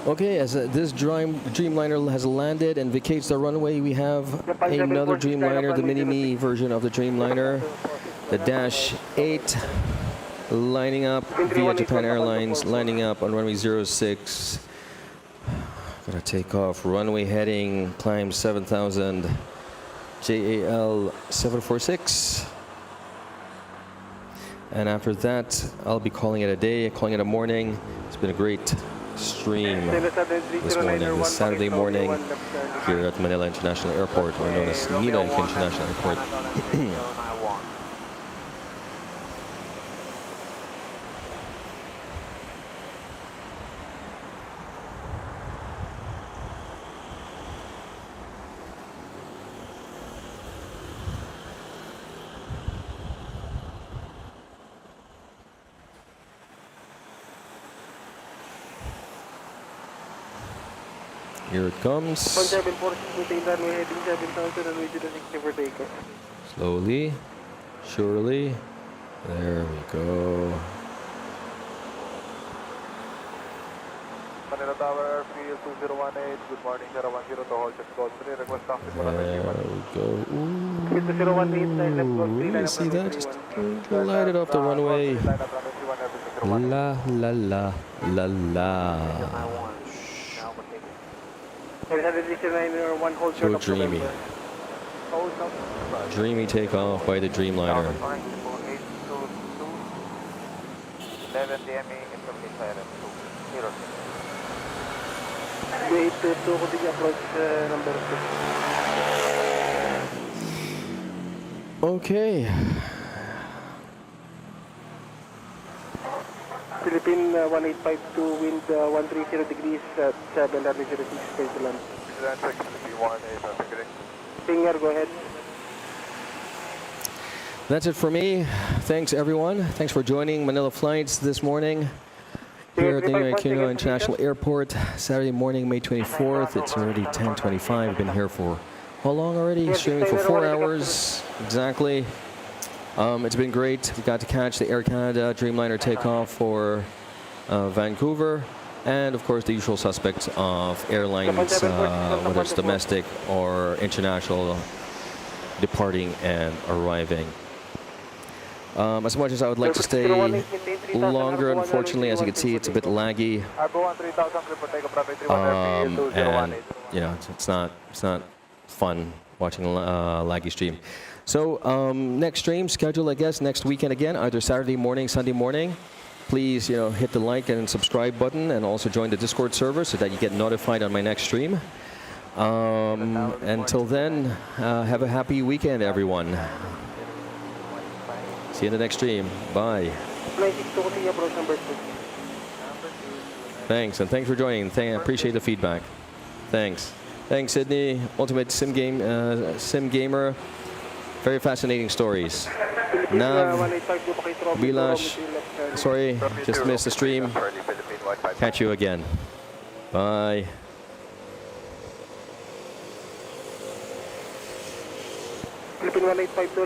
Speaker 3: Okay, as this Dreamliner has landed and vacates the runway, we have another Dreamliner, the Mini-Me version of the Dreamliner, the Dash 8, lining up via Japan Airlines, lining up on runway 06. Gonna take off, runway heading, climb 7,000, JAL 746. And after that, I'll be calling it a day, calling it a morning. It's been a great stream this morning, this Saturday morning, here at Manila International Airport, or known as Ninoy International Airport. Here it comes.
Speaker 6: 1746, maintain runway heading 7000 and we did a 60 for takeoff.
Speaker 3: Slowly, surely. There we go.
Speaker 2: Manila Tower, RPL 2018. Good morning, 010 to hold just call 3. Request taxi for
Speaker 3: There we go.
Speaker 6: With the 018, line left call 3, line
Speaker 3: You
Speaker 6: up
Speaker 3: see
Speaker 6: runway
Speaker 3: that? Just
Speaker 6: 31.
Speaker 3: glided off the runway.
Speaker 2: Line up runway 31, everything 01.
Speaker 3: La la la la la.
Speaker 6: Hold
Speaker 3: So
Speaker 6: short of
Speaker 3: dreamy.
Speaker 6: November.
Speaker 3: Dreamy takeoff by the Dreamliner.
Speaker 2: 11 DME, information silent 2.
Speaker 6: 822, continue approach number 6.
Speaker 3: Okay.
Speaker 6: Philippine 1852, wind 130 degrees at 706, clear to land. Finger, go ahead.
Speaker 3: That's it for me. Thanks, everyone. Thanks for joining Manila Flights this morning here at Ninoy Aquino International Airport. Saturday morning, May 24th. It's already 10:25. I've been here for how long already? Streaming for 4 hours exactly. It's been great. We got to catch the Air Canada Dreamliner takeoff for Vancouver, and of course the usual suspects of airlines, whether it's domestic or international, departing and arriving. As much as I would like to stay longer, unfortunately, as you can see, it's a bit laggy, and you know, it's not fun watching a laggy stream. So next stream scheduled, I guess, next weekend again, either Saturday morning, Sunday morning. Please, you know, hit the like and subscribe button, and also join the Discord server so that you get notified on my next stream. Until then, have a happy weekend, everyone. See you in the next stream. Bye.
Speaker 6: 962, continue approach number 2.
Speaker 3: Thanks, and thanks for joining. I appreciate the feedback. Thanks. Thanks, Sydney. Ultimate sim gamer. Very fascinating stories. Nav, Bilash, sorry, just missed the stream. Catch you again. Bye.
Speaker 6: Philippine 1852.